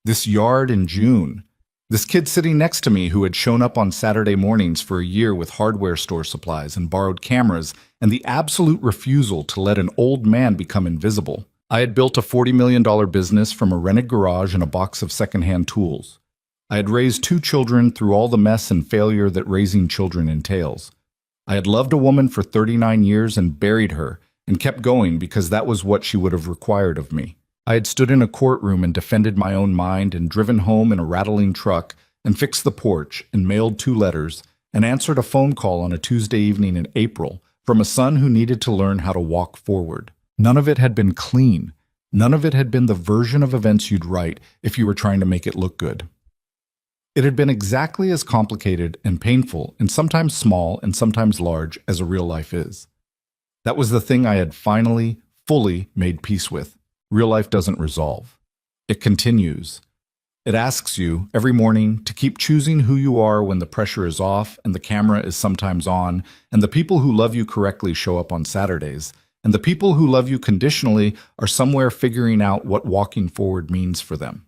this yard in June, this kid sitting next to me who had shown up on Saturday mornings for a year with hardware store supplies and borrowed cameras, and the absolute refusal to let an old man become invisible. I had built a $40 million business from a rented garage and a box of secondhand tools. I had raised 2 children through all the mess and failure that raising children entails. I had loved a woman for 39 years and buried her, and kept going because that was what she would have required of me. I had stood in a courtroom and defended my own mind, and driven home in a rattling truck, and fixed the porch, and mailed 2 letters, and answered a phone call on a Tuesday evening in April from a son who needed to learn how to walk forward. None of it had been clean. None of it had been the version of events you'd write if you were trying to make it look good. It had been exactly as complicated and painful, and sometimes small and sometimes large, as a real life is. That was the thing I had finally, fully made peace with. Real life doesn't resolve. It continues. It asks you, every morning, to keep choosing who you are when the pressure is off and the camera is sometimes on, and the people who love you correctly show up on Saturdays, and the people who love you conditionally are somewhere figuring out what walking forward means for them.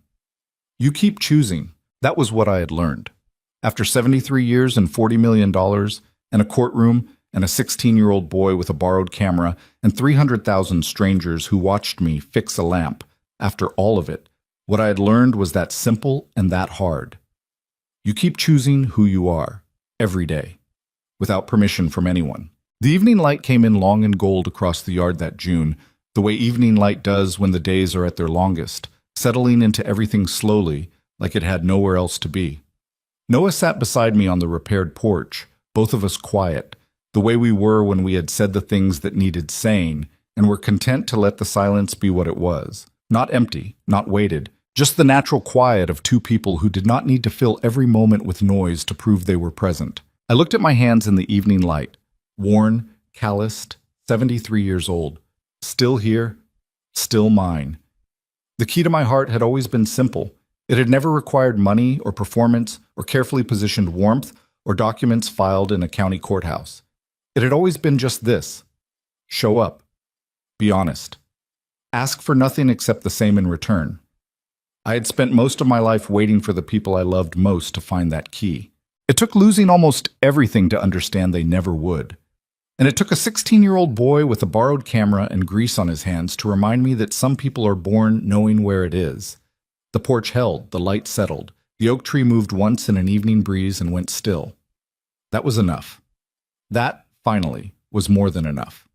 You keep choosing. That was what I had learned. After 73 years and $40 million, and a courtroom, and a 16-year-old boy with a borrowed camera, and 300,000 strangers who watched me fix a lamp, after all of it, what I had learned was that simple and that hard. You keep choosing who you are, every day, without permission from anyone. The evening light came in long and gold across the yard that June, the way evening light does when the days are at their longest, settling into everything slowly, like it had nowhere else to be. Noah sat beside me on the repaired porch, both of us quiet, the way we were when we had said the things that needed saying, and were content to let the silence be what it was. Not empty, not weighted, just the natural quiet of 2 people who did not need to fill every moment with noise to prove they were present. I looked at my hands in the evening light, worn, calloused, 73 years old, still here, still mine. The key to my heart had always been simple. It had never required money or performance or carefully positioned warmth or documents filed in a county courthouse. It had always been just this: show up, be honest, ask for nothing except the same in return. I had spent most of my life waiting for the people I loved most to find that key. It took losing almost everything to understand they never would. And it took a 16-year-old boy with a borrowed camera and grease on his hands to remind me that some people are born knowing where it is. The porch held, the light settled, the oak tree moved once in an evening breeze and went still. That was enough. That, finally, was more than enough.